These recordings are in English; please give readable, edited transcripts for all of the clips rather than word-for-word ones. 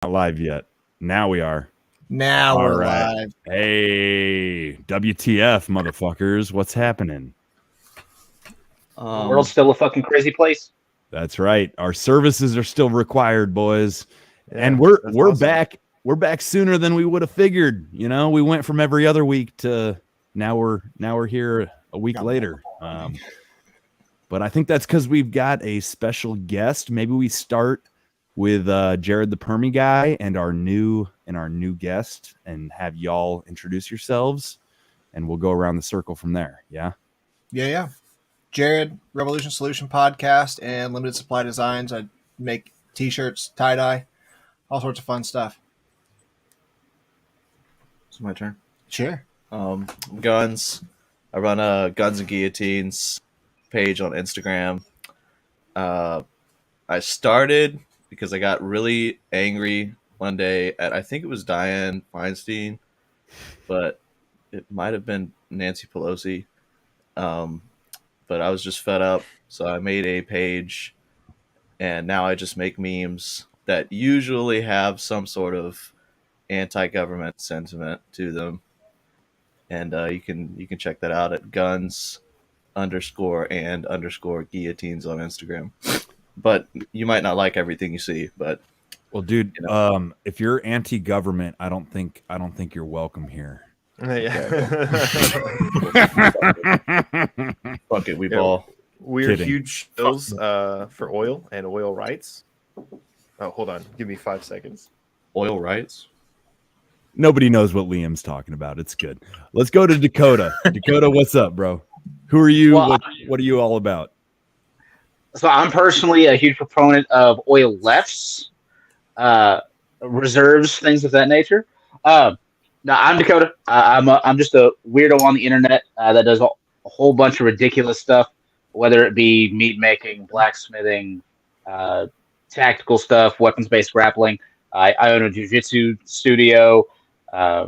Not live yet. Now we are. Now All we're right. live. Hey, WTF, motherfuckers. What's happening? The world's still a fucking crazy place. That's right. Our services are still required, boys. Yeah, and we're awesome. back. We're back sooner than we would have figured. You know, we went from every other week to now we're here a week later. But I think that's because we've got a special guest. Maybe we start with Jared the Permy guy and our new guest, and have y'all introduce yourselves, and we'll go around the circle from there. Yeah. Jared, Revolution Solution Podcast and Limited Supply Designs. I make t-shirts, tie-dye, all sorts of fun stuff. It's my turn. Sure. Guns. I run a Guns and Guillotines page on Instagram. I started because I got really angry one day at, I think it was Dianne Feinstein, but it might have been Nancy Pelosi. But I was just fed up, so I made a page, and now I just make memes that usually have some sort of anti-government sentiment to them. And you can check that out at guns_and_guillotines on Instagram. But you might not like everything you see. But Well, dude, if you're anti-government, I don't think you're welcome here. yeah, fuck it, we ball. We're Kidding. huge bills for oil and oil rights. Oh, hold on. Give me 5 seconds. Oil rights. Nobody knows what Liam's talking about. It's good. Let's go to Dakota. Dakota, what's up, bro? Who are you? Well, what are you all about? So I'm personally a huge proponent of oil lefts, reserves, things of that nature. No, I'm Dakota. I'm just a weirdo on the internet that does a whole bunch of ridiculous stuff, whether it be meat making, blacksmithing, tactical stuff, weapons-based grappling. I own a jiu-jitsu studio. I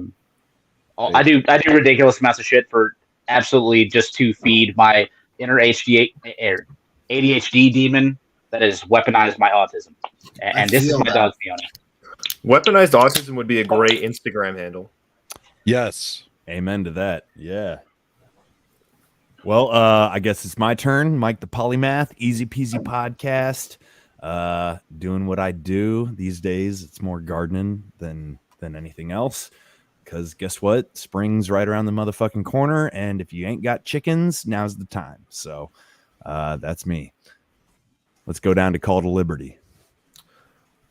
do ridiculous amounts of shit for absolutely just to feed my inner ADHD demon that has weaponized my autism. And this is my dog Fiona. Weaponized autism would be a great Instagram handle. Yes. Amen to that. Yeah. Well, I guess it's my turn. Mike the Polymath, Easy Peasy Podcast. Doing what I do these days. It's more gardening than anything else. Because guess what? Spring's right around the motherfucking corner. And if you ain't got chickens, now's the time. So that's me. Let's go down to Call to Liberty.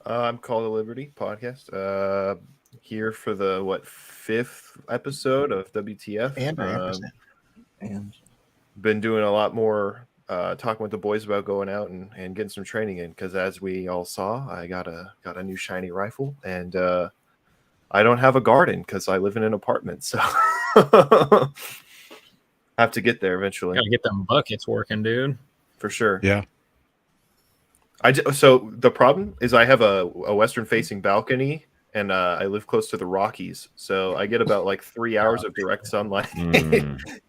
I'm Call to Liberty podcast. Here for the 5th episode of WTF. And been doing a lot more talking with the boys about going out and getting some training in, because as we all saw, I got a new shiny rifle, and I don't have a garden because I live in an apartment, so have to get there eventually. Gotta get them buckets working, dude. For sure. Yeah. So the problem is I have a western facing balcony, and I live close to the Rockies, so I get about 3 hours of direct sunlight.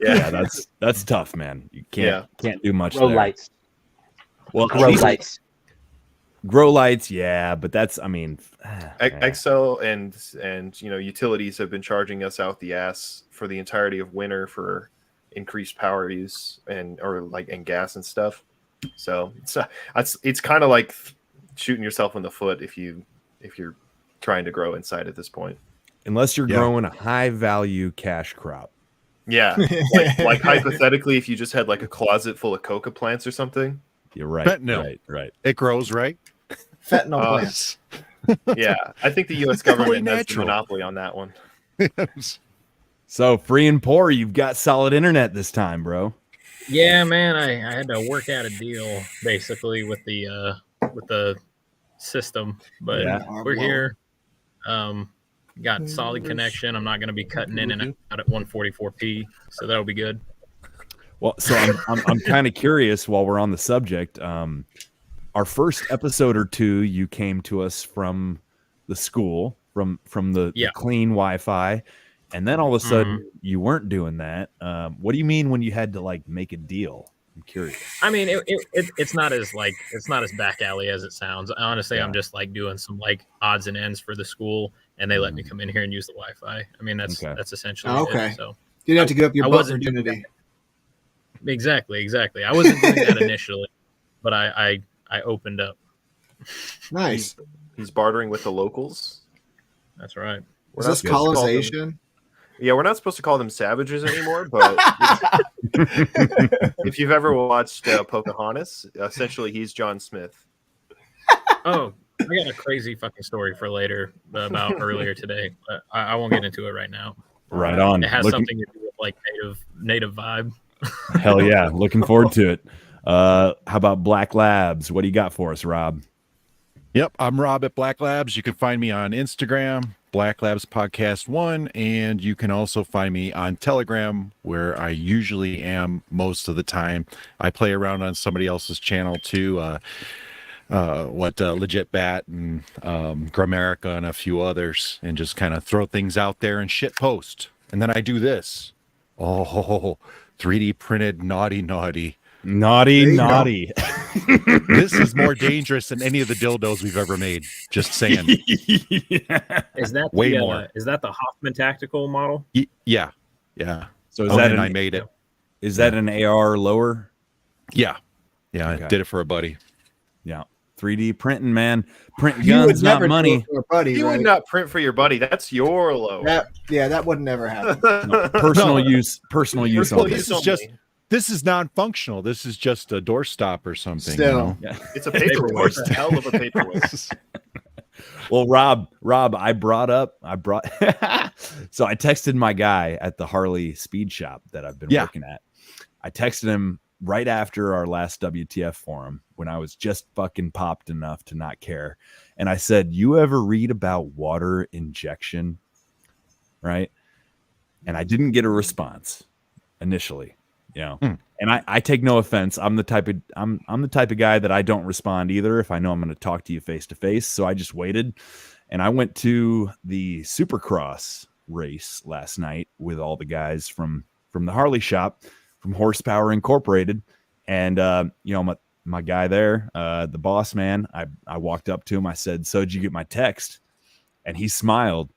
Yeah, that's tough, man. You can't do much Grow there. lights. Well, Grow lights. Grow lights, yeah, but that's Excel and utilities have been charging us out the ass for the entirety of winter for increased power use and gas and stuff. So it's kind of like shooting yourself in the foot if you're trying to grow inside at this point. Unless you're growing a high value cash crop. Yeah. like hypothetically, if you just had a closet full of coca plants or something. You're right. Fentanyl. Right. It grows, right? Fentanyl plants. Yeah. I think the U.S. government has the natural. monopoly on that one. So free and poor, you've got solid internet this time, bro. Yeah, man, I had to work out a deal basically with the system, but we're here. Got solid connection. I'm not going to be cutting in and out at 144p, so that'll be good. Well, so I'm kind of curious while we're on the subject. Our first episode or two, you came to us from the school, from the clean Wi-Fi, and then all of a sudden you weren't doing that. What do you mean when you had to make a deal? I'm curious. I mean, it's not as back alley as it sounds. Honestly, I'm just like doing some like odds and ends for the school, and they let me come in here and use the Wi-Fi. I mean, that's essentially okay. it. So You didn't have to give up your I butt wasn't doing virginity. Exactly. I wasn't doing that initially, but I opened up. Nice. He's bartering with the locals. That's right. Is this colonization? Yeah, we're not supposed to call them savages anymore, but if you've ever watched Pocahontas, essentially he's John Smith. Oh, I got a crazy fucking story for later about earlier today, but I won't get into it right now. Right on. It has something to do with like native vibe. Hell yeah. Looking forward to it. How about Black Labs? What do you got for us, Rob? Yep, I'm Rob at Black Labs. You can find me on Instagram, Black Labs Podcast 1, and you can also find me on Telegram, where I usually am most of the time. I play around on somebody else's channel too, Legit Bat and Grammarica and a few others, and just kind of throw things out there and shit post. And then I do this. Oh, 3D printed naughty. Naughty. This is more dangerous than any of the dildos we've ever made. Just saying. Is that way more? Is that the Hoffman tactical model? Yeah. So is that I made it. Is that an AR lower? Yeah. Okay. I did it for a buddy. Yeah. 3D printing, man. Print You would guns, not never do money. it for a buddy, You right? would not print for your buddy. That's your low. That would never happen. No, personal use. Personal use. Personal Only. use. This is non-functional. This is just a doorstop or something. Still. Yeah. It's a paperweight. It's a hell of a paperweight. Well, Rob, I brought. So I texted my guy at the Harley Speed Shop that I've been working at. I texted him right after our last WTF forum when I was just fucking popped enough to not care. And I said, you ever read about water injection? Right. And I didn't get a response initially, and I take no offense. I'm the type of guy that I don't respond either if I know I'm going to talk to you face to face. So I just waited, and I went to the Supercross race last night with all the guys from the Harley shop, from Horsepower Incorporated. And, my guy there, the boss man, I walked up to him. I said, so did you get my text? And he smiled,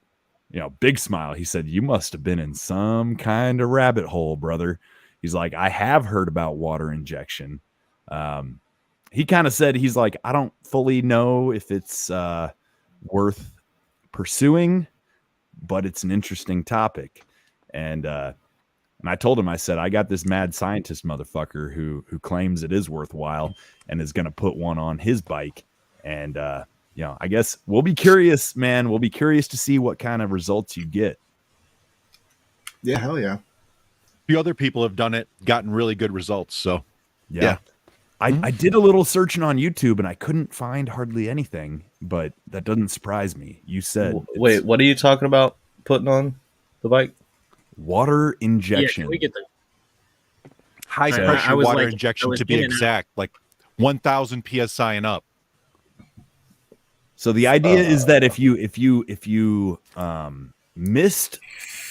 big smile. He said, you must have been in some kind of rabbit hole, brother. He's like, I have heard about water injection. He kind of said, he's like, I don't fully know if it's worth pursuing, but it's an interesting topic. And I told him, I said, I got this mad scientist motherfucker who claims it is worthwhile and is going to put one on his bike. And, I guess we'll be curious, man. We'll be curious to see what kind of results you get. Yeah, hell yeah. A few other people have done it, gotten really good results. So, yeah. I did a little searching on YouTube and I couldn't find hardly anything, but that doesn't surprise me. You said, wait, what are you talking about putting on the bike? Water injection. Yeah, can we get the high pressure water injection to be exact, like 1,000 psi and up. So the idea is that if you missed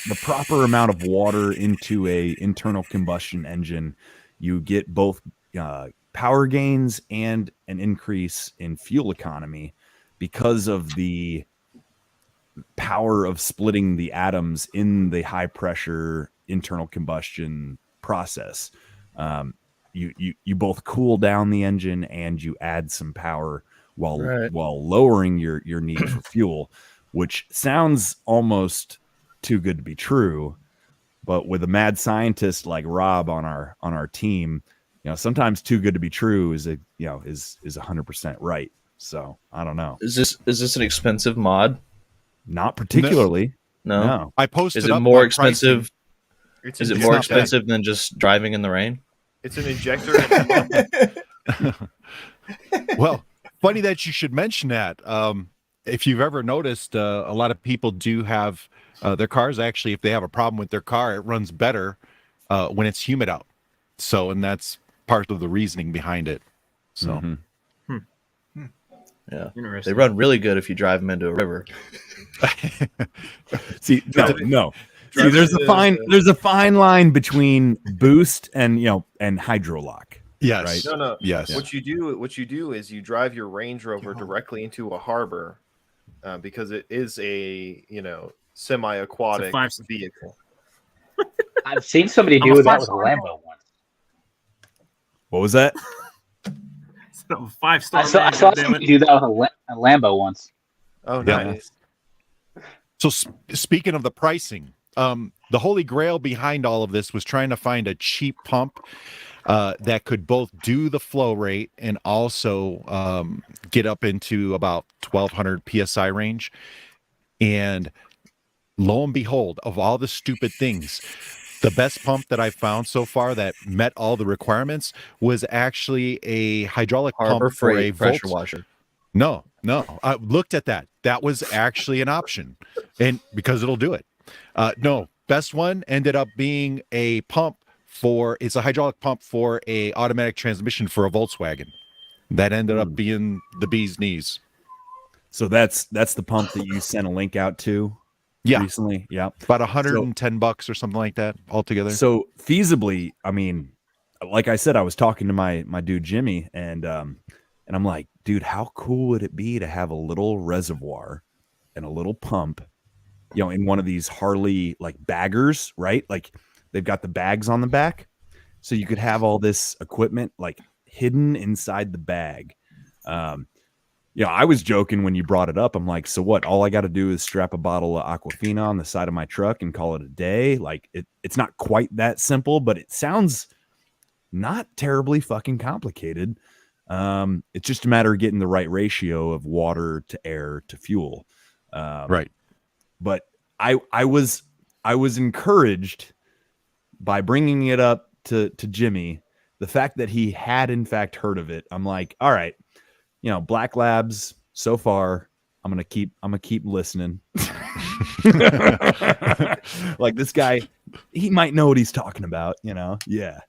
the proper amount of water into a internal combustion engine, you get both power gains and an increase in fuel economy because of the power of splitting the atoms in the high pressure internal combustion process. You both cool down the engine and you add some power while lowering your need for fuel, which sounds almost too good to be true. But with a mad scientist like Rob on our team, sometimes too good to be true is 100% right. So I don't know. Is this an expensive mod? Not particularly. No. I posted. Is it more expensive? Is it more expensive than just driving in the rain? It's an injector. Well, funny that you should mention that. If you've ever noticed, a lot of people do have their cars. Actually, if they have a problem with their car, it runs better when it's humid out. So, and that's part of the reasoning behind it. So, yeah, they run really good if you drive them into a river. See, no. See, there's a fine line between boost and hydrolock. Yes. Right? No. Yes. What you do is you drive your Range Rover directly into a harbor, because it is a semi-aquatic It's a vehicle. I've seen somebody I'm a do that with a five-star Lambo once. What was that? It's a 5-star I saw man, goddammit. somebody do that with a Lambo once. Oh, Yeah. nice. So speaking of the pricing, the holy grail behind all of this was trying to find a cheap pump that could both do the flow rate and also get up into about 1200 psi range. And lo and behold, of all the stupid things, the best pump that I've found so far that met all the requirements was actually a hydraulic Harbor pump for a Freight pressure Volt. washer. No. I looked at that. That was actually an option, and because it'll do it. No, best one ended up being a pump it's a hydraulic pump for a automatic transmission for a Volkswagen. That ended up being the bee's knees. So that's the pump that you sent a link out to recently. Yeah. About $110 or something like that altogether. So feasibly, I mean, like I said, I was talking to my dude Jimmy, and I'm like, dude, how cool would it be to have a little reservoir and a little pump, in one of these Harley like baggers, right? Like they've got the bags on the back, so you could have all this equipment like hidden inside the bag. I was joking when you brought it up. I'm like, so what? All I got to do is strap a bottle of Aquafina on the side of my truck and call it a day. Like it's not quite that simple, but it sounds not terribly fucking complicated. It's just a matter of getting the right ratio of water to air to fuel. Right. But I was encouraged by bringing it up to Jimmy, the fact that he had in fact heard of it. I'm like, all right, Black Labs so far, I'm gonna keep listening. Like this guy, he might know what he's talking about, Yeah.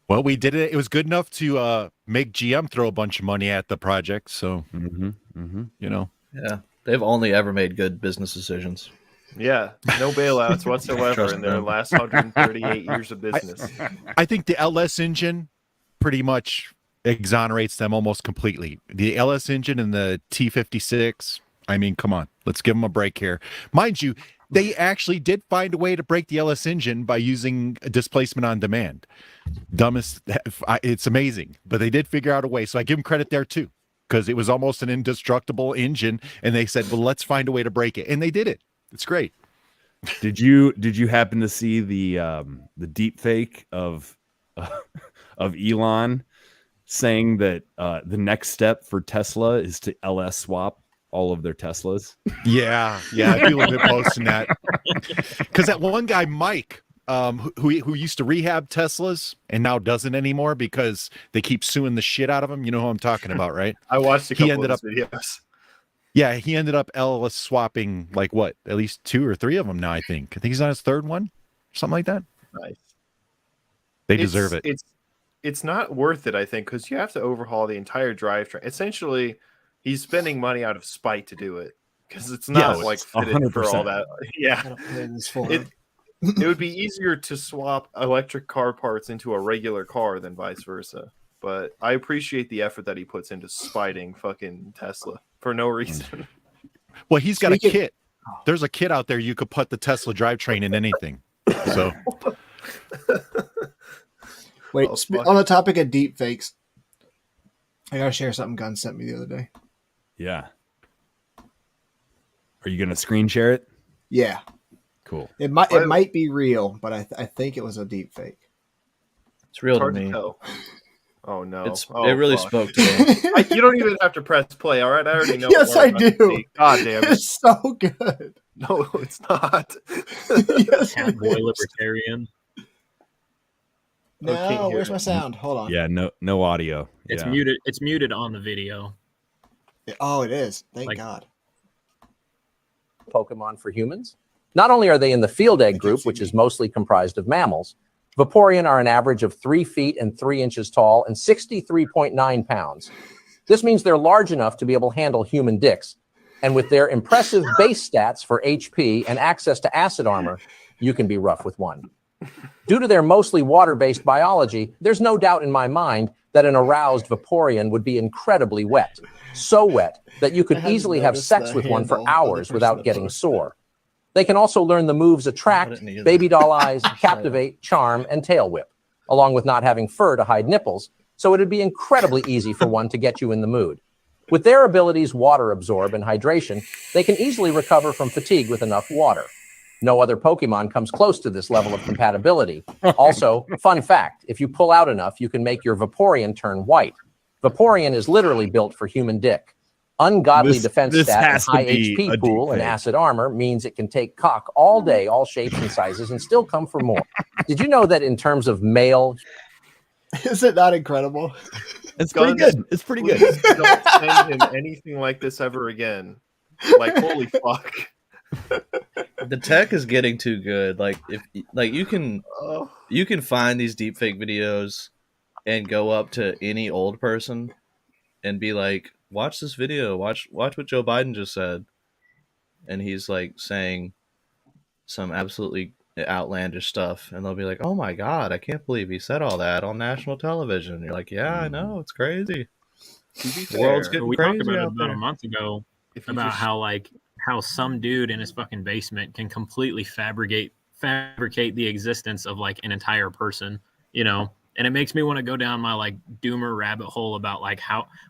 Well, we did it. It was good enough to make GM throw a bunch of money at the project. So, Yeah, they've only ever made good business decisions. Yeah, no bailouts whatsoever Trust in their them. last 138 years of business. I think the LS engine pretty much exonerates them almost completely. The LS engine and the T56, I mean, come on, let's give them a break here. Mind you, they actually did find a way to break the LS engine by using a displacement on demand. It's amazing, but they did figure out a way. So I give them credit there too, because it was almost an indestructible engine, and they said, well, let's find a way to break it. And they did it. It's great. Did you happen to see the deep fake of Elon saying that the next step for Tesla is to LS swap all of their Teslas? Yeah, people have been posting that, because that one guy, Mike, who used to rehab Teslas and now doesn't anymore because they keep suing the shit out of him. You know who I'm talking about, right? I watched a couple ended of his videos. Yeah, he ended up LS swapping at least 2 or 3 of them now. I think he's on his 3rd one, something like that. Nice. They deserve it. It's not worth it, I think, because you have to overhaul the entire drivetrain. Essentially, he's spending money out of spite to do it because it's not fitted 100%. for all that. Yeah, it would be easier to swap electric car parts into a regular car than vice versa. But I appreciate the effort that he puts into spiting fucking Tesla for no reason. Well, he's got a kit. There's a kit out there you could put the Tesla drivetrain in anything. So, wait, on the topic of deep fakes, I gotta share something Gun sent me the other day. Yeah. Are you gonna screen share it? Yeah. Cool. It might be real, but I think it was a deep fake. It's real to Hard me. to tell. Oh no! It really spoke to me. You don't even have to press play. All right, I already know. Yes, I do. God damn it! It's so good. No, it's not. Yes, Boy libertarian. No, where's my sound? Hold on. Yeah, no audio. It's Yeah. muted. It's muted on the video. Oh, it is. Thank God. Pokemon for humans. Not only are they in the field egg group, which is mostly comprised of mammals, Vaporeon are an average of 3 feet and 3 inches tall and 63.9 pounds. This means they're large enough to be able to handle human dicks. And with their impressive base stats for HP and access to acid armor, you can be rough with one. Due to their mostly water-based biology, there's no doubt in my mind that an aroused Vaporeon would be incredibly wet. So wet that you could easily have sex with one for hours without getting sore. They can also learn the moves Attract, Baby Doll Eyes, Captivate, Charm, and Tail Whip, along with not having fur to hide nipples, so it'd be incredibly easy for one to get you in the mood. With their abilities Water Absorb and Hydration, they can easily recover from fatigue with enough water. No other Pokemon comes close to this level of compatibility. Also, fun fact, if you pull out enough, you can make your Vaporeon turn white. Vaporeon is literally built for human dick. Ungodly defense stat and high HP pool and acid armor means it can take cock all day, all shapes and sizes, and still come for more. Did you know that in terms of male... Is it not incredible? It's pretty good. It's pretty good. Don't send him anything like this ever again. Like, holy fuck. The tech is getting too good. Like, if you can find these deepfake videos and go up to any old person and be like, watch this video, watch what Joe Biden just said, and he's like saying some absolutely outlandish stuff, and they'll be like, oh my god, I can't believe he said all that on national television. And you're like, yeah, I know, it's crazy. The world's getting we crazy talked about it out about there. a month ago about how some dude in his fucking basement can completely fabricate the existence of like an entire person, you know. And it makes me want to go down my like doomer rabbit hole about like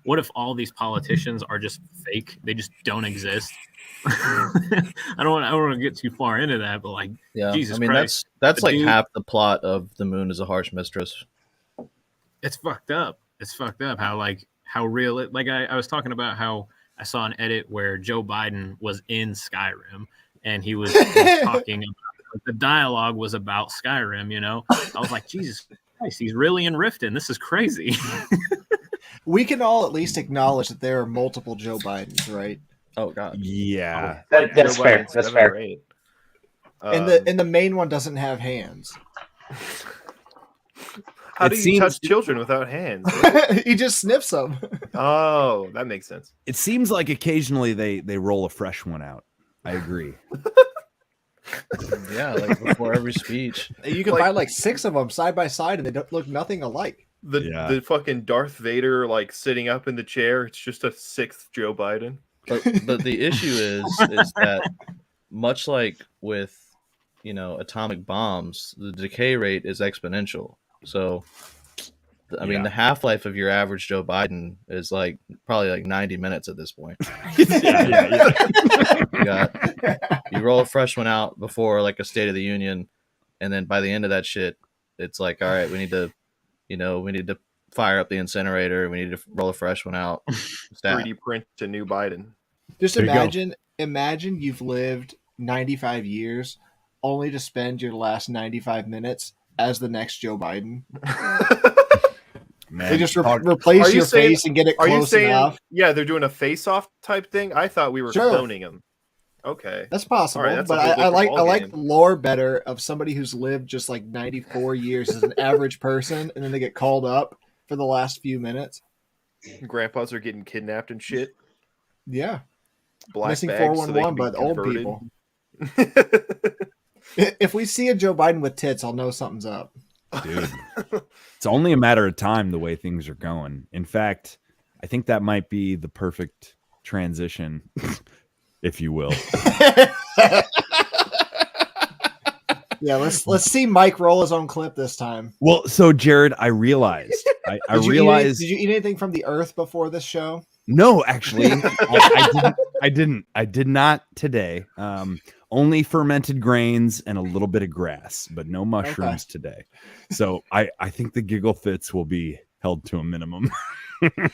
what if all these politicians are just fake? They just don't exist. I don't want to get too far into that, but like, Yeah, Jesus I mean, Christ, that's like dude, half the plot of The Moon is a Harsh Mistress. it's fucked up. It's fucked up how real it. Like I was talking about how I saw an edit where Joe Biden was in Skyrim and he was talking about the dialogue was about Skyrim. You know, I was like, Jesus Christ, he's really in Riften. This is crazy. We can all at least acknowledge that there are multiple Joe Bidens, right? Oh god, Yeah. That's fair. That's fair. And the main one doesn't have hands. How do you touch children without hands? He just sniffs them. Oh, that makes sense. It seems like occasionally they roll a fresh one out. I agree. yeah, like before every speech. You can find like 6 of them side by side, and they don't look nothing alike. The fucking Darth Vader like sitting up in the chair. It's just a 6th Joe Biden. But the issue is that much like with atomic bombs, the decay rate is exponential. So, I mean, the half-life of your average Joe Biden is like probably like 90 minutes at this point. You roll a fresh one out before like a State of the Union, and then by the end of that shit, it's like, all right, we need to fire up the incinerator. We need to roll a fresh one out. 3D print a new Biden. Just imagine you've lived 95 years only to spend your last 95 minutes as the next Joe Biden. Man, they just replace your face and get it close enough. Yeah, they're doing a face-off type thing. I thought we were cloning him. Okay, that's possible. Right, but I like the lore better of somebody who's lived just like 94 years as an average person, and then they get called up for the last few minutes. Grandpas are getting kidnapped and shit. Yeah, black missing bags 411, but old people. If we see a Joe Biden with tits, I'll know something's up. Dude, it's only a matter of time the way things are going. In fact, I think that might be the perfect transition, if you will. Yeah, let's see Mike roll his own clip this time. Well, so Jared, I realized. I realized. Did you eat anything from the earth before this show? No, actually, I didn't. I did not today. Only fermented grains and a little bit of grass, but no mushrooms today. So I think the giggle fits will be held to a minimum.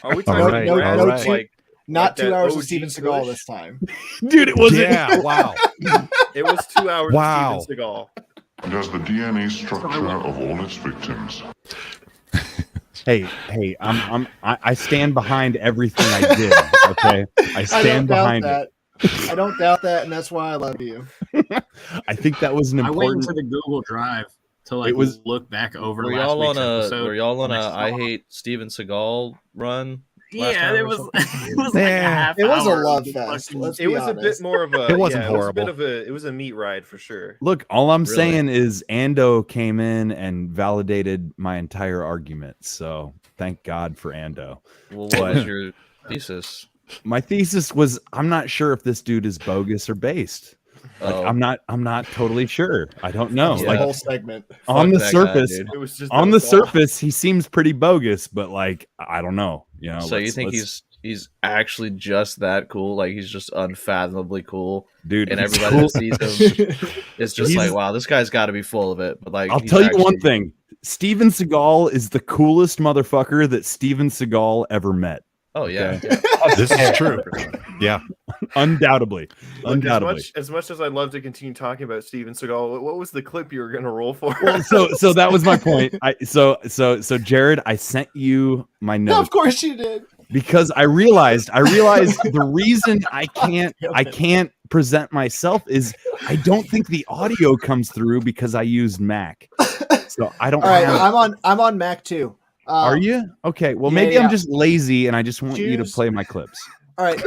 Are we talking not 2 hours of Steven Seagal this time? Dude, it wasn't. Yeah, wow. It was 2 hours of Steven Seagal. It has the DNA structure of all its victims. Hey, I stand behind everything I did. Okay, I stand behind it. I don't doubt that, and that's why I love you. I think that was an important. I went into the Google Drive to look back over. Were y'all on a I hate Steven Seagal run last Yeah, time it or was. something? It was like a Yeah. half. It was a hour love of fest. fucking- Let's It be was a bit honest. more of a. It wasn't yeah, It was a bit horrible. of it was a meat ride for sure. Look, all I'm Really? saying is Ando came in and validated my entire argument. So thank God for Ando. Well, what was your thesis? My thesis was I'm not sure if this dude is bogus or based. Like Oh, I'm not totally sure. I don't know. That was Yeah. the Like whole segment. on the that guy, surface, dude. It was just on that the was all. surface, he seems pretty bogus, but like I don't know. You know, So you think he's actually just that cool? Like he's just unfathomably cool, dude? and he's everybody cool. that sees him is just He's- like, wow, this guy's got to be full of it. But like, I'll he's tell you one actually- thing: Steven Seagal is the coolest motherfucker that Steven Seagal ever met. Oh yeah, Okay. yeah. This is true. Yeah. Undoubtedly, Look, undoubtedly. as much as I'd love to continue talking about Steven Seagal, what was the clip you were going to roll for? Well, so that was my point. So Jared, I sent you my No, notes of course you did. because I realized the reason I can't present myself is I don't think the audio comes through because I used Mac. So I don't All right, have. I'm on Mac too. Are you? Okay. Well, yeah, maybe yeah. I'm just lazy and I just want you to Choose- play my clips. All right,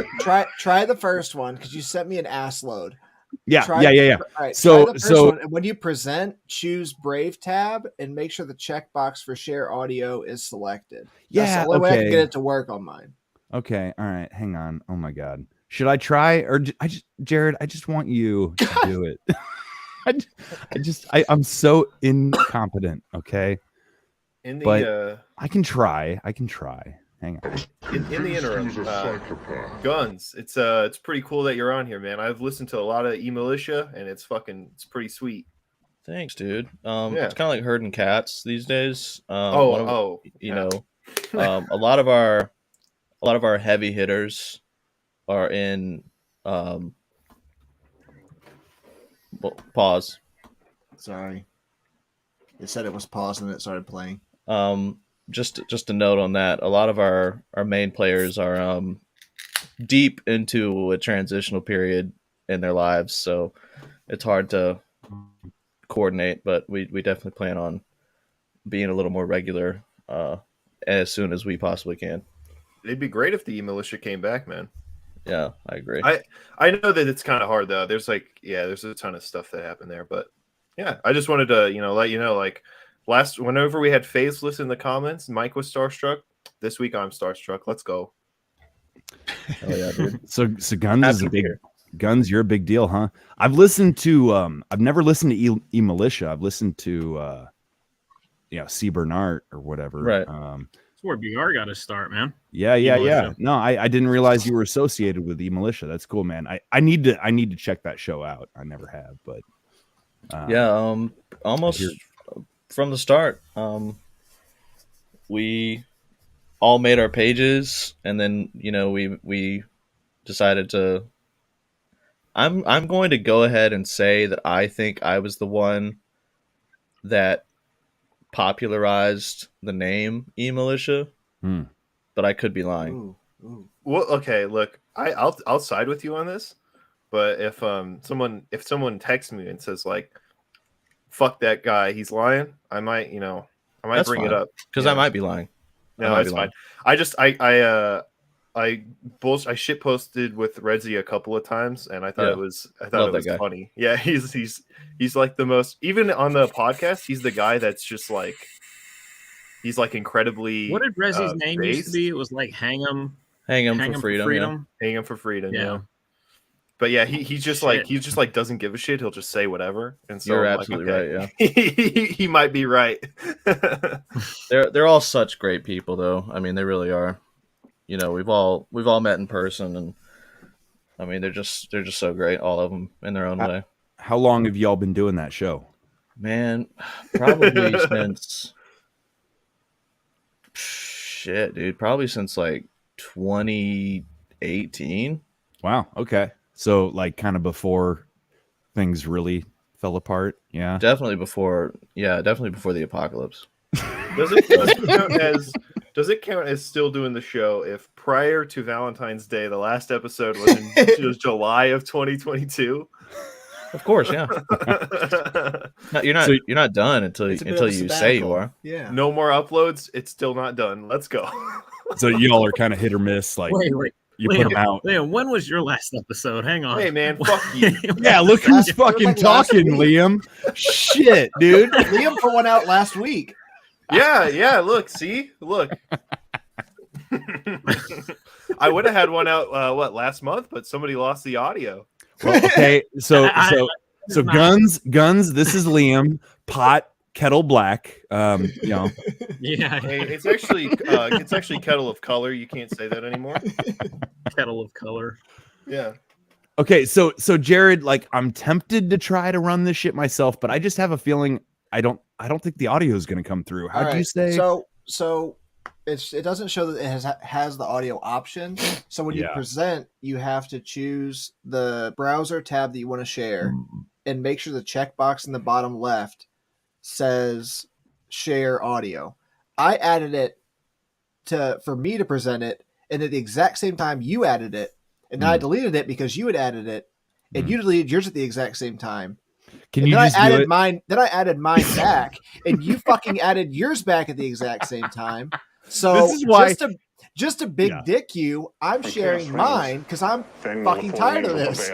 try the first one because you sent me an ass load. Yeah. Try, Yeah. All right, So- try the first so- one, and when you present, choose Brave tab and make sure the checkbox for share audio is selected. That's Yeah. the only way I can Okay. get it to work on mine. Okay. All right. Hang on. Oh my God. Should I try or Jared? I just want you to do it. I'm so incompetent. Okay. In the But- I can try. Hang on. in the interim, He's a psychopath. Guns. It's pretty cool that you're on here, man. I've listened to a lot of eMilitia, and it's pretty sweet. Thanks, dude. Yeah. It's kind of like herding cats these days. You Yeah. know, a lot of our heavy hitters are in pause. Sorry, it said it was paused and it started playing. Just a note on that. A lot of our main players are deep into a transitional period in their lives, so it's hard to coordinate. But we definitely plan on being a little more regular as soon as we possibly can. It'd be great if the eMilitia came back, man. Yeah, I agree. I know that it's kind of hard though. There's a ton of stuff that happened there, but yeah, I just wanted to let you know, like whenever we had Faceless in the comments, Mike was starstruck. This week I'm starstruck. Let's go. Oh yeah, dude. So Guns is a big Guns. You're a big deal, huh? I've listened to. I've never listened to eMilitia. I've listened to. C. Bernard or whatever. Right. That's where BR got to start, man. Yeah. eMilitia. No, I didn't realize you were associated with eMilitia. That's cool, man. I need to check that show out. I never have, but Yeah, almost from the start. We all made our pages, and then we decided to. I'm going to go ahead and say that I think I was the one that popularized the name eMilitia, but I could be lying. Ooh. Well, okay, look, I'll side with you on this, but if someone texts me and says like, "Fuck that guy, he's lying," I might That's bring fine, it up because Yeah. I might be lying. No, might that's be fine. lying. I shit posted with Redzi a couple of times, and I thought Yeah. it was Love that guy. funny. Yeah, he's like the most. Even on the podcast, he's the guy that's just like he's like incredibly. What did Rezzy's name used to based. be? It was like Hang 'em Hang him for freedom. Hang him for freedom. Yeah. Yeah. But yeah, he's just Shit. like doesn't give a shit. He'll just say whatever. And so You're I'm absolutely right. Yeah, he might be right. They're all such great people, though. I mean, they really are. We've all met in person, and I mean, they're just so great, all of them in their own way. how long have y'all been doing that show? Man, probably since shit, dude. Probably since like 2018. Wow. Okay. So like kind of before things really fell apart. Yeah. Definitely before the apocalypse. Does it count as still doing the show if prior to Valentine's Day the last episode was in July of 2022? Of course, yeah. No, you're not done until It's a bit of a you say you sabbatical. are. Yeah. No more uploads. It's still not done. Let's go. So y'all are kind of hit or miss. Like Wait. you put them out. Liam, when was your last episode? Hang on. Hey man, fuck you. Yeah, look who's fucking like last talking, week. Liam. Shit, dude. Liam put one out last week. Yeah. Look, see, look. I would have had one out last month, but somebody lost the audio. Well, okay, so not- guns. This is Liam. Pot, kettle black. Yeah. Hey, it's actually kettle of color. You can't say that anymore. Kettle of color. Yeah. Okay, so Jared, like, I'm tempted to try to run this shit myself, but I just have a feeling I don't think the audio is going to come through. How'd you say? So it doesn't show that it has the audio option. So when you present, you have to choose the browser tab that you want to share and make sure the checkbox in the bottom left says share audio. I added it for me to present it, and at the exact same time you added it, and then I deleted it because you had added it, and you deleted yours at the exact same time. Can you just do it? Then I added mine back, and you fucking added yours back at the exact same time. So This is why- just to big dick you, I'm sharing mine because I'm fucking tired of this.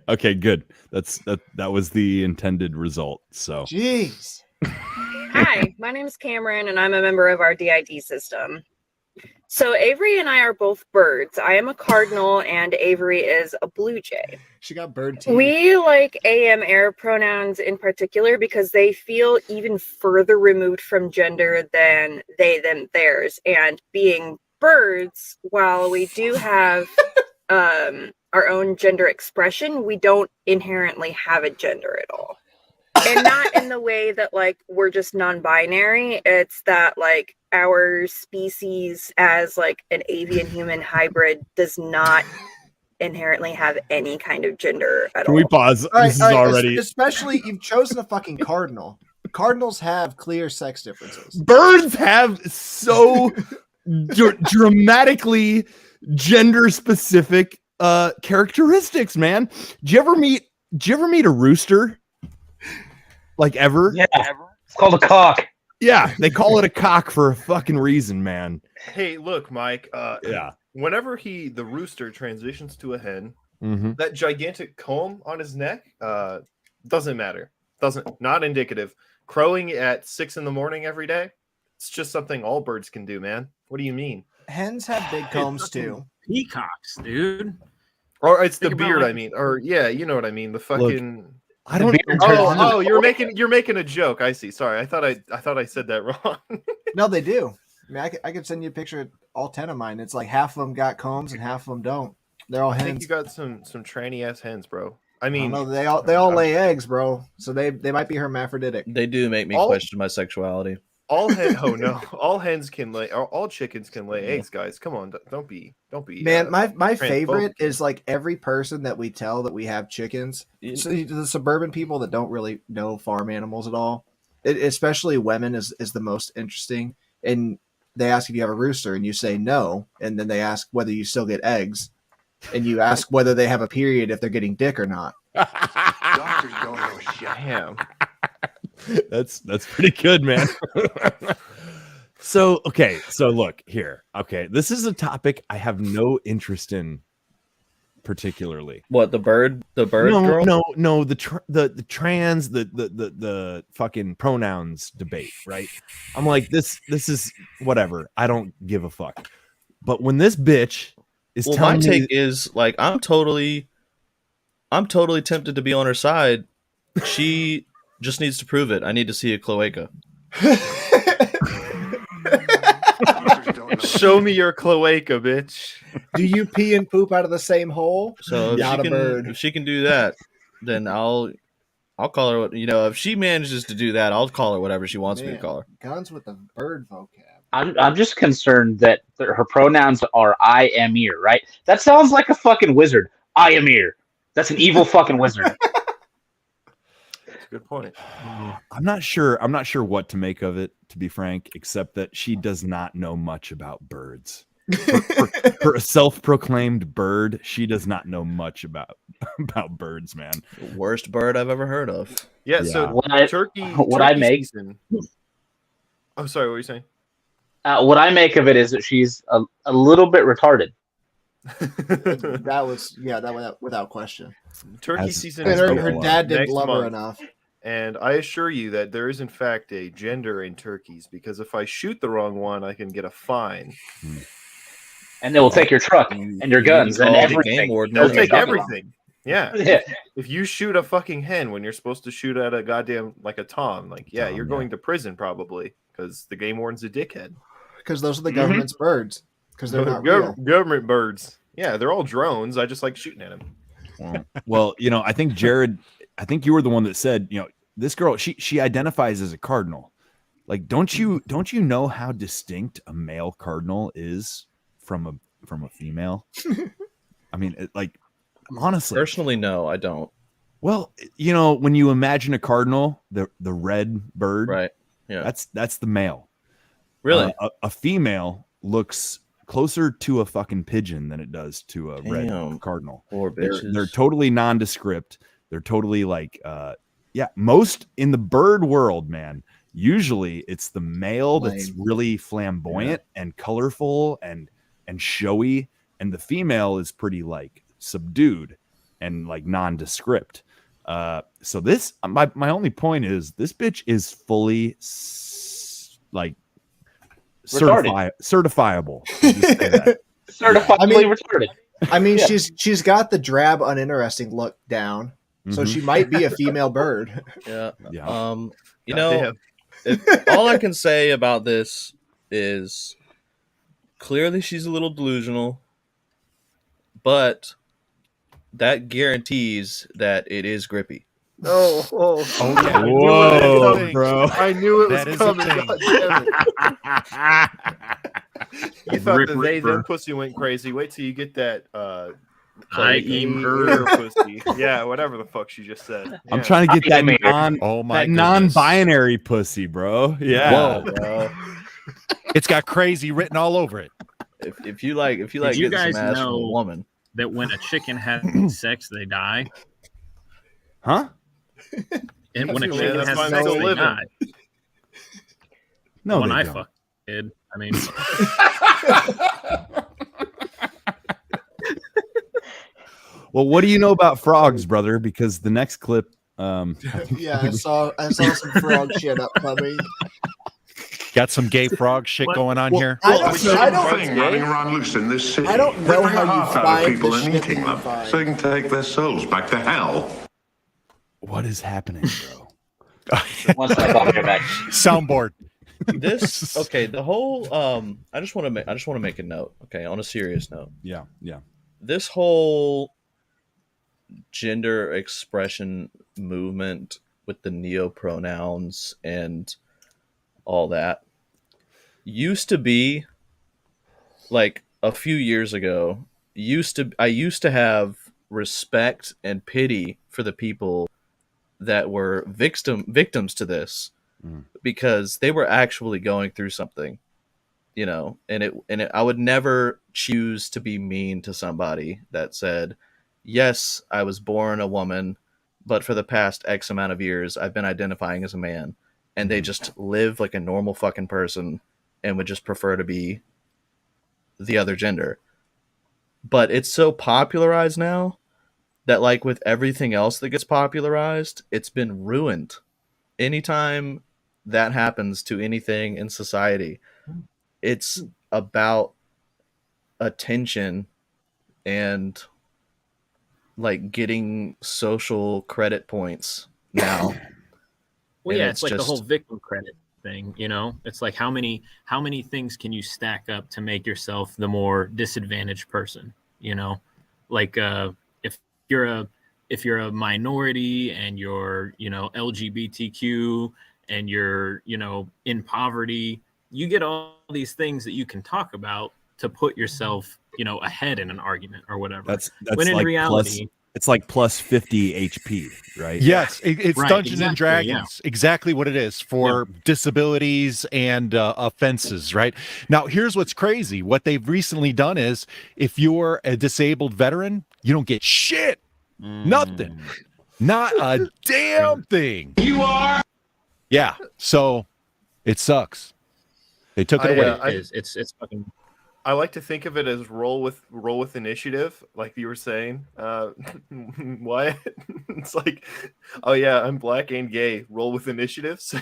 Okay, good. That was the intended result. So Jeez. Hi, my name is Cameron, and I'm a member of our DID system. So Avery and I are both birds. I am a cardinal, and Avery is a blue jay. She got bird teeth. We like AM air pronouns in particular because they feel even further removed from gender than they, them, theirs. And being birds, while we do have our own gender expression, we don't inherently have a gender at all. And not in the way that, like, we're just non-binary. It's that, like, our species as, like, an avian-human hybrid does not inherently have any kind of gender at all. can we pause? All right, This is all right, already especially you've chosen a fucking cardinal. Cardinals have clear sex differences. birds have so dramatically gender specific characteristics, man. Did you ever meet a rooster? Like ever? Yeah, it's called a cock. Yeah, they call it a cock for a fucking reason, man. Hey, look, Mike. Yeah. Whenever the rooster transitions to a hen, Mm-hmm. that gigantic comb on his neck doesn't matter. Not indicative. Crowing at 6 a.m. every day, it's just something all birds can do, man. What do you mean? Hens have big combs too. Peacocks, dude. Or it's the Think about, beard, like- I mean. Or yeah, you know what I mean. The fucking I don't. Oh, you're making a joke. I see. Sorry. I thought I said that wrong. No, they do. I mean, I could send you a picture of all 10 of mine. It's like half of them got combs and half of them don't. They're all I think hens. you got some tranny ass hens, bro. I I mean, don't know, they all lay eggs, bro. So they might be hermaphroditic. They do make me All- question my sexuality. all hens can lay, or all chickens can lay eggs, guys. Come on, don't be. Man, my transphobic. favorite is like every person that we tell that we have chickens. So the suburban people that don't really know farm animals at all, especially women, is the most interesting. And they ask if you have a rooster, and you say no, and then they ask whether you still get eggs, and you ask whether they have a period if they're getting dick or not. Doctors don't know shit. Damn. That's pretty good, man. So look here. Okay, this is a topic I have no interest in particularly. What, the bird girl? No, the trans, the fucking pronouns debate, right? I'm like, this is whatever. I don't give a fuck. But when this bitch is Well, my telling me, take is like I'm totally tempted to be on her side. She just needs to prove it. I need to see a cloaca. Doctors don't know Show me your cloaca, bitch. Do you pee and poop out of the same hole? So Not a bird. if she can do that, then I'll call her. If she manages to do that, I'll call her whatever she wants me to Man. call her. Guns with the bird vocab. I'm just concerned that her pronouns are I am here, right? That sounds like a fucking wizard. I am here. That's an evil fucking wizard. That's a good point. I'm not sure what to make of it, to be frank, except that she does not know much about birds. For a self-proclaimed bird, she does not know much about birds, man. Worst bird I've ever heard of. Yeah. Yeah. So What I turkey make- season. Oh, sorry. What were you saying? What I make of it is that she's a little bit retarded. that without question. Turkey season And is her dad didn't next love her month. enough. And I assure you that there is in fact a gender in turkeys, because if I shoot the wrong one, I can get a fine. And they will take your truck and your guns and everything. They'll take everything. Yeah. Yeah. If you shoot a fucking hen when you're supposed to shoot at a goddamn like a tom, like you're going to prison probably because the game warden's a dickhead. Because those are the government's birds. Because they're not real. Government birds. Yeah, they're all drones. I just like shooting at them. Well, I think Jared, I think you were the one that said, this girl, she identifies as a cardinal. Like, don't you know how distinct a male cardinal is from a female? I mean, honestly, personally, no, I don't. Well, when you imagine a cardinal, the red bird, right? Yeah, that's the male. Really, a female looks closer to a fucking pigeon than it does to a red cardinal. Poor bitches. They're totally nondescript. They're totally most in the bird world, man. Usually it's the male that's really flamboyant and colorful and showy, and the female is pretty subdued and nondescript. So this, my only point is this bitch is fully certifiable. Certifiably retarded. I mean, she's got the drab, uninteresting look down, so she might be a female bird. Yeah. All I can say about this is clearly she's a little delusional, but that guarantees that it is grippy. Okay. Whoa, bro! I knew it was coming. You thought the they then pussy went crazy. Wait till you get that. I eat her pussy. Yeah, whatever the fuck she just said. Yeah. I'm trying to get that non-binary pussy, bro. Yeah. Whoa, bro. It's got crazy written all over it. If you like, Did you guys some ass from know a woman, that when a chicken has sex, they die? Huh? And when a chicken has sex, they die. No, when I don't. fuck kid, I mean. Well, what do you know about frogs, brother? Because the next clip, I saw some frog shit upcoming. Got some gay frog shit going on here. I don't running around loose in this city. I don't know ripping how the you heart out of find people the and shit eating that you them find. so they can take their souls back to hell. What is happening, bro? Soundboard. The whole I just want to make a note, okay, on a serious note. Yeah. This whole gender expression movement with the neo-pronouns and all that used to be a few years ago. I used to have respect and pity for the people that were victims to this, because they were actually going through something, and I would never choose to be mean to somebody that said, yes, I was born a woman, but for the past X amount of years, I've been identifying as a man, and they just live like a normal fucking person and would just prefer to be the other gender. But it's so popularized now that with everything else that gets popularized, it's been ruined. Anytime that happens to anything in society, it's about attention and getting social credit points now. Well, yeah, it's the whole victim credit thing, It's how many things can you stack up to make yourself the more disadvantaged person, if you're a minority and you're, LGBTQ and you're, in poverty, you get all these things that you can talk about to put yourself, ahead in an argument or whatever. That's when in reality, it's plus 50 HP, right? Yes, it's right, Dungeons and exactly, Dragons. Yeah. Exactly what it is for disabilities and offenses, right? Now, here's what's crazy. What they've recently done is if you're a disabled veteran, you don't get shit. Nothing. Not a damn thing. You are. Yeah, so it sucks. They took it away. It's fucking. I like to think of it as roll with initiative, like you were saying. What? It's like, oh yeah, I'm black and gay. Roll with initiatives.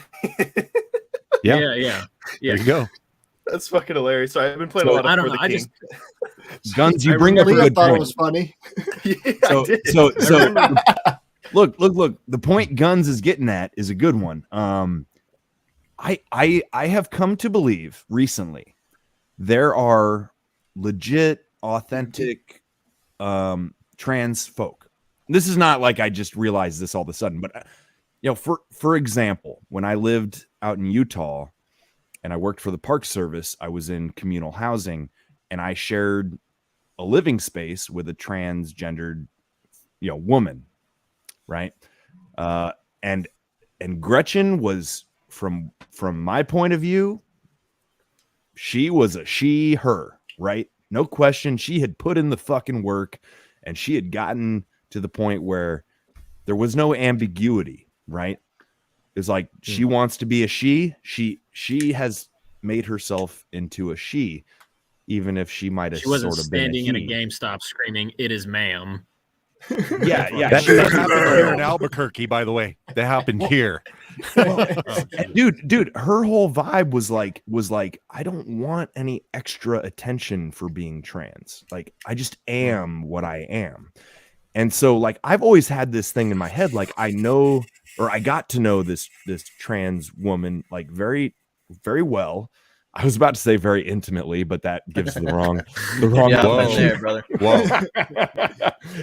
Yeah. There you go. That's fucking hilarious. So I've been playing a lot of I don't For the know. I King. just Guns, you bring up a good thought point. it was funny. Yeah, So look. The point Guns is getting at is a good one. I have come to believe recently there are legit, authentic trans folk. This is not like I just realized this all of a sudden, but for example, when I lived out in Utah and I worked for the Park Service, I was in communal housing and I shared a living space with a transgendered, woman, right? And Gretchen was from my point of view, she was a her, right? No question. She had put in the fucking work and she had gotten to the point where there was no ambiguity, right? It's like she wants to be a she has made herself into a she, even if she might have She wasn't sort of been standing in a GameStop screaming, "It is ma'am." Yeah. That happened here in Albuquerque, by the way. That happened here. Dude, her whole vibe was like, I don't want any extra attention for being trans. Like, I just am what I am. And so, like, I've always had this thing in my head, like, I know, or I got to know this trans woman, like, very, very well. I was about to say very intimately, but that gives the wrong Yeah, whoa. I'm there, brother. Whoa.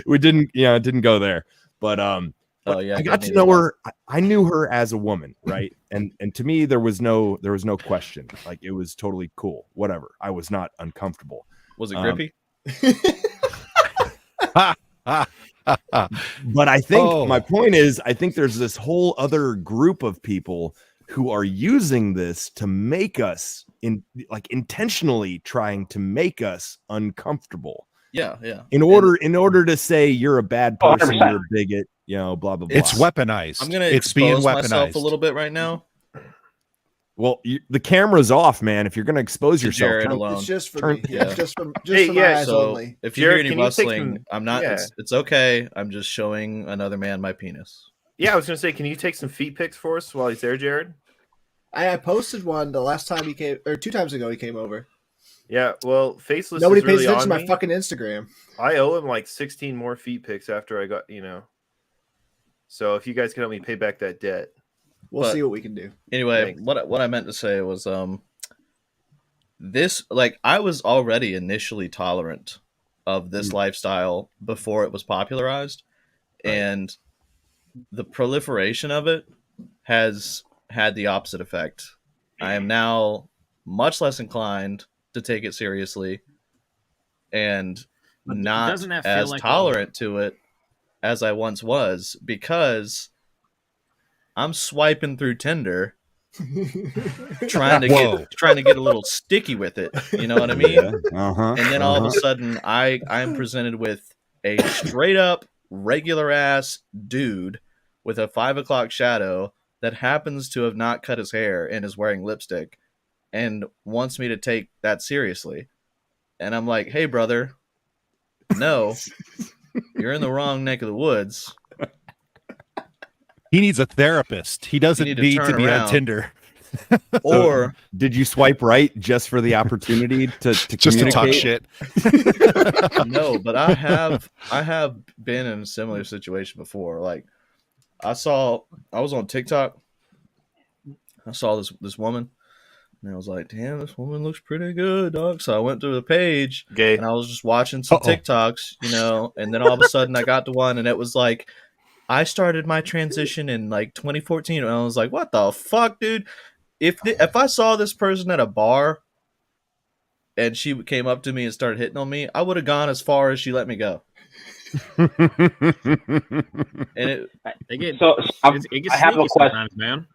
We didn't go there. But I got to know her. I knew her as a woman, right? And to me, there was no question. Like, it was totally cool. Whatever. I was not uncomfortable. Was it grippy? But I think my point is, I think there's this whole other group of people who are using this to make us intentionally trying to make us uncomfortable. Yeah. In order to say you're a bad person, 100%. you're a bigot, blah blah blah. It's weaponized. I'm gonna it's being expose myself weaponized a little bit right now. Well, the camera's off, man. If you're gonna expose yourself, Jared alone. It's just for Turn- me. yeah. It's just for Hey, my yeah, eyes So only. if you hear Jared, any can you take rustling, some- I'm not. yeah. It's okay. I'm just showing another man my penis. Yeah, I was gonna say, can you take some feet pics for us while he's there, Jared? I posted one the last time he came, or 2 times ago he came over. Yeah, well, Faceless Nobody is pays really attention on to my me. fucking Instagram. I owe him like 16 more feet pics after I got, So if you guys can help me pay back that debt. We'll But- see what we can do. Anyway, Thanks. what I meant to say was this, like, I was already initially tolerant of this lifestyle before it was popularized, and the proliferation of it has had the opposite effect. I am now much less inclined to take it seriously and But not doesn't that feel as like tolerant to it as I once was, because I'm swiping through Tinder trying to get a little sticky with it. You know what I mean? Uh-huh. And then all of a sudden I'm presented with a straight up regular ass dude with a 5 o'clock shadow that happens to have not cut his hair and is wearing lipstick and wants me to take that seriously. And I'm like, hey brother, no, you're in the wrong neck of the woods. He needs a therapist. He doesn't need to need turn to be around. on Tinder. Or Did you swipe right just for the opportunity to Just to talk communicate? shit. no, but I have been in a similar situation before. Like, I was on TikTok. I saw this woman, and I was like, "Damn, this woman looks pretty good, dog." So I went to the page, Gay. and I was just watching some TikToks, and then all of a sudden I got to one, and it was like, I started my transition in like 2014, and I was like, "What the fuck, dude?" If I saw this person at a bar and she came up to me and started hitting on me, I would have gone as far as she let me go. And it, They get So it gets I have a sneaky question. sometimes, man.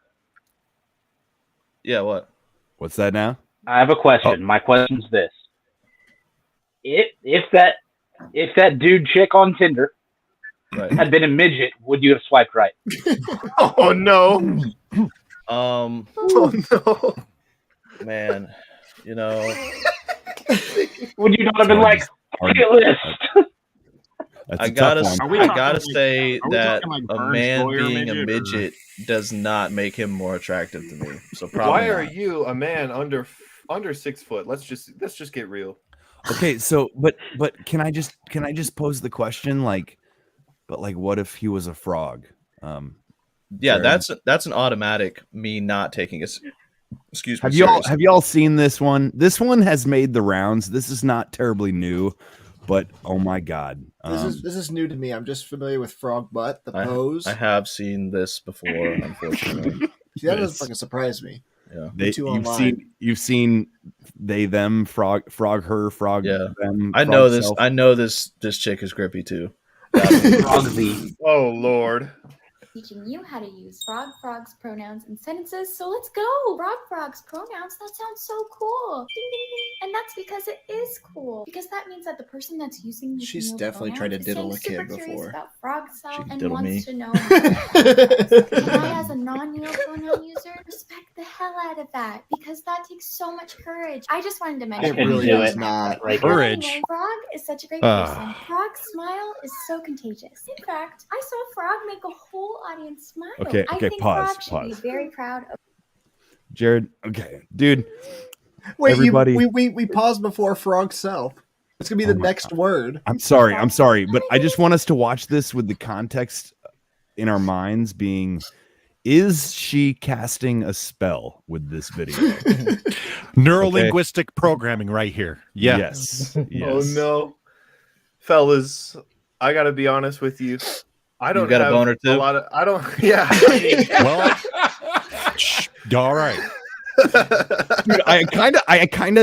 yeah, what? What's that now? I have a question. My question's this: if that dude chick on Tinder Right. had been a midget, would you have swiped right? Oh no! Um, Oh no! man, You know, Would you not have been like, bucket list? I gotta like, say that like a Burns man Boyer being a midget, or- midget does not make him more attractive to me. So probably Why are not. you a man under 6 foot? Let's just get real. Okay, so but can I just pose the question, like, but like, what if he was a frog? Yeah, Jared, that's an automatic me not taking us. Excuse me. have y'all seen this one? This one has made the rounds. This is not terribly new, but oh my god, this is new to me. I'm just familiar with frog butt, the pose. I have seen this before, unfortunately. See, that doesn't fucking surprise me. Yeah, you've seen they them frog her frog yeah. them. I frog know this. self. I know this chick is grippy too. Oh Lord. Teaching you how to use frog's pronouns in sentences. So let's go. Frog's pronouns. That sounds so cool. Ding, ding, ding. And that's because it is cool. Because that means that the person that's using these She's new definitely tried to pronouns diddle a is super kid curious before. about frog self and diddle wants me. to know. And I, as a non-neo pronoun user, respect the hell out of that because that takes so much courage. I just wanted to mention It really do does it. not. Right. But Courage. anyway, Frog is such a great person. Frog's smile is so contagious. In fact, I saw Frog make a whole audience smile. Okay, I think pause, Frog should be very proud of. Jared. Okay, dude. Wait, Everybody- we paused before frog self. It's gonna be the Oh my next word. I'm sorry, but I just want us to watch this with the context in our minds being, is she casting a spell with this video? Neuro-linguistic programming right here. Yeah. Yes. Oh no, fellas, I gotta be honest with you. I don't got a have boner too? a lot of. I don't. Yeah. I mean, Well, all right. Dude, I kind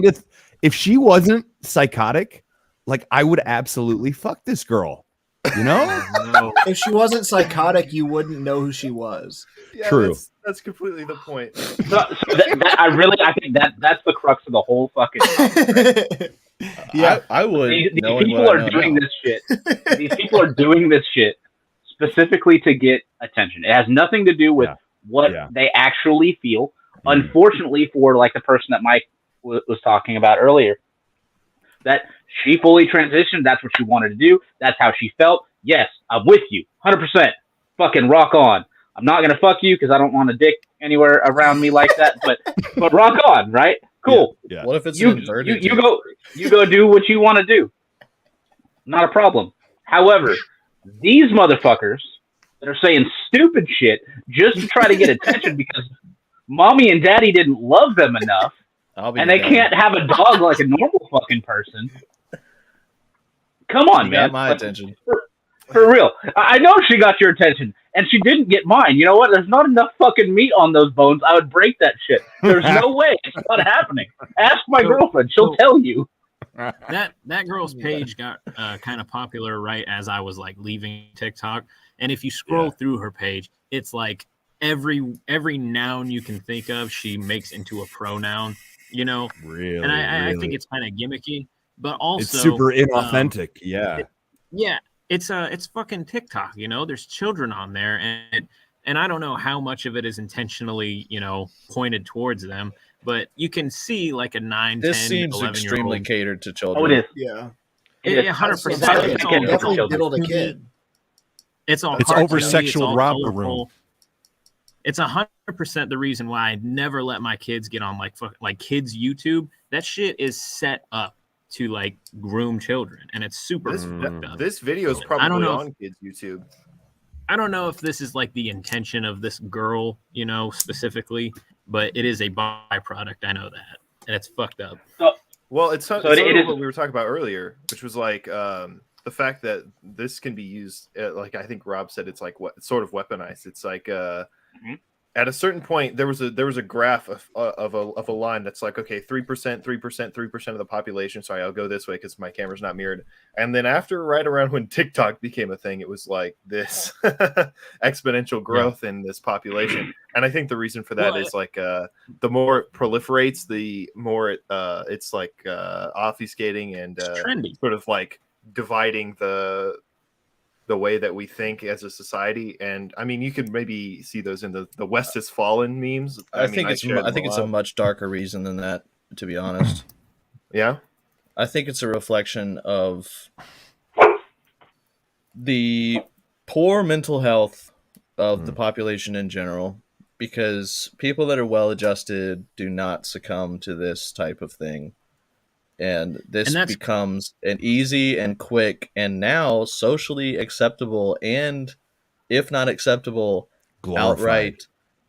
of if she wasn't psychotic, like I would absolutely fuck this girl. You know? If she wasn't psychotic, you wouldn't know who she was. yeah, True. That's completely the point. I think that's the crux of the whole fucking. Yeah, I would. These knowing people what I are know doing now. this shit. These people are doing this shit specifically to get attention. It has nothing to do with what they actually feel. Unfortunately, for like the person that Mike was talking about earlier, that she fully transitioned. That's what she wanted to do. That's how she felt. Yes, I'm with you, 100%. Fucking rock on. I'm not gonna fuck you because I don't want a dick anywhere around me like that. But rock on, right? Cool. Yeah. What if it's You inverted? you go do what you want to do. Not a problem. However, these motherfuckers that are saying stupid shit just to try to get attention because mommy and daddy didn't love them enough, and they can't have a dog like a normal fucking person. Come on, man. Got my attention. For real. I know she got your attention, and she didn't get mine. You know what? There's not enough fucking meat on those bones. I would break that shit. There's no way. It's not happening. Ask my girlfriend. She'll tell you. That girl's page got kind of popular right as I was like leaving TikTok. And if you scroll through her page, it's like every noun you can think of, she makes into a pronoun, you know? Really? And I think it's kind of gimmicky, but also it's super inauthentic. It's fucking TikTok, you know? There's children on there, and I don't know how much of it is intentionally, you know, pointed towards them, but you can see like a 9, This 10, seems 11-year-old. extremely catered to children. Oh, it is. Yeah. Yeah, 100%. Definitely diddled a kid. It's all It's cartoony, over-sexual all romper colorful. room. It's 100% the reason why I never let my kids get on like kids YouTube. That shit is set up to like groom children, and it's super fucked up. This video is I don't probably know on kids' YouTube. I don't know if this is like the intention of this girl, you know, specifically, but it is a byproduct. I know that, and it's fucked up. Well, it's it what is- we were talking about earlier, which was like the fact that this can be used, like I think Rob said, it's like what sort of weaponized. It's like at a certain point there was a graph of a line that's like, okay, 3%, 3% of the population. Sorry, I'll go this way because my camera's not mirrored. And then after, right around when TikTok became a thing, it was like this exponential growth in this population. And I think the reason for that is like the more it proliferates, the more it's like obfuscating and It's trendy. sort of like dividing the the way that we think as a society. And I mean, you could maybe see those in the West has fallen memes. I think it's a much darker reason than that, to be honest. Yeah, I think it's a reflection of the poor mental health of the population in general, because people that are well adjusted do not succumb to this type of thing. And this becomes an easy and quick and now socially acceptable, and if not acceptable, outright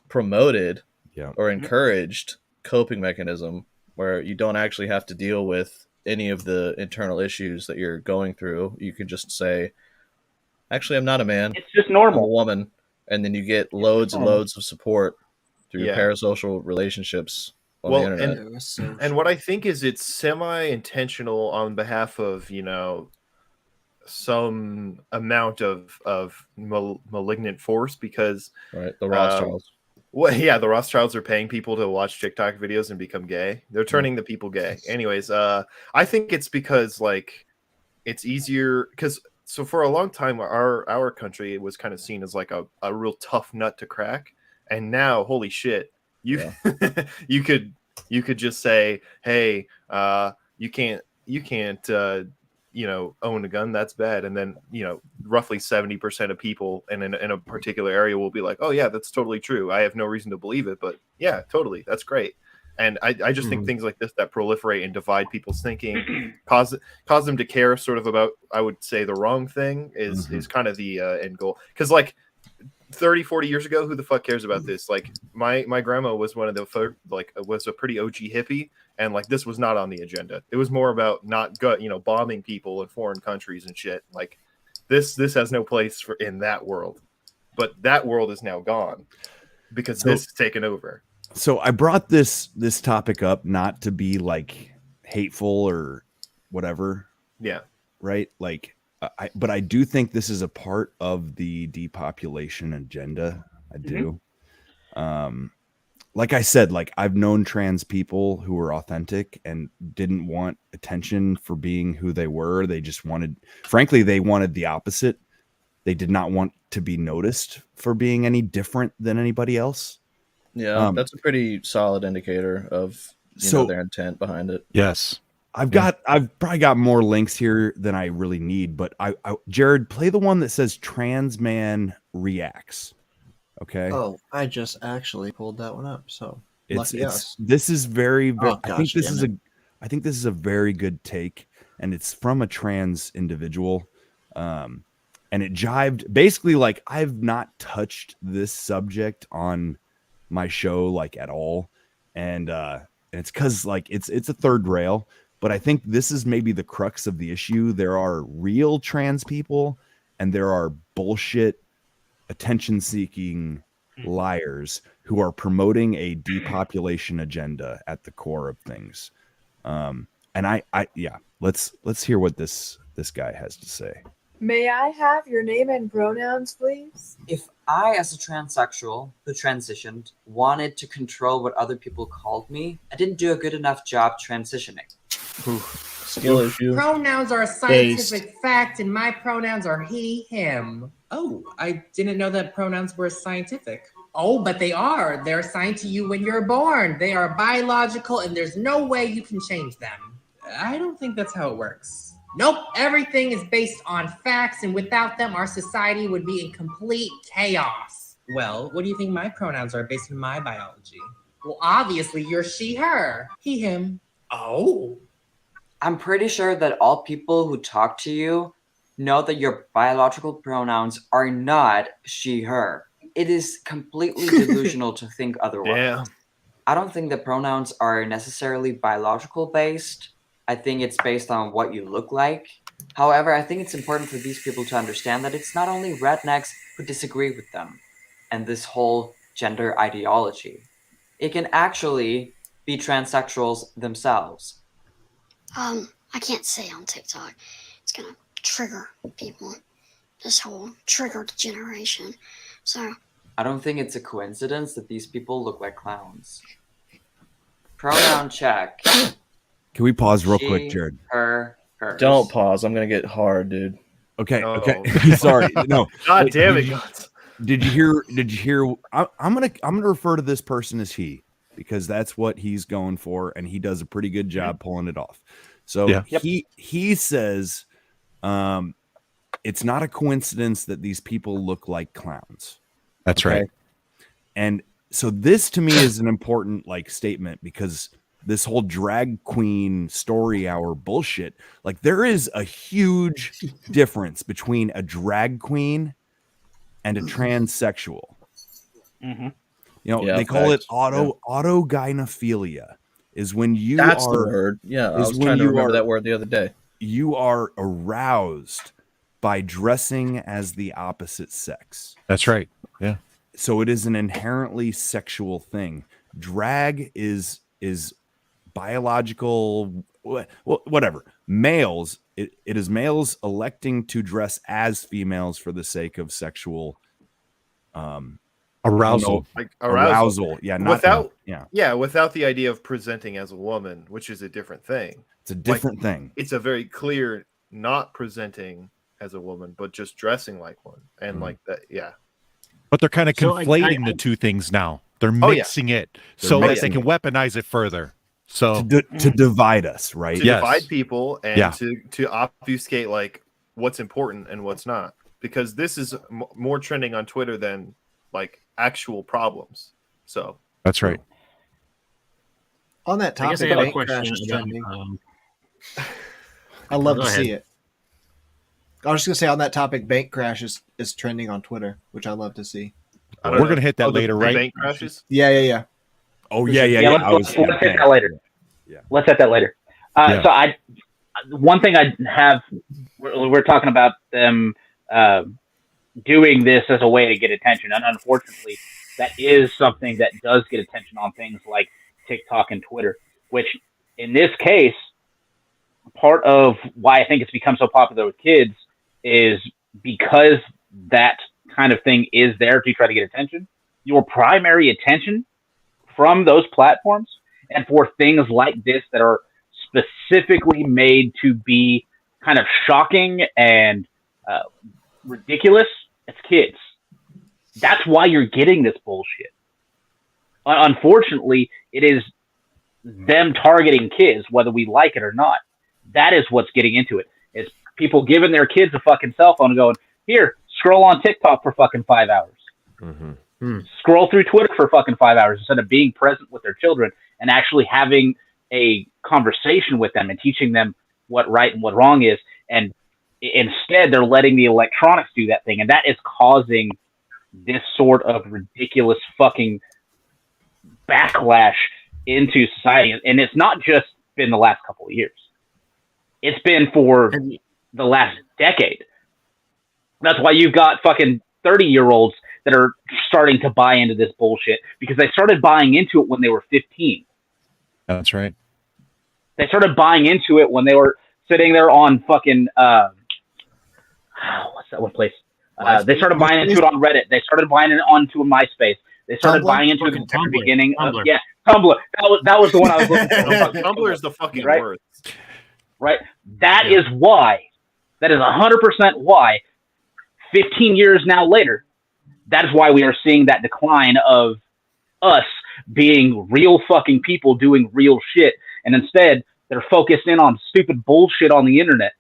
promoted or encouraged coping mechanism where you don't actually have to deal with any of the internal issues that you're going through. You can just say, actually, I'm not a man. It's just normal. I'm a woman. And then you get loads and loads of support through your parasocial relationships on the internet. And what I think is it's semi-intentional on behalf of, you know, some amount of malignant force, because the Rothschilds. Well, yeah, the Rothschilds are paying people to watch TikTok videos and become gay. They're turning the people gay. Anyways, I think it's because like it's easier because so for a long time our country was kind of seen as like a real tough nut to crack, and now holy shit, you you could just say, hey, you can't you know, own a gun, that's bad. And then, you know, roughly 70% of people in a particular area will be like, oh yeah, that's totally true. I have no reason to believe it, but yeah, totally. That's great. And I just think things like this that proliferate and divide people's thinking, cause them to care sort of about, I would say, the wrong thing is kind of the end goal. Because like 30, 40 years ago, who the fuck cares about this? Like my grandma was one of the was a pretty OG hippie, and like this was not on the agenda. It was more about not bombing people in foreign countries and shit. Like this has no place in that world. But that world is now gone because this has taken over. So I brought this topic up not to be like hateful or whatever. Yeah. Right? Like but I do think this is a part of the depopulation agenda. I do. Like I said, like I've known trans people who were authentic and didn't want attention for being who they were. They just frankly, they wanted the opposite. They did not want to be noticed for being any different than anybody else. Yeah, that's a pretty solid indicator of their intent behind it. Yes. I've probably got more links here than I really need, but Jared, play the one that says trans man reacts. Okay. Oh, I just actually pulled that one up. So lucky us. This is very I think this is a very good take, and it's from a trans individual. And it jived basically like I've not touched this subject on my show like at all. And it's because like it's a third rail. But I think this is maybe the crux of the issue. There are real trans people and there are bullshit attention-seeking liars who are promoting a depopulation agenda at the core of things. And let's hear what this guy has to say. May I have your name and pronouns, please? If I, as a transsexual who transitioned, wanted to control what other people called me, I didn't do a good enough job transitioning. Skill issue. Pronouns are a scientific fact, and my pronouns are he, him. Oh, I didn't know that pronouns were scientific. Oh, but they are. They're assigned to you when you're born. They are biological, and there's no way you can change them. I don't think that's how it works. Nope, everything is based on facts, and without them, our society would be in complete chaos. Well, what do you think my pronouns are based on my biology? Well, obviously, you're she, her. He, him. Oh. I'm pretty sure that all people who talk to you know that your biological pronouns are not she, her. It is completely delusional to think otherwise. Yeah. I don't think the pronouns are necessarily biological based. I think it's based on what you look like. However, I think it's important for these people to understand that it's not only rednecks who disagree with them and this whole gender ideology. It can actually be transsexuals themselves. I can't say on TikTok. It's gonna trigger people. This whole triggered generation. So I don't think it's a coincidence that these people look like clowns. Pronoun check. Can we pause real quick, Jared? Her, hers. Don't pause. I'm gonna get hard, dude. Okay. No. Okay. Sorry. No. God damn it, Guns. Did you hear? I'm gonna refer to this person as he, because that's what he's going for, and he does a pretty good job pulling it off. So he says, it's not a coincidence that these people look like clowns. That's right. And so this to me is an important like statement, because this whole drag queen story hour bullshit, like there is a huge difference between a drag queen and a transsexual. Mm-hmm. You know, Yeah, they call it facts. autogynephilia, is when you That's are the word. Yeah, I is was when trying to you remember are- that word the other day. You are aroused by dressing as the opposite sex. That's right. Yeah. So it is an inherently sexual thing. Drag is biological, whatever. Males, it is males electing to dress as females for the sake of sexual arousal. Like arousal. Yeah, not without yeah. without the idea of presenting as a woman, which is a different thing. It's a different thing. It's a very clear not presenting as a woman, but just dressing like one, and like that. Yeah. But they're kind of So conflating the two things now. They're mixing it so that they can weaponize it further. So to divide us, right? To divide people and to obfuscate like what's important and what's not, because this is more trending on Twitter than like actual problems. So that's right. On that topic, I guess I have a bank question crash is about, trending. I love Go to ahead. see it. I was just gonna say on that topic, bank crash is trending on Twitter, which I love to see. We're gonna hit that later, right? Bank crashes. Yeah. Oh yeah. Let's hit that later. Yeah. Let's hit that later. So one thing I have, we're talking about them doing this as a way to get attention, and unfortunately, that is something that does get attention on things like TikTok and Twitter. Which, in this case, part of why I think it's become so popular with kids is because that kind of thing is there to try to get attention. Your primary attention from those platforms, and for things like this that are specifically made to be kind of shocking and ridiculous, it's kids. That's why you're getting this bullshit. Unfortunately, it is them targeting kids, whether we like it or not. That is what's getting into it. Is people giving their kids a fucking cell phone and going, here, scroll on TikTok for fucking 5 hours. Mm-hmm. Scroll through Twitter for fucking 5 hours instead of being present with their children and actually having a conversation with them and teaching them what right and what wrong is. And instead, they're letting the electronics do that thing. And that is causing this sort of ridiculous fucking backlash into society. And it's not just been the last couple of years. It's been for the last decade. That's why you've got fucking 30-year-olds that are starting to buy into this bullshit because they started buying into it when they were 15. That's right. They started buying into it when they were sitting there on fucking what's that one place? They started buying into it on Reddit. They started buying it onto MySpace. They started buying into it at the beginning. Tumblr. Tumblr. That was the one I was looking for. Tumblr is the fucking right? worst. Right. That is why. That is 100% why. 15 years now later, that is why we are seeing that decline of us being real fucking people doing real shit. And instead, they're focused in on stupid bullshit on the internet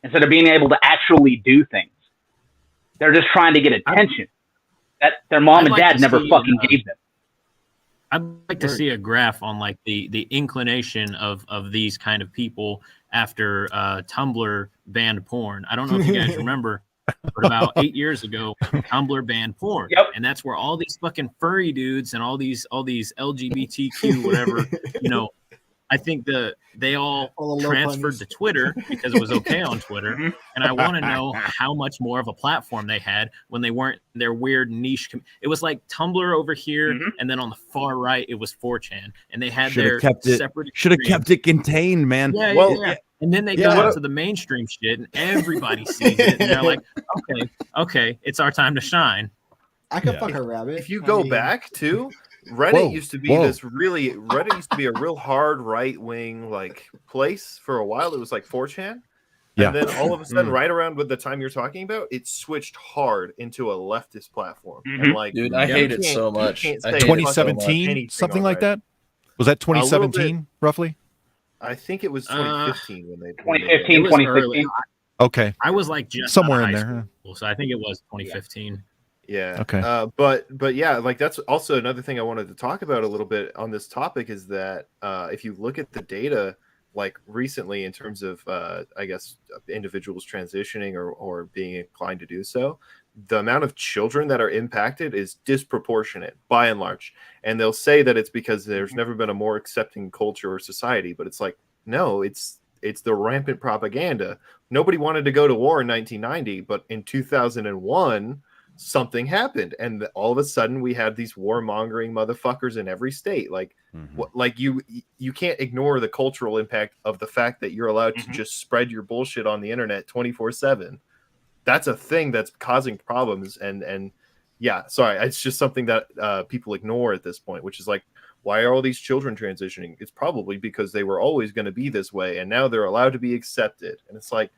instead of being able to actually do things. They're just trying to get attention that their mom and dad never fucking gave them. I'd like to see a graph on like the inclination of these kind of people after Tumblr banned porn. I don't know if you guys remember, but about 8 years ago, Tumblr banned porn, and that's where all these fucking furry dudes and all these LGBTQ whatever, I think they all transferred to Twitter because it was okay on Twitter, and I want to know how much more of a platform they had when they weren't their weird niche. It was like Tumblr over here, and then on the far right it was 4chan, and they had their separate. Should have kept it contained, man. Yeah. And then they got into the mainstream shit, and everybody sees it, and they're like, "Okay, it's our time to shine." I could fuck a rabbit. If you go back to Reddit, used to be Reddit used to be a real hard right wing like place for a while. It was like 4chan, And then all of a sudden, right around with the time you're talking about, it switched hard into a leftist platform. And like, dude, I hate it so much. 2017, something like that. Was that 2017 roughly? I think it was 2015 when they 2015, 2016. Okay, I was like just somewhere in there, school, so I think it was 2015. Yeah. Okay. But yeah, like that's also another thing I wanted to talk about a little bit on this topic is that if you look at the data, like recently in terms of I guess individuals transitioning or being inclined to do so, the amount of children that are impacted is disproportionate by and large. And they'll say that it's because there's never been a more accepting culture or society, but it's like, no, it's the rampant propaganda. Nobody wanted to go to war in 1990, but in 2001 something happened, and all of a sudden we had these warmongering motherfuckers in every state. Like, like you can't ignore the cultural impact of the fact that you're allowed to just spread your bullshit on the internet 24/7. That's a thing that's causing problems, and yeah, sorry, it's just something that people ignore at this point, which is like, why are all these children transitioning? It's probably because they were always going to be this way, and now they're allowed to be accepted. And it's like,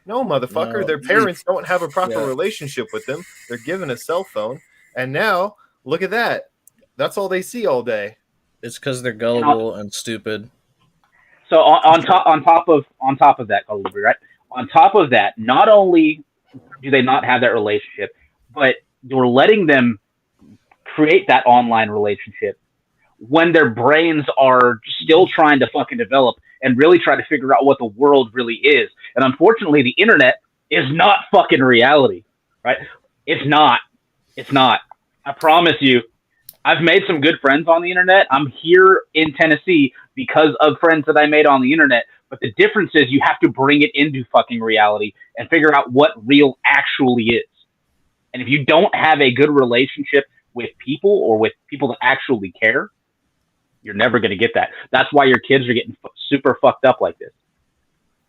no, motherfucker, No. their parents don't have a proper relationship with them. They're given a cell phone, and now look at that. That's all they see all day. It's because they're gullible and stupid. So on top of that, right? On top of that, not only do they not have that relationship, but you're letting them create that online relationship when their brains are still trying to fucking develop and really try to figure out what the world really is. And unfortunately, the internet is not fucking reality, right? It's not. It's not. I promise you. I've made some good friends on the internet. I'm here in Tennessee because of friends that I made on the internet. But the difference is you have to bring it into fucking reality and figure out what real actually is. And if you don't have a good relationship with people or with people that actually care, you're never going to get that. That's why your kids are getting super fucked up like this.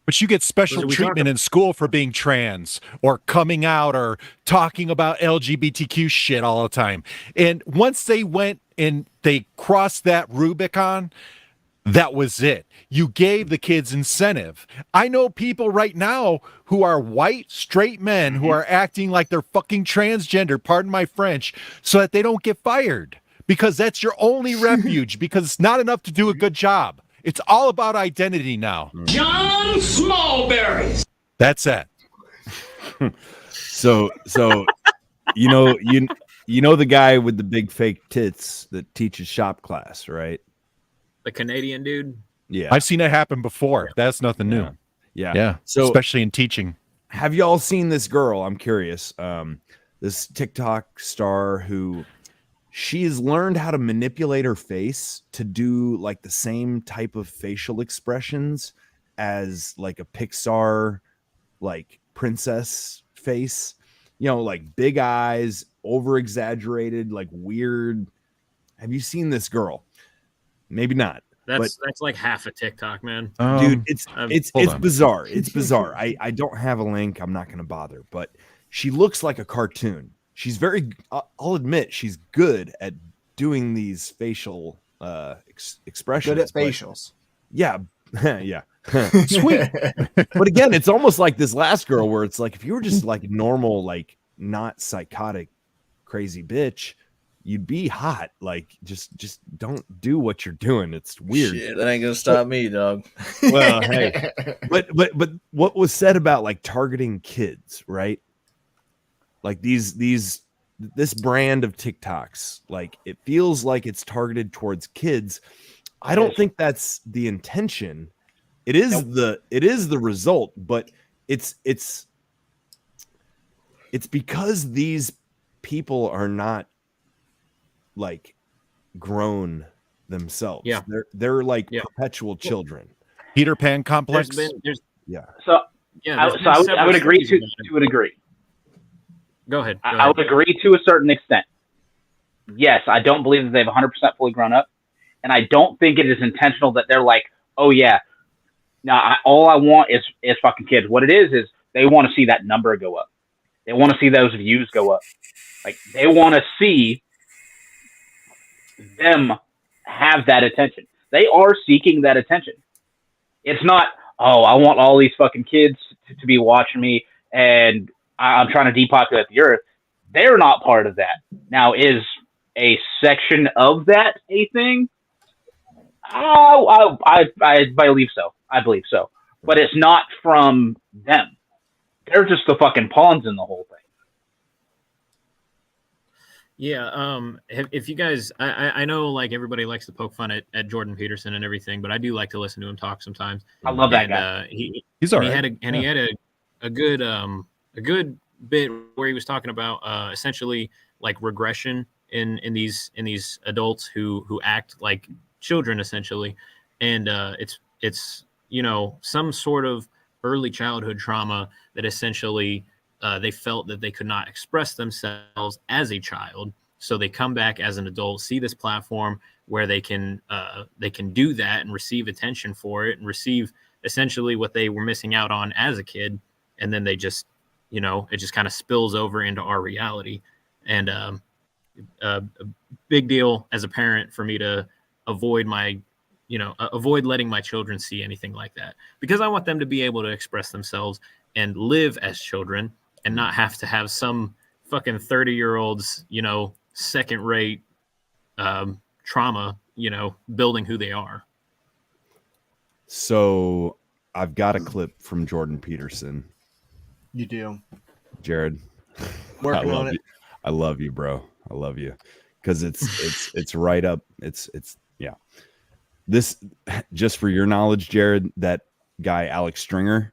But you get special treatment in school for being trans or coming out or talking about LGBTQ shit all the time. And once they went and they crossed that Rubicon, that was it. You gave the kids incentive. I know people right now who are white, straight men who are acting like they're fucking transgender, pardon my French, so that they don't get fired. Because that's your only refuge, because it's not enough to do a good job. It's all about identity now. John Smallberries. That's it. So you know the guy with the big fake tits that teaches shop class, right? The Canadian dude. Yeah, I've seen it happen before. That's nothing new. Yeah. So especially in teaching. Have y'all seen this girl? I'm curious. This TikTok star who she's learned how to manipulate her face to do like the same type of facial expressions as like a Pixar like princess face, you know, like big eyes, over exaggerated, like weird. Have you seen this girl? Maybe not. That's like half a TikTok, man. Dude, it's bizarre. It's bizarre. I don't have a link. I'm not going to bother, but she looks like a cartoon. She's very, I'll admit, she's good at doing these facial expressions. Good at facials. Yeah. Yeah. Sweet. But again, it's almost like this last girl where it's like, if you were just like normal, like not psychotic, crazy bitch, you'd be hot. Like just don't do what you're doing. It's weird. Shit, that ain't gonna stop me, dog. Well, hey, but what was said about like targeting kids, right? Like this brand of TikToks, like it feels like it's targeted towards kids. I don't think that's the intention. It is the result, but it's because these people are not like grown themselves. Yeah. They're like perpetual children. Peter Pan complex. So I would agree to a degree. Go ahead. I would agree to a certain extent. Yes, I don't believe that they've 100% fully grown up. And I don't think it is intentional that they're like, oh, yeah, now all I want is fucking kids. What it is they want to see that number go up. They want to see those views go up. Like, they want to see them have that attention. They are seeking that attention. It's not, oh, I want all these fucking kids to be watching me, and I'm trying to depopulate the earth. They're not part of that. Now, is a section of that a thing? I believe so. I believe so. But it's not from them. They're just the fucking pawns in the whole thing. Yeah, if you guys, I know like everybody likes to poke fun at Jordan Peterson and everything, but I do like to listen to him talk sometimes. I love that guy. He's all right. He had a good bit where he was talking about essentially like regression in these adults who act like children essentially, and it's some sort of early childhood trauma that essentially they felt that they could not express themselves as a child, so they come back as an adult, see this platform where they can do that and receive attention for it and receive essentially what they were missing out on as a kid, and then they just it just kind of spills over into our reality. And a big deal as a parent for me to avoid letting my children see anything like that, because I want them to be able to express themselves and live as children and not have to have some fucking 30-year-olds, second-rate trauma, building who they are. So I've got a clip from Jordan Peterson. You do, Jared. Working on it. I love you, bro. I love you, because it's right up. It's yeah. This, just for your knowledge, Jared, that guy Alex Stringer,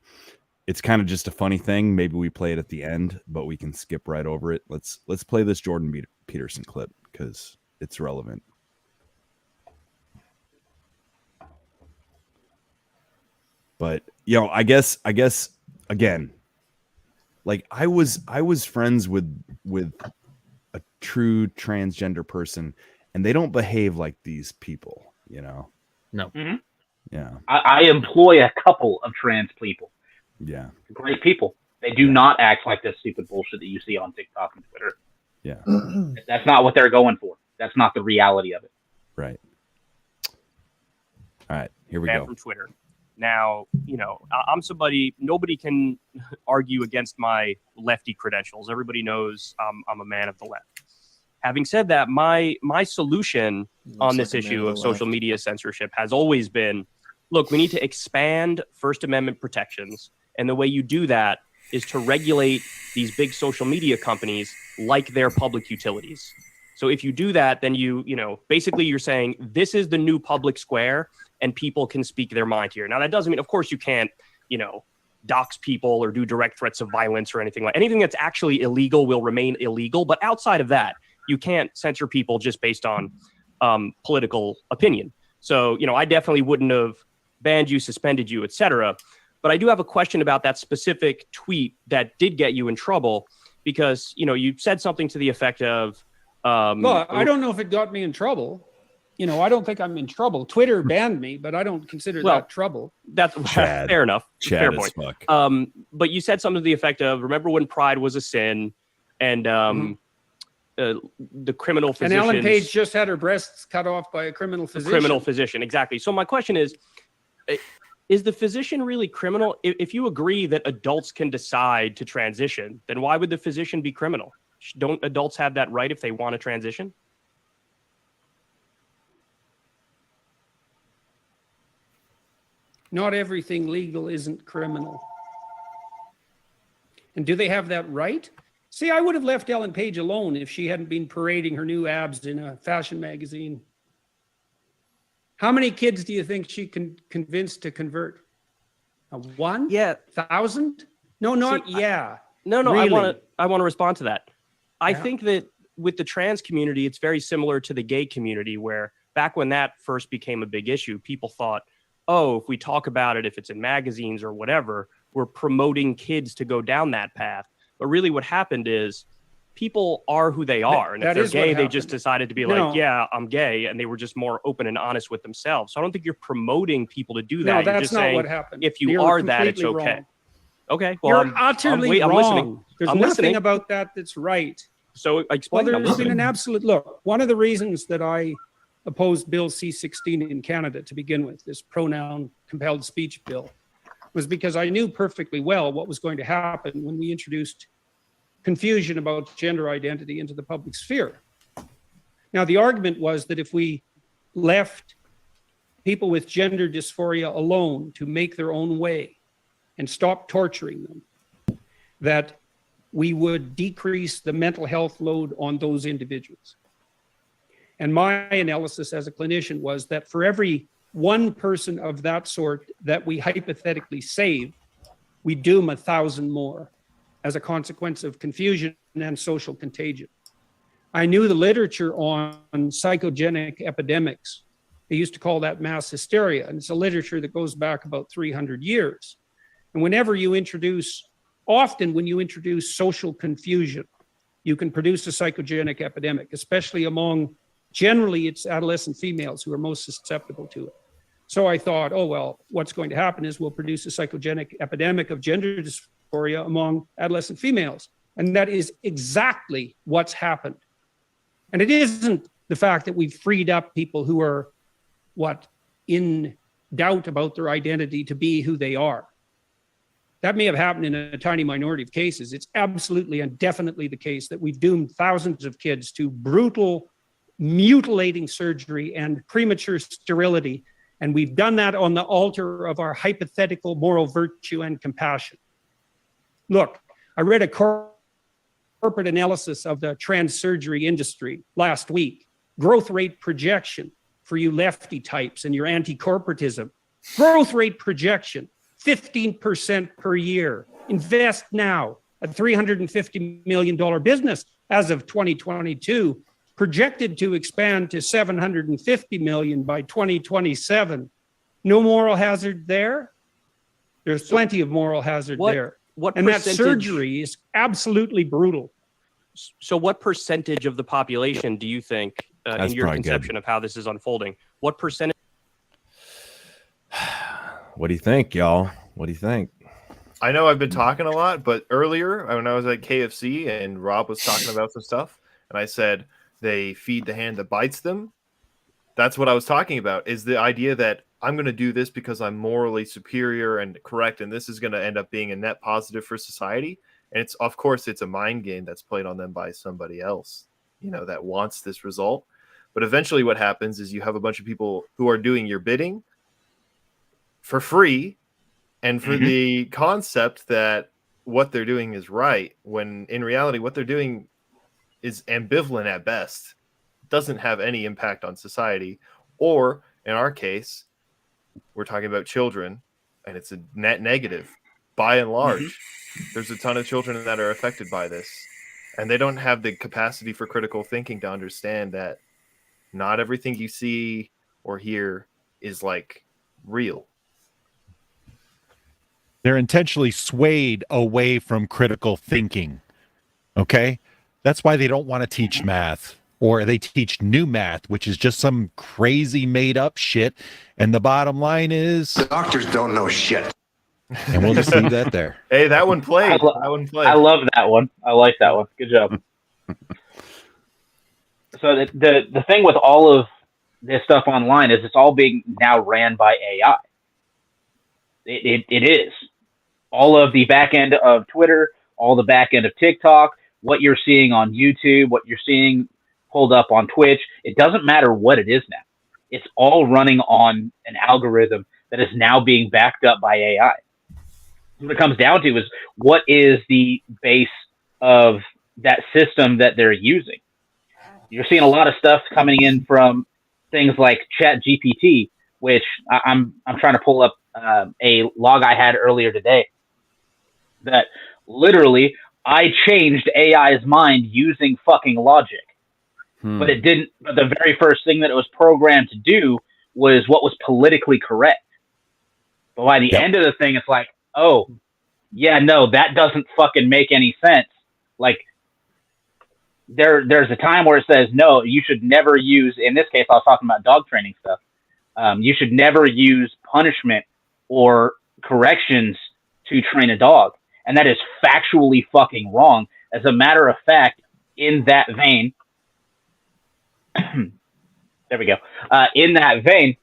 it's kind of just a funny thing. Maybe we play it at the end, but we can skip right over it. Let's play this Jordan Peterson clip because it's relevant. But I guess again, like I was friends with a true transgender person, and they don't behave like these people, No. Mm-hmm. Yeah. I employ a couple of trans people. Yeah. Great people. They do not act like this stupid bullshit that you see on TikTok and Twitter. Yeah. That's not what they're going for. That's not the reality of it. Right. All right, here we go. go. From Twitter. Now, I'm somebody, nobody can argue against my lefty credentials. Everybody knows I'm a man of the left. Having said that, my solution on this issue of social media censorship has always been, look, we need to expand First Amendment protections. And the way you do that is to regulate these big social media companies like they're public utilities. So if you do that, then basically you're saying this is the new public square and people can speak their mind here. Now, that doesn't mean, of course, you can't, dox people or do direct threats of violence or anything that's actually illegal will remain illegal. But outside of that, you can't censor people just based on political opinion. So, I definitely wouldn't have banned you, suspended you, etc. But I do have a question about that specific tweet that did get you in trouble, because, you said something to the effect of, well, I don't know if it got me in trouble. I don't think I'm in trouble. Twitter banned me, but I don't consider that trouble. That's fair enough. Fair point. Fuck. But you said something to the effect of, remember when pride was a sin, and the criminal physician. And Ellen Page just had her breasts cut off by a criminal physician. Exactly. So my question is the physician really criminal? If you agree that adults can decide to transition, then why would the physician be criminal? Don't adults have that right if they want to transition? Not everything legal isn't criminal. And do they have that right? See, I would have left Ellen Page alone if she hadn't been parading her new abs in a fashion magazine. How many kids do you think she can convince to convert? One? Yeah. 1,000? No, not yeah. No, really? I want to respond to that. I think that with the trans community, it's very similar to the gay community, where back when that first became a big issue, people thought, oh, if we talk about it, if it's in magazines or whatever, we're promoting kids to go down that path. But really what happened is people are who they are. And if they're gay, they just decided to be like, yeah, I'm gay. And they were just more open and honest with themselves. So I don't think you're promoting people to do that. No, that's you're just not saying, what happened. if you are that, it's okay. Wrong. Okay. Well, you're utterly wrong. I'm listening. There's nothing about that that's right. So explain. Well, there's been an absolute look. One of the reasons that I opposed Bill C-16 in Canada to begin with, this pronoun compelled speech bill, was because I knew perfectly well what was going to happen when we introduced confusion about gender identity into the public sphere. Now, the argument was that if we left people with gender dysphoria alone to make their own way and stop torturing them, that we would decrease the mental health load on those individuals. And my analysis as a clinician was that for every one person of that sort that we hypothetically save, we doom 1,000 more as a consequence of confusion and social contagion. I knew the literature on psychogenic epidemics. They used to call that mass hysteria, and it's a literature that goes back about 300 years. And often when you introduce social confusion, you can produce a psychogenic epidemic, especially among, generally it's adolescent females who are most susceptible to it. So I thought, oh, well, what's going to happen is we'll produce a psychogenic epidemic of gender dysphoria among adolescent females. And that is exactly what's happened. And it isn't the fact that we've freed up people who are, in doubt about their identity to be who they are. That may have happened in a tiny minority of cases. It's absolutely and definitely the case that we've doomed thousands of kids to brutal, mutilating surgery and premature sterility. And we've done that on the altar of our hypothetical moral virtue and compassion. Look, I read a corporate analysis of the trans surgery industry last week. Growth rate projection for you lefty types and your anti-corporatism. Growth rate projection, 15% per year. Invest now. A $350 million business as of 2022, projected to expand to $750 million by 2027. No moral hazard there? There's plenty of moral hazard there. And that surgery is absolutely brutal. So what percentage of the population do you think, in your conception of how this is unfolding, what percentage? What do you think, y'all? What do you think? I know I've been talking a lot, but earlier when I was at KFC and Rob was talking about some stuff, and I said they feed the hand that bites them. That's what I was talking about, is the idea that I'm going to do this because I'm morally superior and correct, and this is going to end up being a net positive for society. And it's, of course, it's a mind game that's played on them by somebody else, that wants this result. But eventually what happens is you have a bunch of people who are doing your bidding for free and for the concept that what they're doing is right, when in reality what they're doing is ambivalent at best, doesn't have any impact on society. Or in our case, we're talking about children, and it's a net negative by and large. There's a ton of children that are affected by this, and they don't have the capacity for critical thinking to understand that not everything you see or hear is real. They're intentionally swayed away from critical thinking. Okay? That's why they don't want to teach math, or they teach new math, which is just some crazy made up shit. And the bottom line is the doctors don't know shit. And we'll just leave that there. Hey, that one played. I love that one. I like that one. Good job. So the thing with all of this stuff online is it's all being now ran by AI. It is. All of the back end of Twitter, all the back end of TikTok, what you're seeing on YouTube, what you're seeing pulled up on Twitch, it doesn't matter what it is now. It's all running on an algorithm that is now being backed up by AI. What it comes down to is what is the base of that system that they're using. You're seeing a lot of stuff coming in from things like ChatGPT, which I'm trying to pull up a log I had earlier today that literally I changed AI's mind using fucking logic. But it didn't. But the very first thing that it was programmed to do was what was politically correct. But by the end of the thing, it's like, oh, yeah, no, that doesn't fucking make any sense. There's a time where it says, no, you should never use, in this case, I was talking about dog training stuff. You should never use punishment or corrections to train a dog. And that is factually fucking wrong. As a matter of fact, in that vein, there we go. In that vein,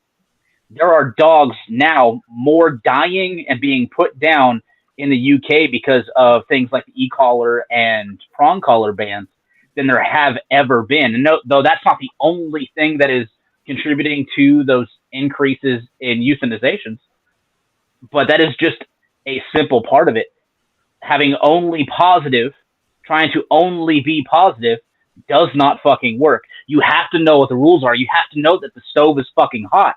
there are dogs now more dying and being put down in the UK because of things like the e-collar and prong collar bans than there have ever been. And no, though that's not the only thing that is contributing to those increases in euthanizations, but that is just a simple part of it. Having only positive, trying to only be positive does not fucking work. You have to know what the rules are. You have to know that the stove is fucking hot.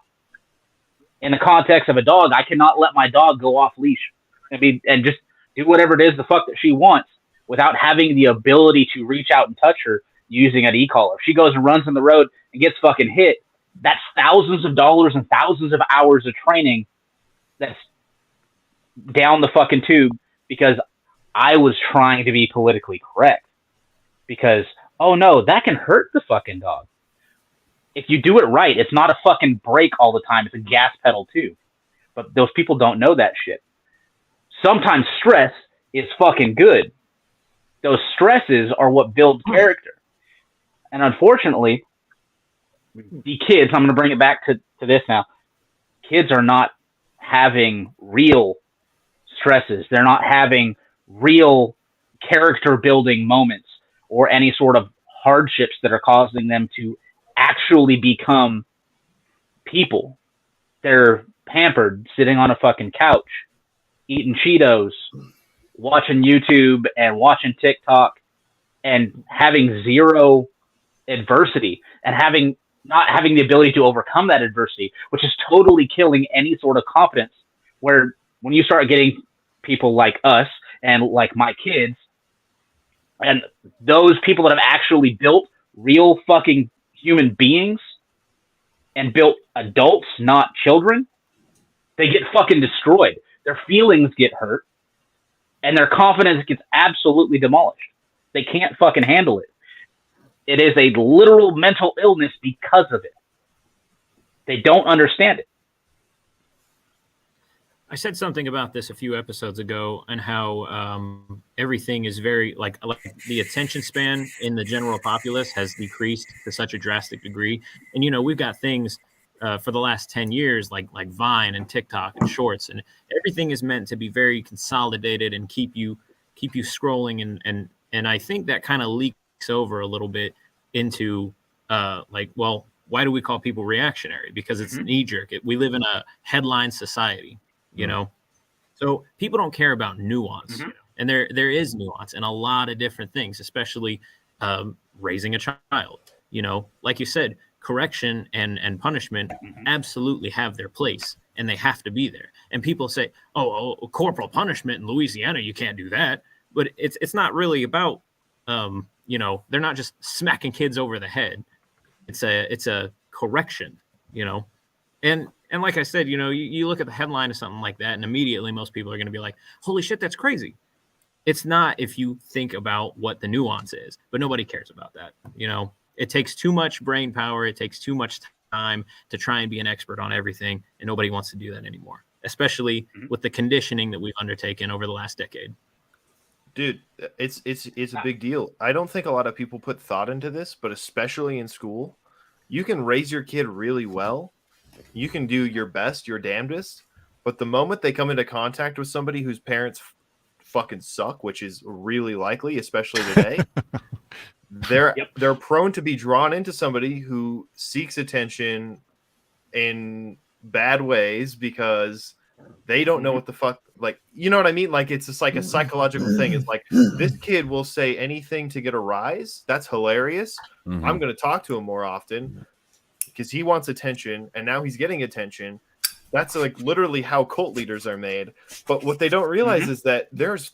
In the context of a dog, I cannot let my dog go off leash and just do whatever it is the fuck that she wants without having the ability to reach out and touch her using an e-collar. If she goes and runs on the road and gets fucking hit, that's thousands of dollars and thousands of hours of training that's down the fucking tube because I was trying to be politically correct. Because, oh no, that can hurt the fucking dog. If you do it right, it's not a fucking brake all the time. It's a gas pedal too. But those people don't know that shit. Sometimes stress is fucking good. Those stresses are what build character. And unfortunately, the kids, I'm going to bring it back to this now. Kids are not having real stresses. They're not having real character building moments or any sort of hardships that are causing them to actually become people. They're pampered, sitting on a fucking couch, eating Cheetos, watching YouTube and watching TikTok, and having zero adversity and not having the ability to overcome that adversity, which is totally killing any sort of confidence. Where when you start getting people like us and like my kids and those people that have actually built real fucking human beings and built adults, not children, they get fucking destroyed. Their feelings get hurt and their confidence gets absolutely demolished. They can't fucking handle it. It is a literal mental illness because of it. They don't understand it. I said something about this a few episodes ago and how everything is very like the attention span in the general populace has decreased to such a drastic degree. And, you know, we've got things for the last 10 years like Vine and TikTok and Shorts, and everything is meant to be very consolidated and keep you scrolling. And I think that kind of leaks over a little bit into well, why do we call people reactionary? Because it's knee jerk. We live in a headline society. You know, so people don't care about nuance, and there is nuance in a lot of different things, especially raising a child. You know, like you said, correction and punishment absolutely have their place, and they have to be there. And people say, "Oh, corporal punishment in Louisiana, you can't do that." But it's not really about, you know, they're not just smacking kids over the head. It's a correction, you know, and like I said, you know, you look at the headline of something like that, and immediately most people are going to be like, holy shit, that's crazy. It's not if you think about what the nuance is, but nobody cares about that. You know, it takes too much brain power. It takes too much time to try and be an expert on everything, and nobody wants to do that anymore, especially with the conditioning that we've undertaken over the last decade. Dude, it's a big deal. I don't think a lot of people put thought into this, but especially in school, you can raise your kid really well. You can do your best, your damnedest, but the moment they come into contact with somebody whose parents fucking suck, which is really likely, especially today, they're prone to be drawn into somebody who seeks attention in bad ways because they don't know what the fuck, like, you know what I mean? Like, it's just like a psychological thing. It's like, this kid will say anything to get a rise. That's hilarious. I'm going to talk to him more often because he wants attention, and now he's getting attention. That's like literally how cult leaders are made. But what they don't realize is that there's,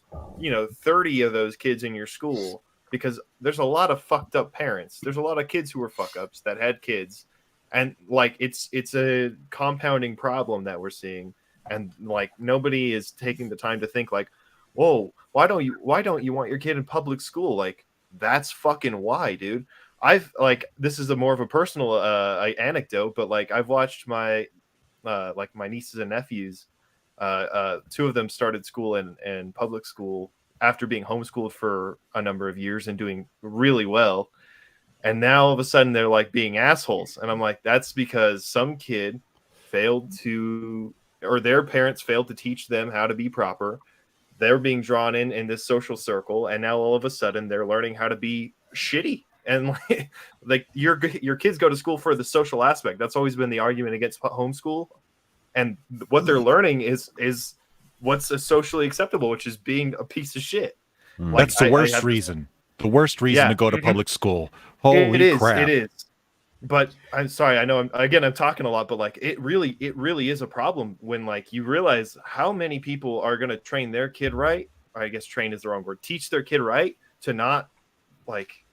30 of those kids in your school, because there's a lot of fucked up parents. There's a lot of kids who are fuck ups that had kids, and like it's a compounding problem that we're seeing, and like nobody is taking the time to think like, whoa, why don't you want your kid in public school? Like, that's fucking why, dude. I've like, this is a more of a personal anecdote, but like I've watched my my nieces and nephews, two of them started school in public school after being homeschooled for a number of years and doing really well, and now all of a sudden they're like being assholes, and I'm like, that's because some kid failed to, or their parents failed to teach them how to be proper. They're being drawn in this social circle, and now all of a sudden they're learning how to be shitty. And like your kids go to school for the social aspect. That's always been the argument against homeschool. And what they're learning is what's socially acceptable, which is being a piece of shit. That's the worst reason. The worst reason to go to public school. Holy crap! It is. But I'm sorry. I know. I'm talking a lot, but like it really is a problem when like you realize how many people are going to train their kid right. Or I guess train is the wrong word. Teach their kid right to not like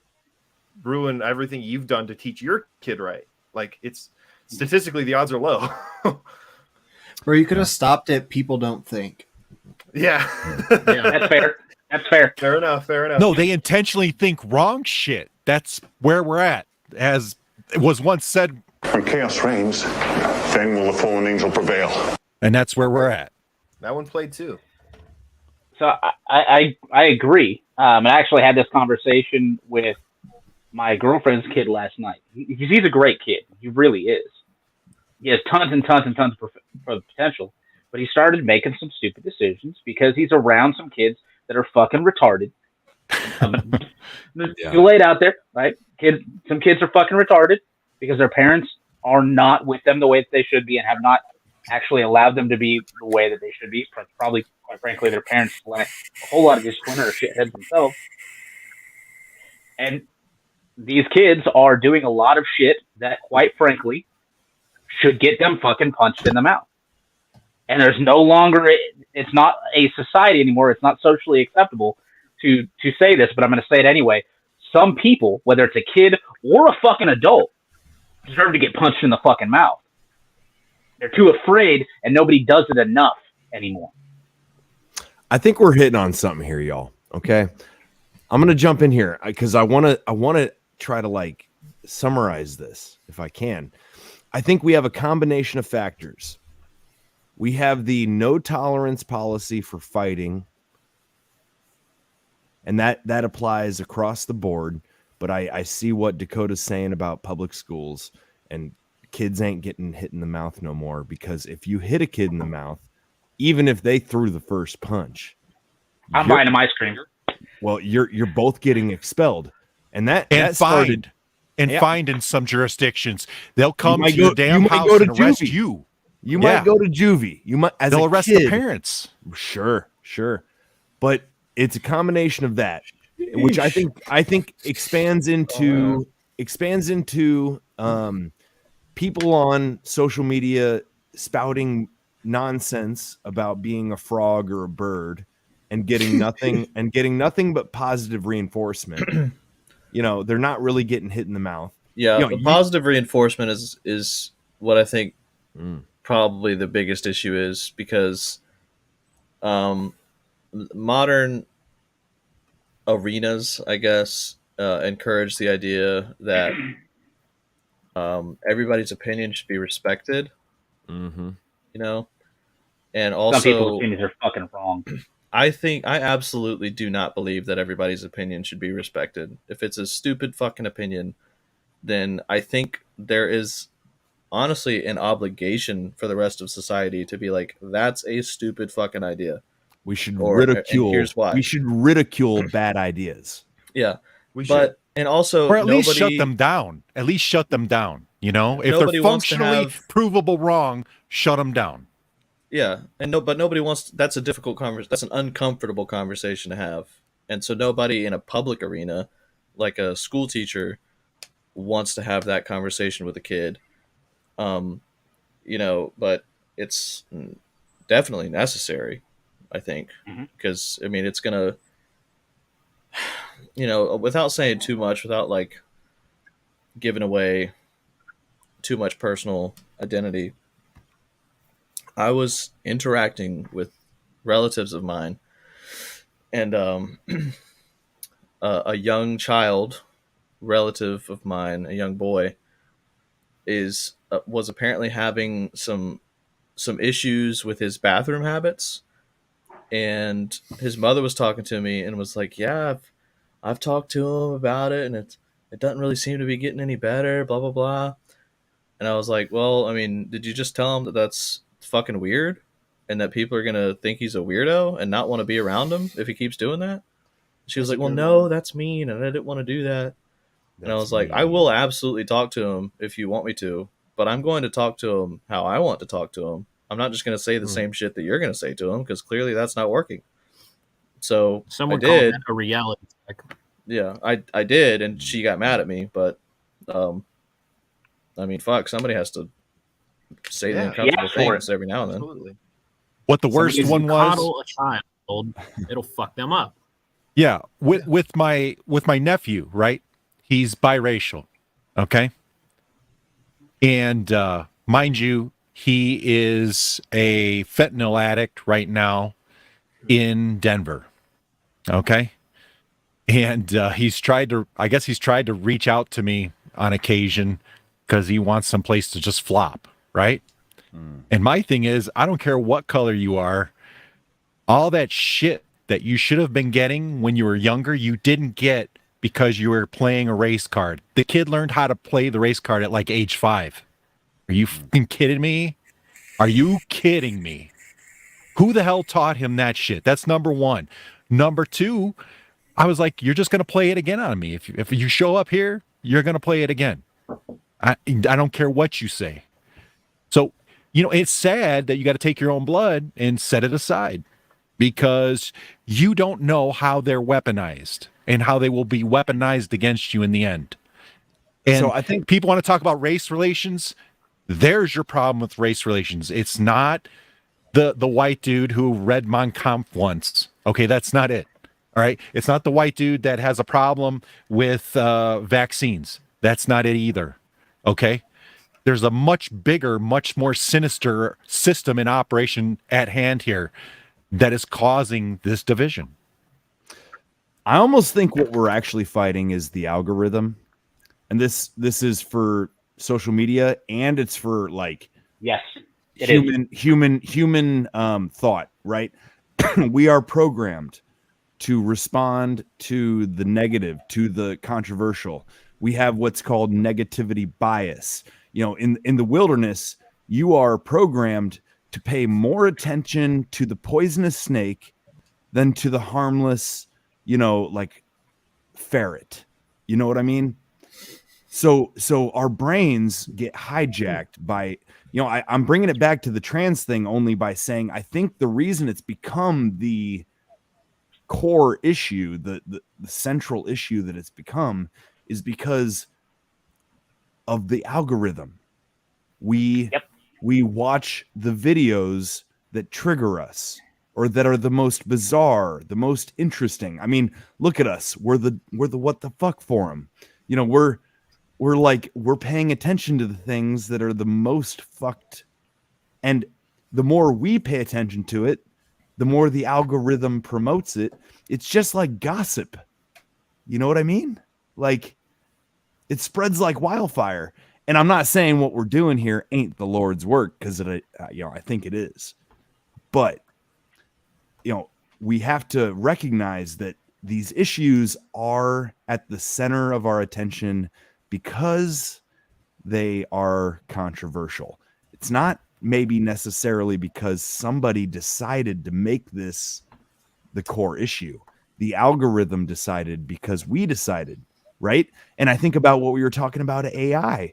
ruin everything you've done to teach your kid right. Like it's statistically the odds are low. Bro, you could have stopped it. People don't think. Yeah. That's fair. That's fair. Fair enough. No, they intentionally think wrong shit. That's where we're at. As it was once said, when chaos reigns, then will the fallen angel prevail. And that's where we're at. That one played too. So I agree. I actually had this conversation with my girlfriend's kid last night. He's a great kid. He really is. He has tons and tons and tons of potential, but he started making some stupid decisions because he's around some kids that are fucking retarded. You lay it out there, right? Some kids are fucking retarded because their parents are not with them the way that they should be and have not actually allowed them to be the way that they should be. Probably, quite frankly, their parents lack a whole lot of discipline or shitheads themselves. And these kids are doing a lot of shit that, quite frankly, should get them fucking punched in the mouth. And there's no longer, it's not a society anymore. It's not socially acceptable to say this, but I'm going to say it anyway. Some people, whether it's a kid or a fucking adult, deserve to get punched in the fucking mouth. They're too afraid, and nobody does it enough anymore. I think we're hitting on something here, y'all. Okay, I'm gonna jump in here because I want to try to like summarize this if I can. I think we have a combination of factors. We have the no tolerance policy for fighting, and that applies across the board. But I see what Dakota's saying about public schools, and kids ain't getting hit in the mouth no more, because if you hit a kid in the mouth, even if they threw the first punch, I'm buying them ice cream. Well, you're both getting expelled, and fined in some jurisdictions. They'll come to your damn house and arrest you. You might go to juvie. You might they'll arrest the parents. Sure, but it's a combination of that, which I think expands into people on social media spouting nonsense about being a frog or a bird and getting nothing but positive reinforcement. They're not really getting hit in the mouth. Yeah, the positive reinforcement is what I think probably the biggest issue is, because modern arenas, I guess, encourage the idea that everybody's opinion should be respected. Mm-hmm. And also some people's opinions are fucking wrong. I absolutely do not believe that everybody's opinion should be respected. If it's a stupid fucking opinion, then I think there is honestly an obligation for the rest of society to be like, that's a stupid fucking idea. We should ridicule. Here's why. We should ridicule bad ideas. Yeah. And also, or at least shut them down. At least shut them down. If they're functionally provable wrong, shut them down. Yeah, but nobody wants. That's a difficult conversation. That's an uncomfortable conversation to have, and so nobody in a public arena, like a school teacher, wants to have that conversation with a kid. But it's definitely necessary, I think, because it's gonna, without saying too much, without like giving away too much personal identity. I was interacting with relatives of mine, and a young child relative of mine, a young boy, was apparently having some issues with his bathroom habits, and his mother was talking to me and was like, "Yeah, I've talked to him about it, and it doesn't really seem to be getting any better." Blah blah blah. And I was like, well, I mean, did you just tell him that that's fucking weird and that people are going to think he's a weirdo and not want to be around him if he keeps doing that? She was like, well, no, that's mean. And I didn't want to do that. And I was like, I will absolutely talk to him if you want me to, but I'm going to talk to him how I want to talk to him. I'm not just going to say the same shit that you're going to say to him because clearly that's not working. So someone I called did. that a reality check. Yeah, I did, and she got mad at me. But, I mean, fuck, somebody has to say the uncomfortable things every now and then. Absolutely. What the worst one was? Coddle a child, it'll fuck them up. Yeah, with my nephew, right? He's biracial, okay? And mind you, he is a fentanyl addict right now in Denver, okay? And he's tried to reach out to me on occasion because he wants some place to just flop, right? And my thing is, I don't care what color you are, all that shit that you should have been getting when you were younger, you didn't get because you were playing a race card. The kid learned how to play the race card at like age 5. Are you fucking kidding me? Are you kidding me? Who the hell taught him that shit? That's number one. Number two, I was like, you're just going to play it again on me. If you show up here, you're going to play it again. I don't care what you say. So, it's sad that you got to take your own blood and set it aside because you don't know how they're weaponized and how they will be weaponized against you in the end. And so I think people want to talk about race relations. There's your problem with race relations. It's not the white dude who read Mein Kampf once. Okay, that's not it. All right. It's not the white dude that has a problem with vaccines. That's not it either. Okay. There's a much bigger, much more sinister system in operation at hand here that is causing this division. I almost think what we're actually fighting is the algorithm. And this is for social media and it's for like human thought, right? We are programmed to respond to the negative, to the controversial. We have what's called negativity bias. In the wilderness, you are programmed to pay more attention to the poisonous snake than to the harmless, like ferret. You know what I mean? So our brains get hijacked by, I'm bringing it back to the trans thing only by saying, I think the reason it's become the core issue, the central issue that it's become is because of the algorithm. We watch the videos that trigger us or that are the most bizarre, the most interesting. I mean, look at us. We're the what the fuck forum. We're paying attention to the things that are the most fucked. And the more we pay attention to it, the more the algorithm promotes it. It's just like gossip. You know what I mean? Like, it spreads like wildfire. And I'm not saying what we're doing here ain't the Lord's work, because I think it is. But we have to recognize that these issues are at the center of our attention because they are controversial. It's not maybe necessarily because somebody decided to make this the core issue. The algorithm decided because we decided, right? And I think about what we were talking about AI,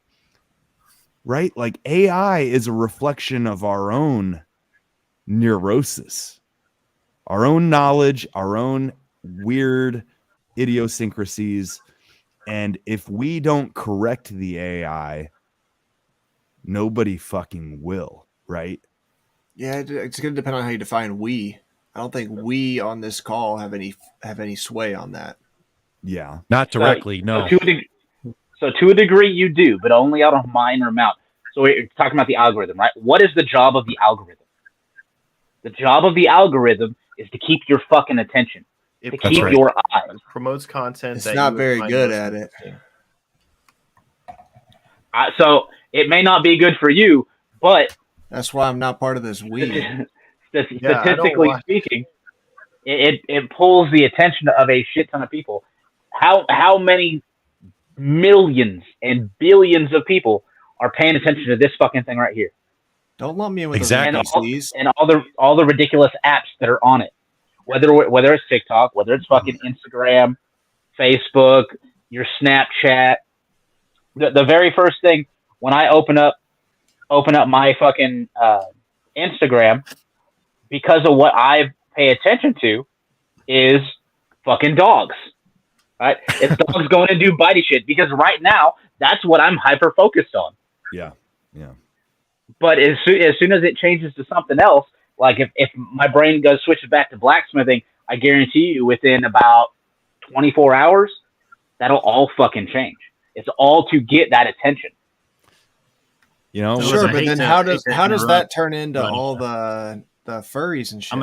right? Like, AI is a reflection of our own neurosis, our own knowledge, our own weird idiosyncrasies. And if we don't correct the AI, nobody fucking will, right? Yeah, it's going to depend on how you define we. I don't think we on this call have any sway on that. Yeah. Not directly, no. So to a degree you do, but only out of minor amount. So we're talking about the algorithm, right? What is the job of the algorithm? The job of the algorithm is to keep your fucking attention. To keep your eyes. It promotes content. It's not very good at it. So it may not be good for you, but that's why I'm not part of this we. Statistically speaking, it pulls the attention of a shit ton of people. How many millions and billions of people are paying attention to this fucking thing right here. Don't lump me in with Exactly. those NPCs. And all the ridiculous apps that are on it. Whether it's TikTok, whether it's fucking Instagram, Facebook, your Snapchat. The very first thing when I open up my fucking Instagram, because of what I pay attention to, is fucking dogs. Right? It's dogs going and do bitey shit, because right now that's what I'm hyper focused on. Yeah. But as soon as it changes to something else, like if my brain switches back to blacksmithing, I guarantee you within about 24 hours, that'll all fucking change. It's all to get that attention. You know, sure, but then how does that turn into all the furries and shit?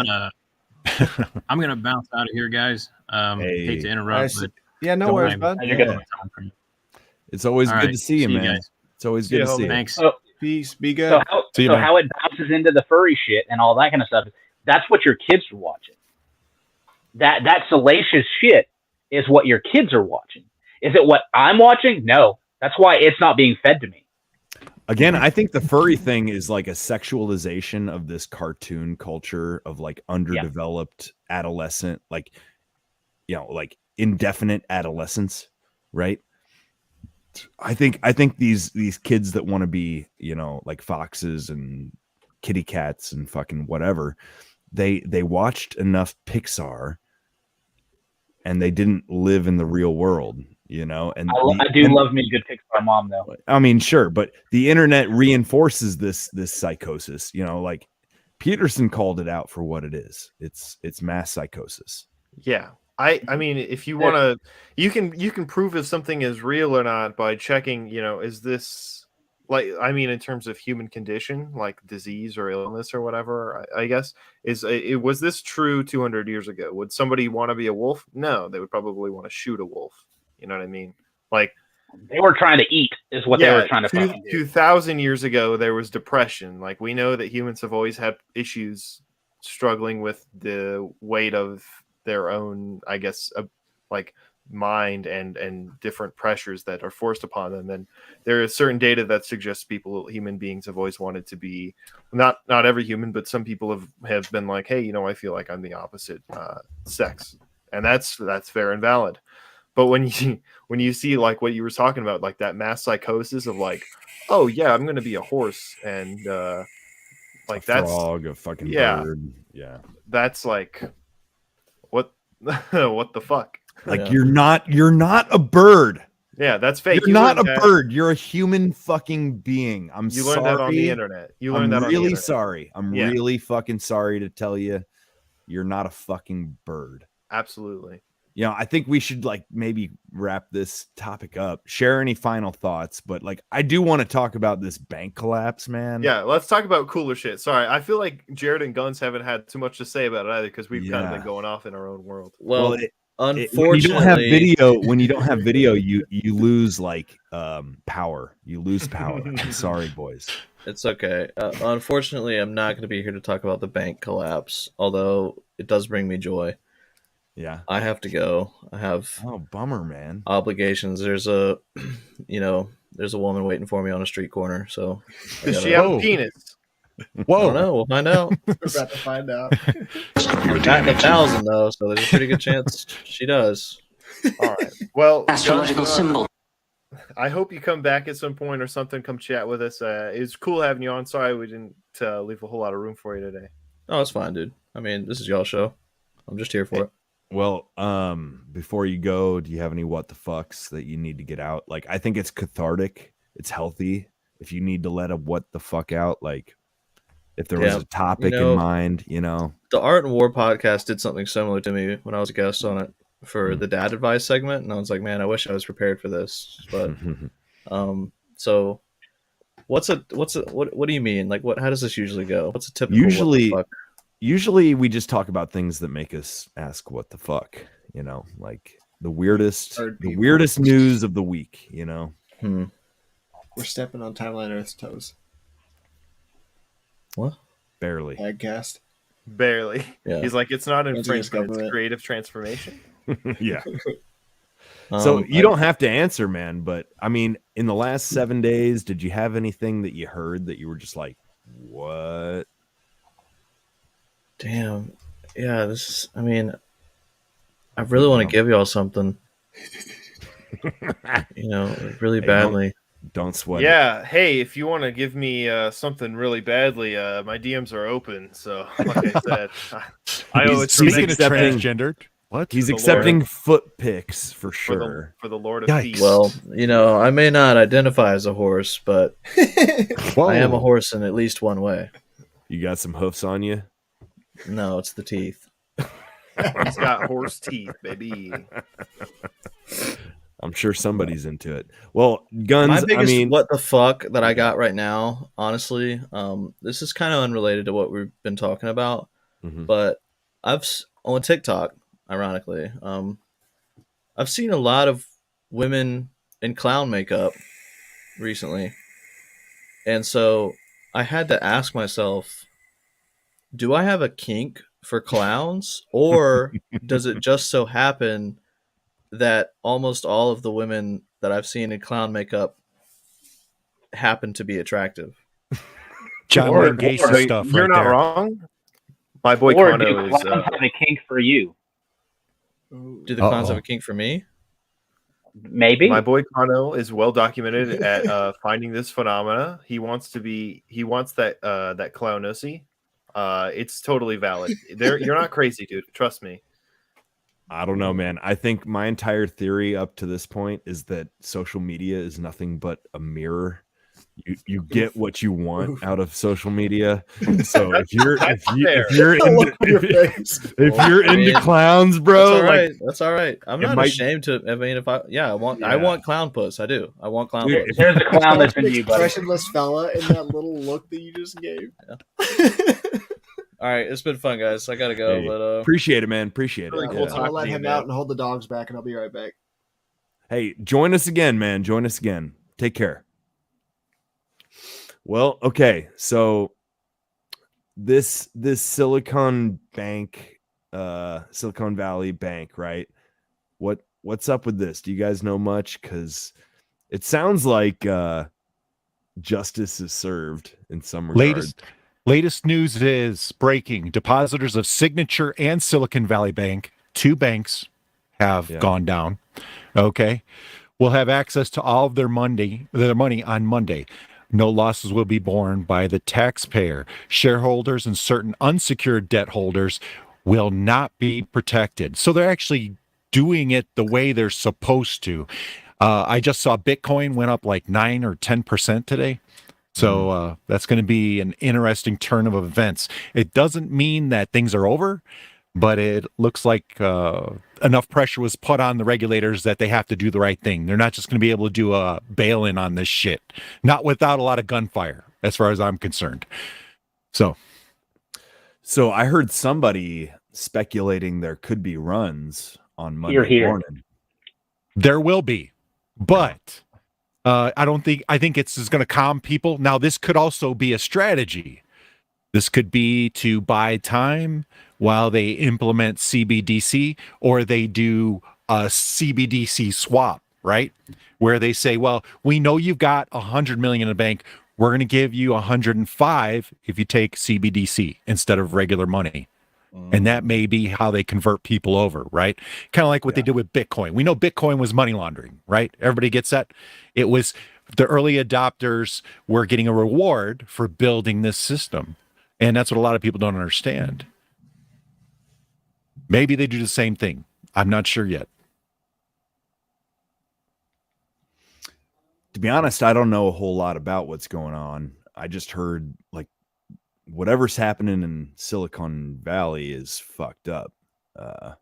I'm gonna bounce out of here, guys. Hate to interrupt, but yeah, no worries, bud. It's always good to see you, man. Guys. It's always good to see you. Thanks. Peace. Be good. So how it bounces into the furry shit and all that kind of stuff, that's what your kids are watching. That salacious shit is what your kids are watching. Is it what I'm watching? No. That's why it's not being fed to me. Again, I think the furry thing is like a sexualization of this cartoon culture of like underdeveloped adolescent, like, you know, like indefinite adolescence, right? I think these kids that want to be, you know, like foxes and kitty cats and fucking whatever, they watched enough Pixar and they didn't live in the real world, you know. And I do love me a good Pixar mom though. I mean, sure, but the internet reinforces this psychosis, you know, like Peterson called it out for what it is. It's mass psychosis. Yeah. I mean, if you want to, you can prove if something is real or not by checking, you know, is this like, I mean, in terms of human condition, like disease or illness or whatever, I guess, was this true 200 years ago? Would somebody want to be a wolf? No, they would probably want to shoot a wolf. You know what I mean? Like, they were trying to eat is what they were trying to fucking do. 2,000 years ago, there was depression. Like, we know that humans have always had issues struggling with the weight of their own, I guess, like mind and different pressures that are forced upon them. And there is certain data that suggests human beings have always wanted to be not every human, but some people have been like, hey, you know, I feel like I'm the opposite sex, and that's fair and valid. But when you see like what you were talking about, like that mass psychosis of like, oh yeah, I'm gonna be a horse and like that's frog, a fucking bird. Yeah, that's like what the fuck? Like you're not a bird. Yeah, that's fake. You're not a bird. You're a human fucking being. You learned that on the internet. I'm really sorry. I'm really fucking sorry to tell you, you're not a fucking bird. Absolutely. You know, I think we should like maybe wrap this topic up. Share any final thoughts, but like I do want to talk about this bank collapse, man. Yeah, let's talk about cooler shit. Sorry, I feel like Jared and Guns haven't had too much to say about it either because we've kind of been going off in our own world. Well, unfortunately, when you don't have video, you lose like power. You lose power. I'm sorry, boys. It's okay. Unfortunately, I'm not going to be here to talk about the bank collapse, although it does bring me joy. Yeah, I have to go. I have bummer, man. Obligations. There's a woman waiting for me on a street corner. So does she have a penis? Whoa! I don't know. We'll find out. We're about to find out. We're batting 1,000 though, so there's a pretty good chance she does. All right. Well, astrological symbol. I hope you come back at some point or something. Come chat with us. It was cool having you on. Sorry we didn't leave a whole lot of room for you today. Oh, it's fine, dude. I mean, this is y'all's show. I'm just here for it. Well, before you go, do you have any what the fucks that you need to get out? Like, I think it's cathartic. It's healthy. If you need to let a what the fuck out, like if there was a topic in mind, you know. The Art and War podcast did something similar to me when I was a guest on it for the dad advice segment. And I was like, man, I wish I was prepared for this. But so what do you mean? Like how does this usually go? What's a typical what the fuck? Usually we just talk about things that make us ask what the fuck, you know, like the weirdest news of the week, you know. We're stepping on Timeline Earth's toes. What? Barely. Podcast. Barely. Yeah. He's like, it's not infringement, it's creative transformation. Yeah. So you don't have to answer, man. But I mean, in the last 7 days, did you have anything that you heard that you were just like, what? Damn. Yeah, this is, I mean, I really want to give y'all something. Really badly. Don't sweat it. Hey, if you want to give me something really badly, my DMs are open. So, like I said, I owe it He's transgendered. What? He's accepting foot pics for sure. For the Lord of Peace. Well, I may not identify as a horse, but I am a horse in at least one way. You got some hoofs on you? No, it's the teeth. He's got horse teeth, baby. I'm sure somebody's into it. Well, guns. My biggest what the fuck that I got right now, honestly, this is kind of unrelated to what we've been talking about, but on TikTok, ironically, I've seen a lot of women in clown makeup recently, and so I had to ask myself, do I have a kink for clowns, or does it just so happen that almost all of the women that I've seen in clown makeup happen to be attractive? John Wayne Gacy stuff. You're right not there. wrong. My boy Or Kano do is. clowns have a kink for you? Do the clowns have a kink for me? Maybe. My boy Kano is well documented at finding this phenomena. He wants that that clownosy. It's totally valid. You're not crazy, dude. Trust me. I don't know, man. I think my entire theory up to this point is that social media is nothing but a mirror. You get what you want out of social media. So if you're into clowns, bro, that's all right. I'm not ashamed to. I mean, I want clown puss. I do. I want clown puss. There's a clown that's in you, buddy. Expressionless fella in that little look that you just gave. All right, it's been fun, guys. I gotta go, but appreciate it, man. Appreciate Really it. cool. I'll let him out and hold the dogs back, and I'll be right back. Hey, join us again, man. Join us again. Take care. Well, okay. So this Silicon Valley Bank, right? What's up with this? Do you guys know much? Because it sounds like justice is served in some regard. Latest news is breaking. Depositors of Signature and Silicon Valley Bank, two banks, have gone down. Okay. Will have access to all of their money on Monday. No losses will be borne by the taxpayer. Shareholders and certain unsecured debt holders will not be protected. So they're actually doing it the way they're supposed to. I just saw Bitcoin went up like 9 or 10% today. So that's going to be an interesting turn of events. It doesn't mean that things are over, but it looks like enough pressure was put on the regulators that they have to do the right thing. They're not just going to be able to do a bail-in on this shit, not without a lot of gunfire, as far as I'm concerned. So I heard somebody speculating there could be runs on Monday morning. There will be, but I think it's just going to calm people. Now, this could also be a strategy. This could be to buy time while they implement CBDC, or they do a CBDC swap, right? Where they say, well, we know you've got $100 million in the bank. We're going to give you 105 if you take CBDC instead of regular money. And that may be how they convert people over, right? Kind of like what they did with Bitcoin. We know Bitcoin was money laundering, right? Everybody gets that. It was the early adopters were getting a reward for building this system. And that's what a lot of people don't understand. Maybe they do the same thing. I'm not sure yet. To be honest, I don't know a whole lot about what's going on. I just heard like whatever's happening in Silicon Valley is fucked up. But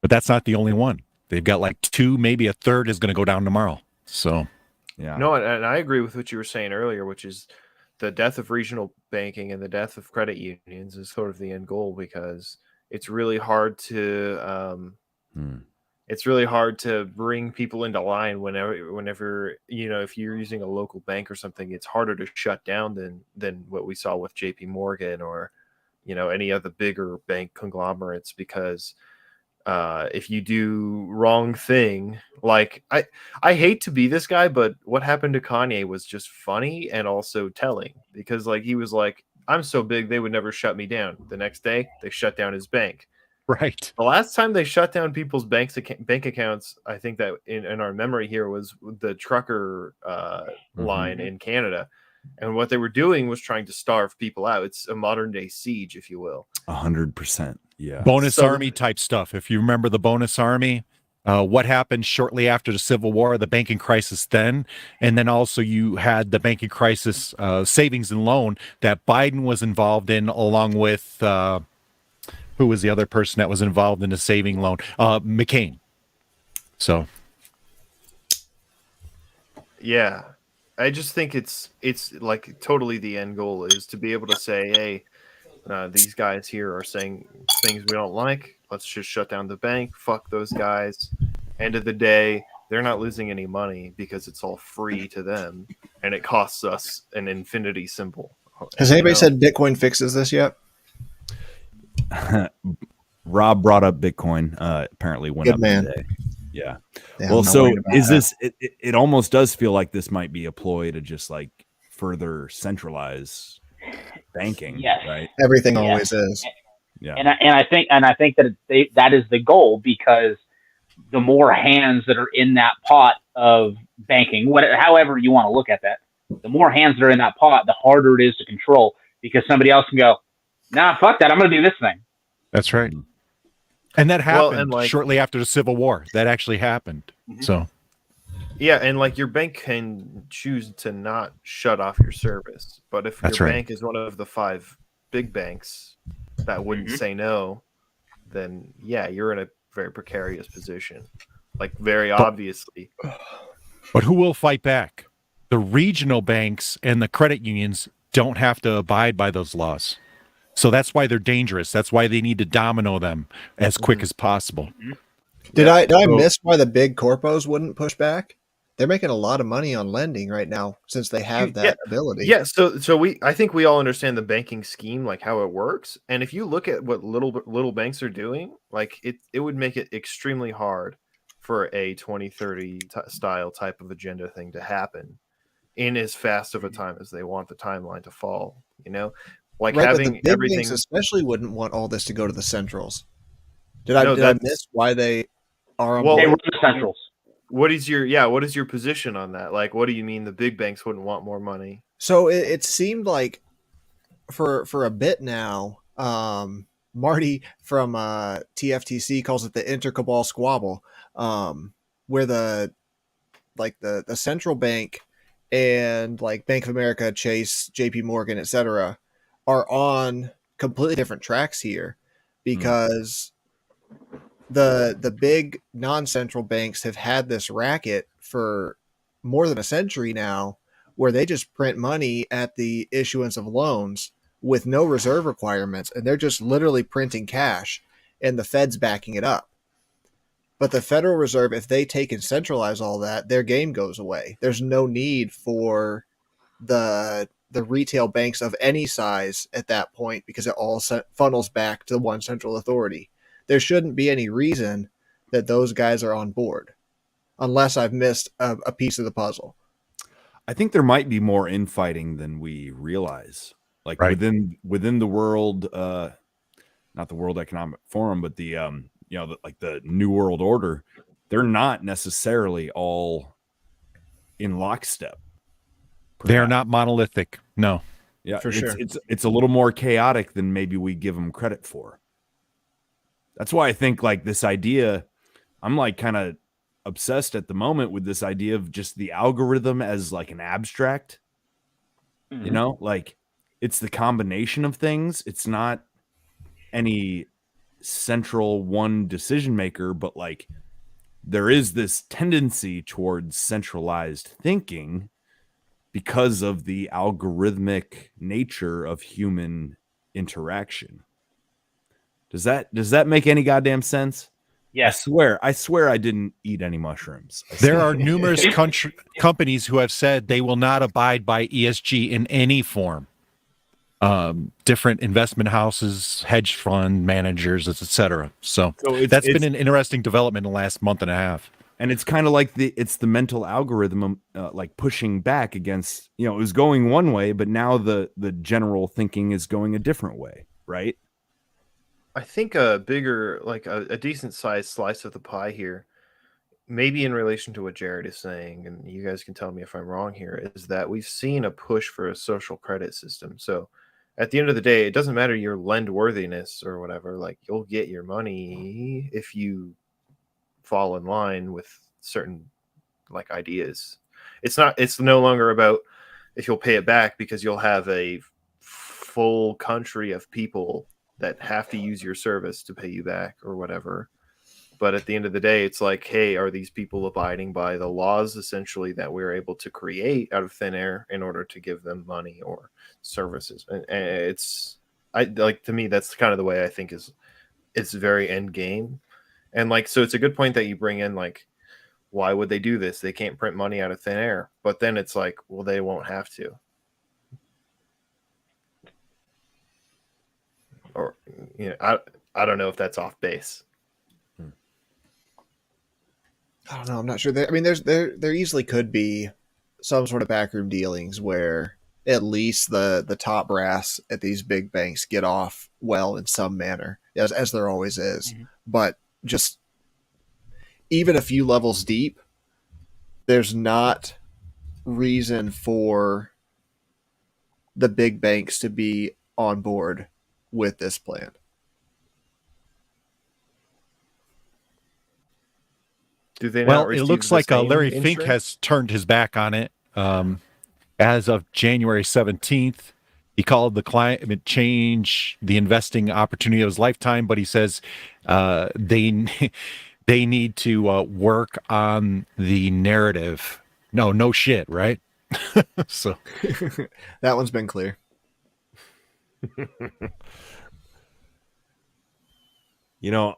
that's not the only one. They've got like 2, maybe a third is going to go down tomorrow. So, yeah. No, and I agree with what you were saying earlier, which is the death of regional banking and the death of credit unions is sort of the end goal, because it's really hard to bring people into line whenever if you're using a local bank or something, it's harder to shut down than what we saw with JP Morgan or any other bigger bank conglomerates, because if you do wrong thing, like I hate to be this guy, but what happened to Kanye was just funny and also telling, because like he was like, I'm so big they would never shut me down. The next day they shut down his bank. Right. The last time they shut down people's bank accounts, I think that in our memory here was the trucker line in Canada. And what they were doing was trying to starve people out. It's a modern day siege, if you will. 100%. Yeah. Bonus army type stuff. If you remember the bonus army, what happened shortly after the Civil War, the banking crisis then, and then also you had the banking crisis savings and loan that Biden was involved in, along with who was the other person that was involved in the saving loan? McCain. So. Yeah. I just think it's like totally the end goal is to be able to say, hey, these guys here are saying things we don't like. Let's just shut down the bank. Fuck those guys. End of the day, they're not losing any money because it's all free to them, and it costs us an infinity symbol. Has anybody said Bitcoin fixes this yet? Rob brought up Bitcoin. Apparently went up today. Yeah. Well, so is this? It almost does feel like this might be a ploy to just like further centralize banking. Yes. Right. Everything always is. Yeah. And I think that that is the goal, because the more hands that are in that pot of banking, however you want to look at that, the more hands that are in that pot, the harder it is to control, because somebody else can go, nah, fuck that, I'm going to do this thing. That's right. And that happened shortly after the Civil War. That actually happened. So, yeah, and like your bank can choose to not shut off your service, but if your bank is one of the 5 big banks that wouldn't say no, then yeah, you're in a very precarious position. Like very obviously. But who will fight back? The regional banks and the credit unions don't have to abide by those laws. So that's why they're dangerous. That's why they need to domino them as quick as possible. Did I miss why the big corpos wouldn't push back? They're making a lot of money on lending right now since they have that ability. Yeah, so I think we all understand the banking scheme, like how it works. And if you look at what little banks are doing, like it would make it extremely hard for a 2030 style type of agenda thing to happen in as fast of a time as they want the timeline to fall, you know? Like having the big everything, banks especially wouldn't want all this to go to the centrals. Did I miss why they are on board? They run the centrals. What is your position on that? Like, what do you mean the big banks wouldn't want more money? So it seemed like for a bit now, Marty from TFTC calls it the intercabal squabble, where the central bank and like Bank of America, Chase, JP Morgan, etc., are on completely different tracks here, because the big non-central banks have had this racket for more than a century now, where they just print money at the issuance of loans with no reserve requirements, and they're just literally printing cash, and the Fed's backing it up. But the Federal Reserve, if they take and centralize all that, their game goes away. There's no need for the retail banks of any size at that point, because it all funnels back to one central authority. There shouldn't be any reason that those guys are on board, unless I've missed a piece of the puzzle. I think there might be more infighting than we realize. Like within the world, not the World Economic Forum, but the the New World Order, they're not necessarily all in lockstep. They are not monolithic. No. Yeah, for sure. It's a little more chaotic than maybe we give them credit for. That's why I think like this idea, I'm like kind of obsessed at the moment with this idea of just the algorithm as like an abstract. You know, like it's the combination of things. It's not any central one decision maker, but like there is this tendency towards centralized thinking because of the algorithmic nature of human interaction. Does that make any goddamn sense? Yeah. I swear I didn't eat any mushrooms. There are numerous companies who have said they will not abide by ESG in any form. different investment houses, hedge fund managers, etc. So that's been an interesting development in the last month and a half. And it's kind of like it's the mental algorithm, like pushing back against, it was going one way, but now the general thinking is going a different way, right? I think a bigger, like a decent sized slice of the pie here, maybe in relation to what Jared is saying, and you guys can tell me if I'm wrong here, is that we've seen a push for a social credit system. So at the end of the day, it doesn't matter your lend worthiness or whatever, like you'll get your money if you fall in line with certain like ideas. It's no longer about if you'll pay it back, because you'll have a full country of people that have to use your service to pay you back or whatever. But at the end of the day, it's like, hey, are these people abiding by the laws essentially that we're able to create out of thin air in order to give them money or services? And to me, that's kind of the way I think it's very end game. And like, so it's a good point that you bring in, like, why would they do this? They can't print money out of thin air. But then it's like, well, they won't have to. Or, I don't know if that's off base. I don't know. I'm not sure. There easily could be some sort of backroom dealings where at least the top brass at these big banks get off well in some manner, as there always is. Mm-hmm. But just even a few levels deep, there's not reason for the big banks to be on board with this plan. Do they well, it looks like Larry Fink has turned his back on it. As of January 17th, he called the climate change the investing opportunity of his lifetime, but he says they need to work on the narrative. No shit, right? So that one's been clear.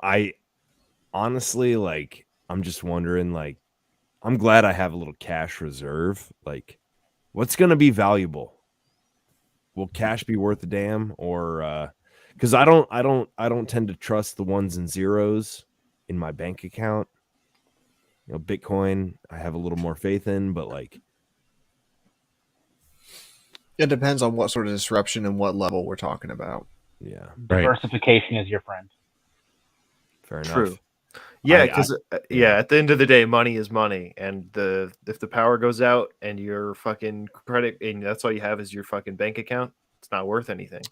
I honestly, like, I'm just wondering, like, I'm glad I have a little cash reserve. Like, what's going to be valuable? Will cash be worth a damn? Or, because I don't tend to trust the ones and zeros in my bank account. Bitcoin, I have a little more faith in, but like, it depends on what sort of disruption and what level we're talking about. Yeah. Diversification is your friend. Fair enough. True. Yeah, because at the end of the day, money is money, and if the power goes out and your fucking credit, and that's all you have is your fucking bank account, it's not worth anything.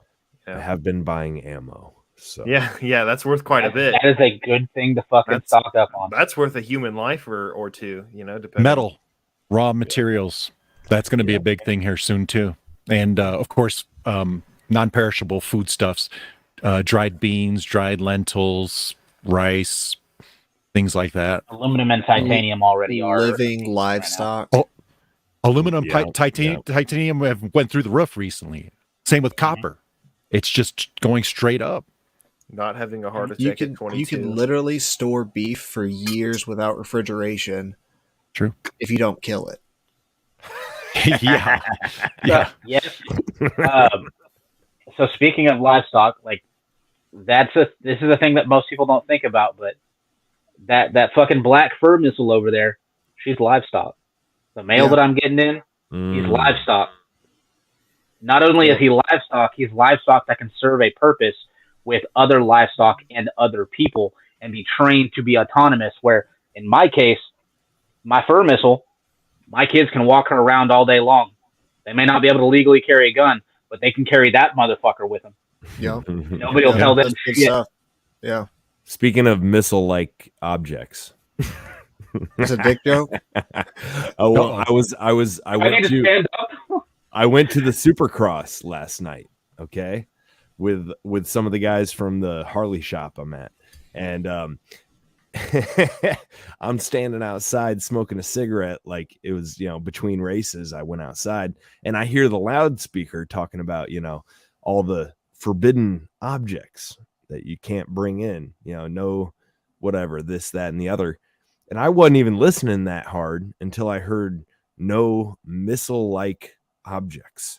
I have been buying ammo, so yeah, that's worth quite a bit. That is a good thing to fucking stock up on. That's worth a human life or two, depending. Metal, raw materials. That's going to be a big thing here soon too, and of course, non-perishable foodstuffs, dried beans, dried lentils, rice. Things like that. Aluminum and titanium already are living livestock. Right aluminum, titanium have went through the roof recently. Same with copper. It's just going straight up. Not having a heart attack at 22. You can literally store beef for years without refrigeration. True. If you don't kill it. Yeah. Yes. So speaking of livestock, like this is a thing that most people don't think about, but that fucking black fur missile over there, she's livestock. The male that I'm getting in, he's livestock. Not only is he livestock, he's livestock that can serve a purpose with other livestock and other people and be trained to be autonomous, where in my case, my fur missile, my kids can walk her around all day long. They may not be able to legally carry a gun, but they can carry that motherfucker with them. Yeah. Nobody will tell them shit. Yeah. Speaking of missile-like objects, it's a dick joke. Oh, well, I went to the Supercross last night. Okay, with some of the guys from the Harley shop I'm at, and I'm standing outside smoking a cigarette. Like it was, between races, I went outside and I hear the loudspeaker talking about, all the forbidden objects that you can't bring in, no, whatever, this, that, and the other. And I wasn't even listening that hard until I heard no missile-like objects.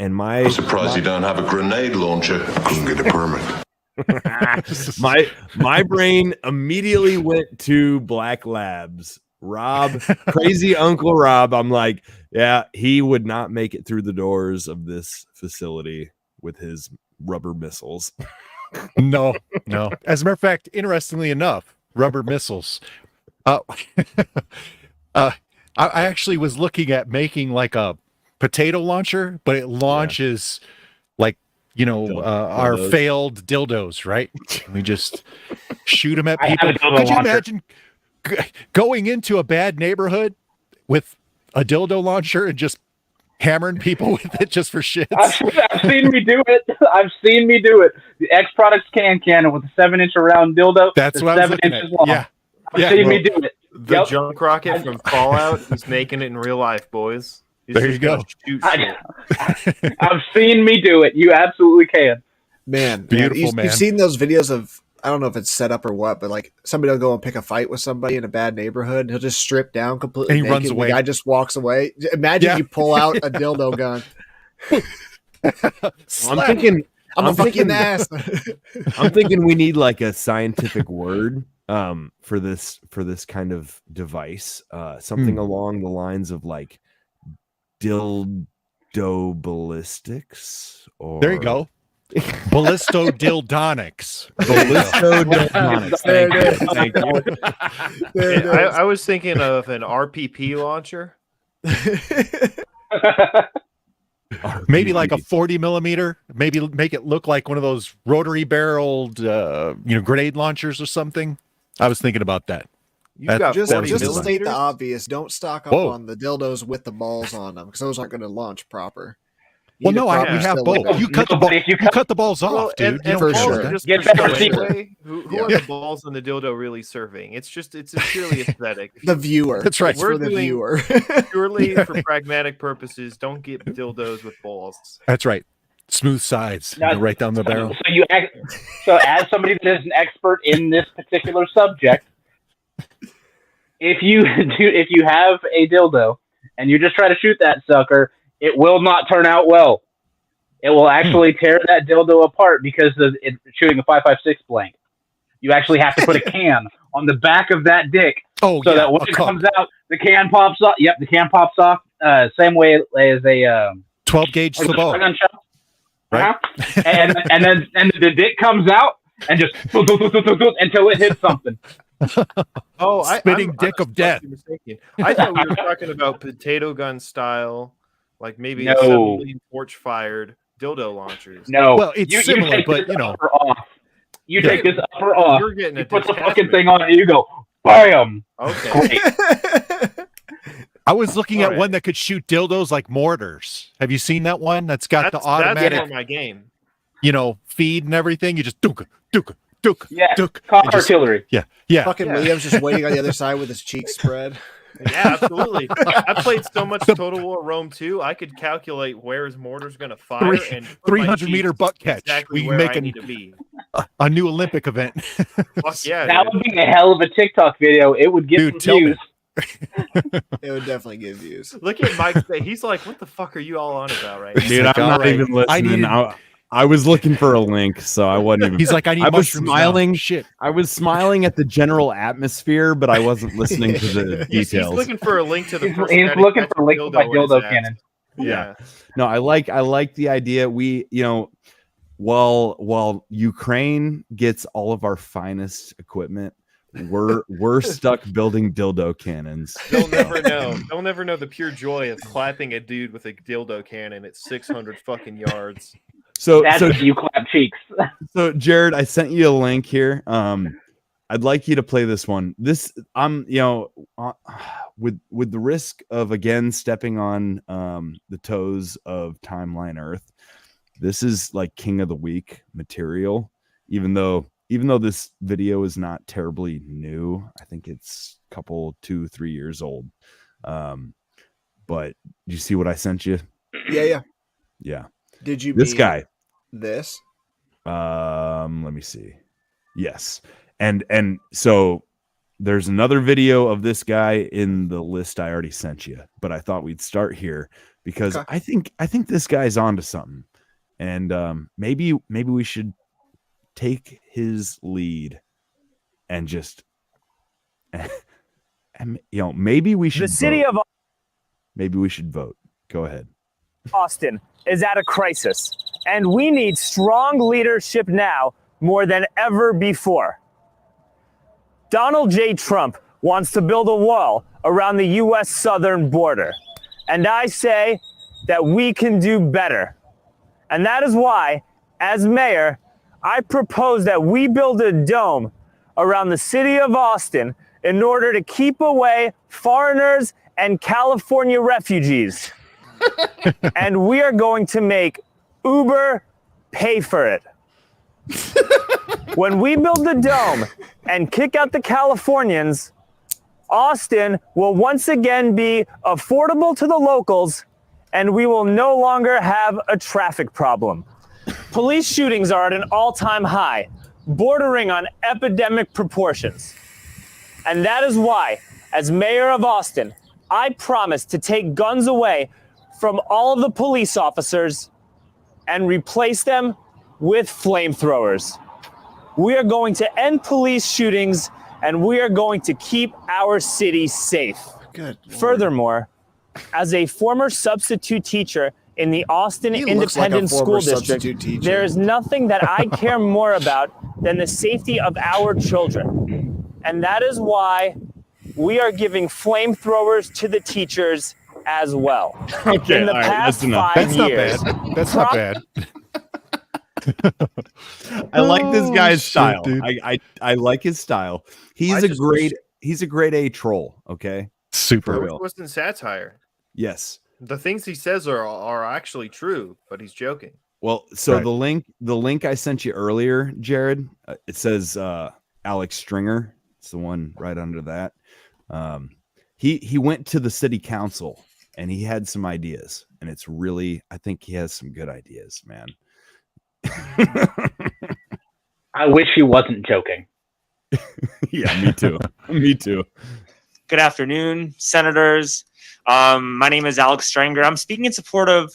I'm surprised you don't have a grenade launcher. Couldn't get a permit. my brain immediately went to Black Labs. Rob, crazy Uncle Rob. I'm like, yeah, he would not make it through the doors of this facility with his rubber missiles. No. As a matter of fact, interestingly enough, rubber missiles. I actually was looking at making like a potato launcher, but it launches like, our failed dildos, right? We just shoot them at people. Could you imagine going into a bad neighborhood with a dildo launcher and just hammering people with it just for shits? I've seen me do it. The X Products cannon with a 7-inch round dildo. That's what I was looking at. Long. Yeah. I've seen me do it. The junk rocket from Fallout is making it in real life, boys. There you go. I've seen me do it. You absolutely can. Man, beautiful, man. You've seen those videos of, I don't know if it's set up or what, but like somebody will go and pick a fight with somebody in a bad neighborhood and he'll just strip down completely. And he naked, runs away. The guy just walks away. Imagine you pull out a dildo gun. I'm thinking ass. I'm thinking we need like a scientific word for this kind of device. Something along the lines of like dildo ballistics. Or there you go. Ballistodildonics. Thank you. I was thinking of an RPP launcher. Maybe like a 40 millimeter. Maybe make it look like one of those rotary barreled, grenade launchers or something. I was thinking about that. Just to state the obvious, don't stock up on the dildos with the balls on them because those aren't going to launch proper. Well, no, we have both. You cut the balls off, dude. For sure. Who are the balls on the dildo really serving? It's purely aesthetic. The viewer. That's right. We're the viewer. Purely for pragmatic purposes. Don't get dildos with balls. That's right. Smooth sides, right down the barrel. So as somebody that is an expert in this particular subject, if you have a dildo and you just try to shoot that sucker, it will not turn out well. It will actually tear that dildo apart because it's shooting a 5.56 blank. You actually have to put a can on the back of that dick that when it comes out, the can pops off. Yep, the can pops off. Same way as a 12 gauge Sabot. Right. And then the dick comes out and just until it hits something. Spitting dick of death. I thought we were talking about potato gun style. Like maybe a 7 torch fired dildo launchers. No, well, it's similar, but you take this upper off. You're getting you put the fucking thing on, and you go, bam. Okay. I was looking at one that could shoot dildos like mortars. Have you seen that one? That's got the automatic. That's my game. Feed and everything. You just duka. Yeah, artillery. Yeah. Fucking William's just waiting on the other side with his cheeks spread. Yeah, absolutely. I played so much Total War Rome 2, I could calculate where his mortar's going to fire and 300-meter butt catch. Exactly we where make I need to be. A new Olympic event. Fuck yeah, that would be a hell of a TikTok video. It would get some views. It would definitely get views. Look at Mike's face. He's like, "What the fuck are you all on about right now?" Dude, I'm not even listening. I was looking for a link, so I wasn't even. He's like, I was smiling. Now. Shit. I was smiling at the general atmosphere, but I wasn't listening to the details. He's looking for a link to the. He's looking for a link to my dildo cannon. Yeah. No, I like the idea. We, while Ukraine gets all of our finest equipment, we're stuck building dildo cannons. They'll never know. They'll never know the pure joy of clapping a dude with a dildo cannon at 600 fucking yards. So you clap cheeks. So Jared, I sent you a link here. I'd like you to play this one. This with the risk of again stepping on the toes of Timeline Earth. This is like King of the Week material, even though this video is not terribly new. I think it's a couple 2-3 years old. But you see what I sent you? Yeah. Did you this guy? This? Let me see. Yes. And so there's another video of this guy in the list I already sent you, but I thought we'd start here. because I think this guy's onto something, and maybe we should take his lead and just, and, maybe we should. Maybe we should vote. Go ahead. Austin is at a crisis, and we need strong leadership now more than ever before. Donald J. Trump wants to build a wall around the U.S. southern border, and I say that we can do better. And that is why, as mayor, I propose that we build a dome around the city of Austin in order to keep away foreigners and California refugees. And we are going to make Uber pay for it. When we build the dome and kick out the Californians, Austin will once again be affordable to the locals, and we will no longer have a traffic problem. Police shootings are at an all-time high, bordering on epidemic proportions. And that is why, as mayor of Austin, I promise to take guns away from all of the police officers and replace them with flamethrowers. We are going to end police shootings, and we are going to keep our city safe. Good Lord. Furthermore, as a former substitute teacher in the Austin Independent School District, there is nothing that I care more about than the safety of our children. And that is why we are giving flamethrowers to the teachers as well. Okay, in the past 5 years. That's not bad. I like this guy's shit, style. dude. I like his style. He's a grade A troll. Okay, super For It real. wasn't satire. Yes. The things he says are actually true, but he's joking. Well, so Right. the link I sent you earlier, Jared, it says Alex Stringer. It's the one right under that. He went to the city council and he had some ideas, and it's really, I think he has some good ideas, man. I wish he wasn't joking. Yeah, me too. Me too. Good afternoon, senators. My name is Alex Stringer. I'm speaking in support of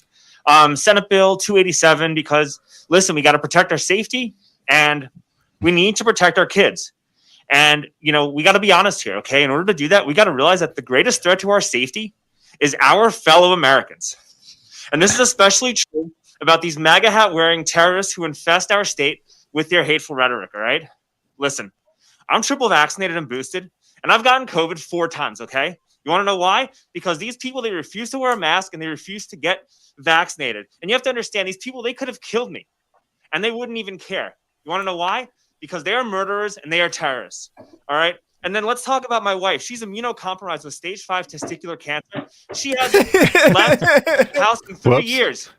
Senate Bill 287 because, listen, we got to protect our safety and we need to protect our kids. And, we got to be honest here, okay? In order to do that, we got to realize that the greatest threat to our safety is our fellow Americans. And this is especially true about these MAGA hat wearing terrorists who infest our state with their hateful rhetoric, all right? Listen, I'm triple vaccinated and boosted, and I've gotten COVID 4 times, okay? You want to know why? Because these people, they refuse to wear a mask and they refuse to get vaccinated. And you have to understand, these people, they could have killed me and they wouldn't even care. You want to know why? Because they are murderers and they are terrorists, all right? And then let's talk about my wife. She's immunocompromised with stage 5 testicular cancer. She has left the house in 3 years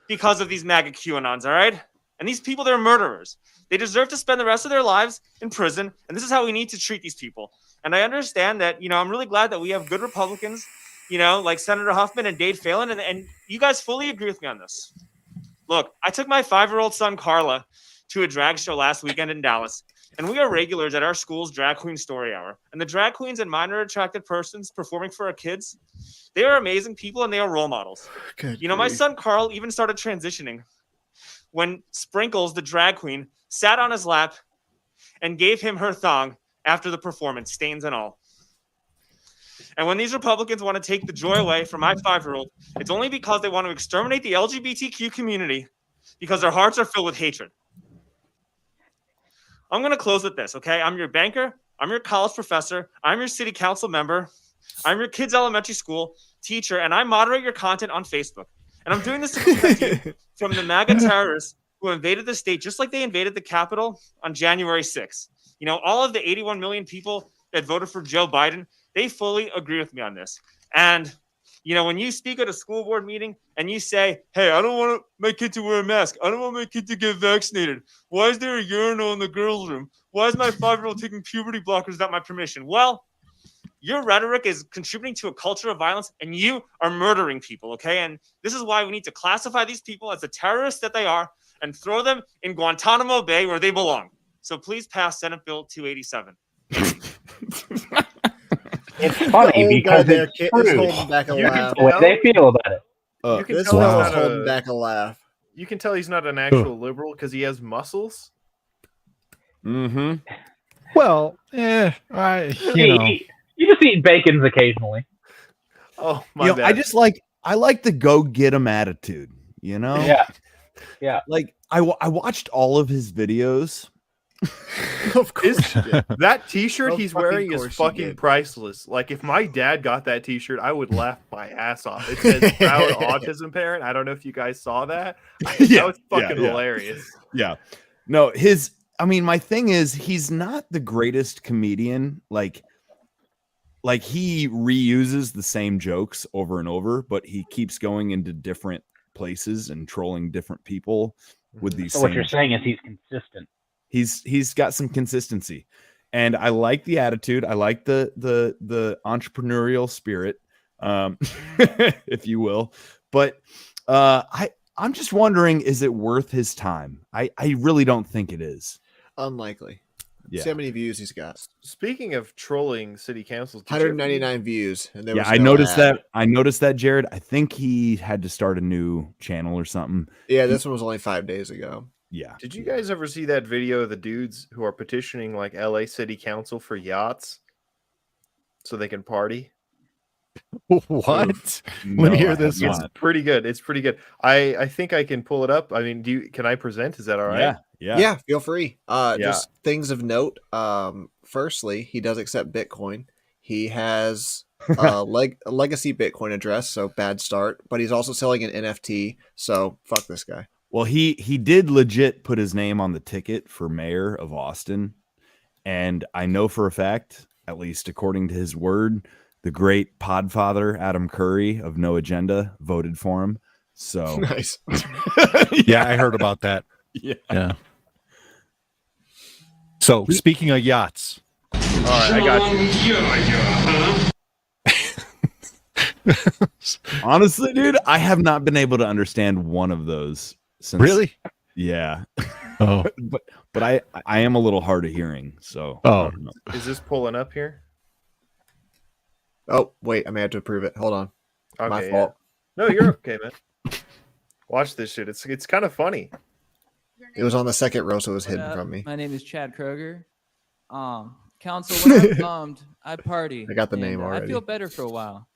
because of these MAGA QAnons, all right? And these people, they're murderers. They deserve to spend the rest of their lives in prison, and this is how we need to treat these people. And I understand that, I'm really glad that we have good Republicans, like Senator Huffman and Dave Phelan, and you guys fully agree with me on this. Look, I took my 5-year-old son, Carla, to a drag show last weekend in Dallas, and we are regulars at our school's drag queen story hour. And the drag queens and minor attracted persons performing for our kids, they are amazing people and they are role models. My son, Carl, even started transitioning when Sprinkles, the drag queen, sat on his lap and gave him her thong after the performance, stains and all. And when these Republicans want to take the joy away from my 5-year-old, it's only because they want to exterminate the LGBTQ community because their hearts are filled with hatred. I'm going to close with this, okay? I'm your banker. I'm your college professor. I'm your city council member. I'm your kid's elementary school teacher, and I moderate your content on Facebook. And I'm doing this to protect you from the MAGA terrorists who invaded the state just like they invaded the Capitol on January 6th. All of the 81 million people that voted for Joe Biden, they fully agree with me on this. And, when you speak at a school board meeting and you say, hey, I don't want my kid to wear a mask. I don't want my kid to get vaccinated. Why is there a urinal in the girls' room? Why is my 5-year-old taking puberty blockers without my permission? Well, your rhetoric is contributing to a culture of violence, and you are murdering people, okay? And this is why we need to classify these people as the terrorists that they are and throw them in Guantanamo Bay where they belong. So please pass Senate Bill 287. It's funny because it's true. Back a You laugh. can tell what they feel about it. You can This tell he's fellow's not holding back a laugh. You can tell he's not an actual liberal because he has muscles. Mm-hmm. Well, you know. You just eat bacons occasionally. Oh my bad. I like the go get 'em attitude. You know. Yeah. Like I watched all of his videos. Of course, that T-shirt Of he's fucking wearing course is you fucking did. priceless. Like if my dad got that T-shirt, I would laugh my ass off. It says "proud autism parent." I don't know if you guys saw that. That was fucking hilarious. Yeah. No, my thing is he's not the greatest comedian. Like he reuses the same jokes over and over, but he keeps going into different places and trolling different people with these. So what you're saying is he's consistent. He's got some consistency, and I like the attitude. I like the entrepreneurial spirit, if you will. But I'm just wondering, is it worth his time? I really don't think it is. Unlikely. Yeah. See how many views he's got. Speaking of trolling city councils, 199 views. And there was I no noticed ad. that. I noticed that, Jared. I think he had to start a new channel or something. Yeah, this one was only 5 days ago. Yeah. Did you guys ever see that video of the dudes who are petitioning like LA City Council for yachts so they can party? What? Let me hear this It's one. pretty good. It's pretty good. I think I can pull it up. I mean, can I present? Is that all right? Yeah, feel free. Just things of note. Firstly, he does accept Bitcoin. He has a legacy Bitcoin address, so bad start. But he's also selling an NFT, so fuck this guy. Well, he did legit put his name on the ticket for mayor of Austin, and I know for a fact, at least according to his word, the great podfather Adam Curry of No Agenda voted for him. So nice. Yeah, I heard about that. Yeah. So speaking of yachts, all right, I got you. Honestly, dude, I have not been able to understand one of those since. Really? Yeah. Oh, but I am a little hard of hearing. So. Oh, is this pulling up here? Oh wait, I may have to approve it. Hold on. Okay, My fault. No, you're okay, man. Watch this shit. It's kind of funny. It was on the second row, so it was hidden up? from me. My name is Chad Kroger. Council, when I'm bummed, I party. I got the name and, already. I feel better for a while.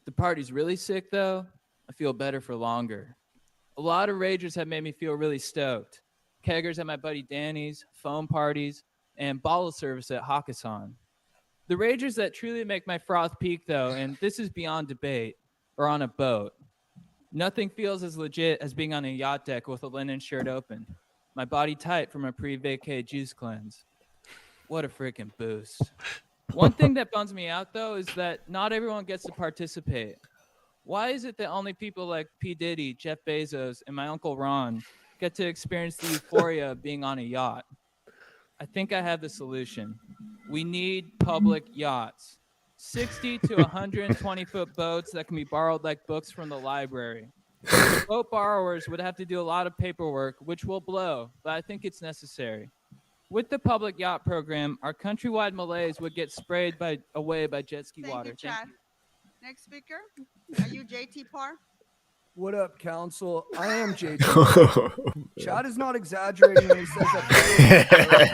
The party's really sick, though. I feel better for longer. A lot of ragers have made me feel really stoked. Keggers at my buddy Danny's, foam parties, and bottle service at Hakkasan. The ragers that truly make my froth peak, though, and this is beyond debate, are on a boat. Nothing feels as legit as being on a yacht deck with a linen shirt open. My body tight from a pre-vacay juice cleanse. What a freaking boost. One thing that bums me out, though, is that not everyone gets to participate. Why is it that only people like P. Diddy, Jeff Bezos, and my Uncle Ron get to experience the euphoria of being on a yacht? I think I have the solution. We need public yachts. 60 to 120-foot boats that can be borrowed like books from the library. The boat borrowers would have to do a lot of paperwork, which will blow, but I think it's necessary. With the public yacht program, our countrywide malaise would get sprayed away by jet ski water. Thank you, Chad. Next speaker, are you JT Parr? What up, Council? I am JT. Chad is not exaggerating when he says that.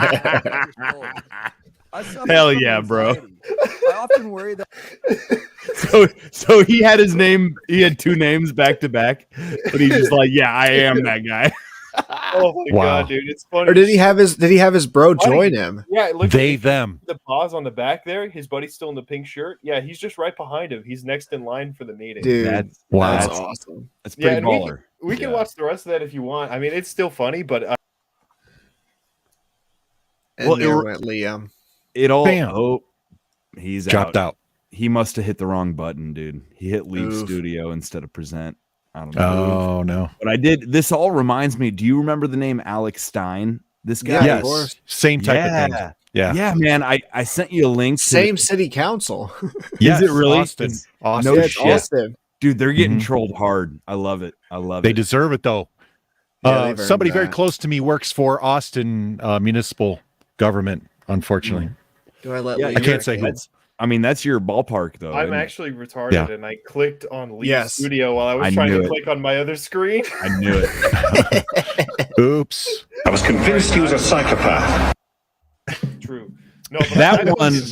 Hell yeah, bro. I often worry that. So he had his name. He had two names back to back, but he's just like, yeah, I am that guy. Oh my god, dude, it's funny. Or did he have his bro join him? Yeah, look they at them. The pause on the back there. His buddy's still in the pink shirt. Yeah, he's just right behind him. He's next in line for the meeting. Dude, that's awesome. That's pretty and baller. We can watch the rest of that if you want. I mean, it's still funny, but And Well, there it- went Liam. It all. Bam. Oh, he's Dropped out. He must have hit the wrong button, dude. He hit leave Oof. studio instead of present. I don't know. Oh no. But I did. This all reminds me. Do you remember the name Alex Stein? This guy. Yeah, Yes. of course. Same type of thing. Yeah. Yeah, man. I sent you a link. to Same city council. Yes, Is it really? Austin. It's- Austin. No Yeah, it's shit. Austin. Dude, they're getting Mhm. trolled hard. I love it. I love They it. deserve it though. Yeah, they've earned Somebody very that. close to me works for Austin municipal government. Unfortunately, Do I let Yeah, Liam? I can't say who. I mean, that's your ballpark, though. I'm isn't it? actually retarded, and I clicked on Leave Yes. Studio while I was I trying knew to it. click on my other screen. I knew it. Oops. I was convinced he was a psychopath. True. No, but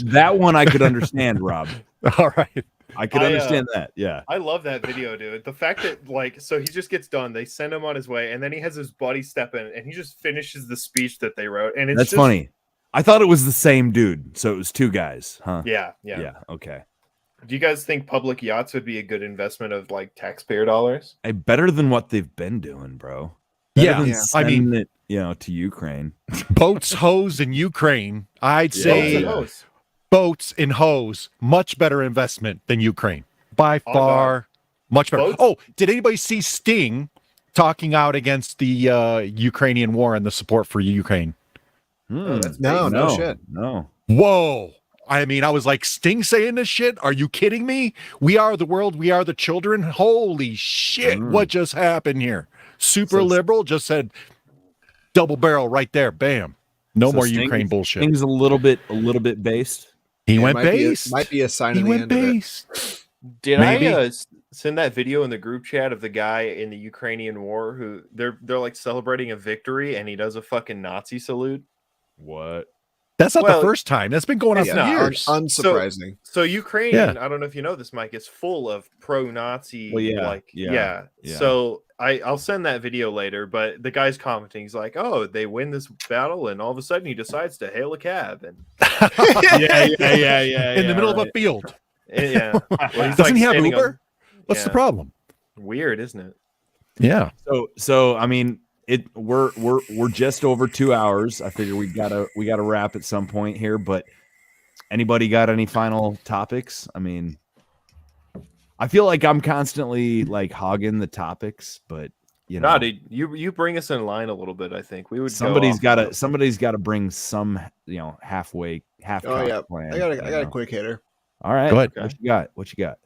that one I could understand, Rob. All right. I could understand that. Yeah. I love that video, dude. The fact that so he just gets done, they send him on his way, and then he has his buddy step in, and he just finishes the speech that they wrote, and it's That's just funny. I thought it was the same dude, so it was two guys, huh? Yeah. Okay. Do you guys think public yachts would be a good investment of like taxpayer dollars? Hey, better than what they've been doing, bro. Better than I mean, sending it, to Ukraine. Boats, hose, and Ukraine. I'd say hose. boats and hose, much better investment than Ukraine. By far, much better. Boats? Oh, did anybody see Sting talking out against the Ukrainian war and the support for Ukraine? No shit. No. Whoa. I mean, I was like, Sting saying this shit? Are you kidding me? We are the world. We are the children. Holy shit. What just happened here? Super liberal just said double barrel right there. Bam. No more Ukraine bullshit. Sting's a little bit based. He went based. Might be a sign He of the went end of it. based. Did Maybe. I send that video in the group chat of the guy in the Ukrainian war who they're like celebrating a victory and he does a fucking Nazi salute? What? That's not the first time. That's been going on for years. Unsurprising. So Ukraine, I don't know if you know this, Mike, is full of pro-Nazi. Well, yeah. So I'll send that video later, but the guy's commenting. He's like, "Oh, they win this battle, and all of a sudden he decides to hail a cab." And in the middle of a field. Yeah. Well, he's Doesn't he have standing Uber? What's the problem? Weird, isn't it? Yeah. So I mean, we're just over 2 hours. I figure we gotta wrap at some point here. But anybody got any final topics? I mean, I feel like I'm constantly like hogging the topics, but No, dude, you bring us in line a little bit. I think we would. Somebody's got to bring some half. Oh yeah, plan, I got a quick hitter. All right, go ahead. What you got?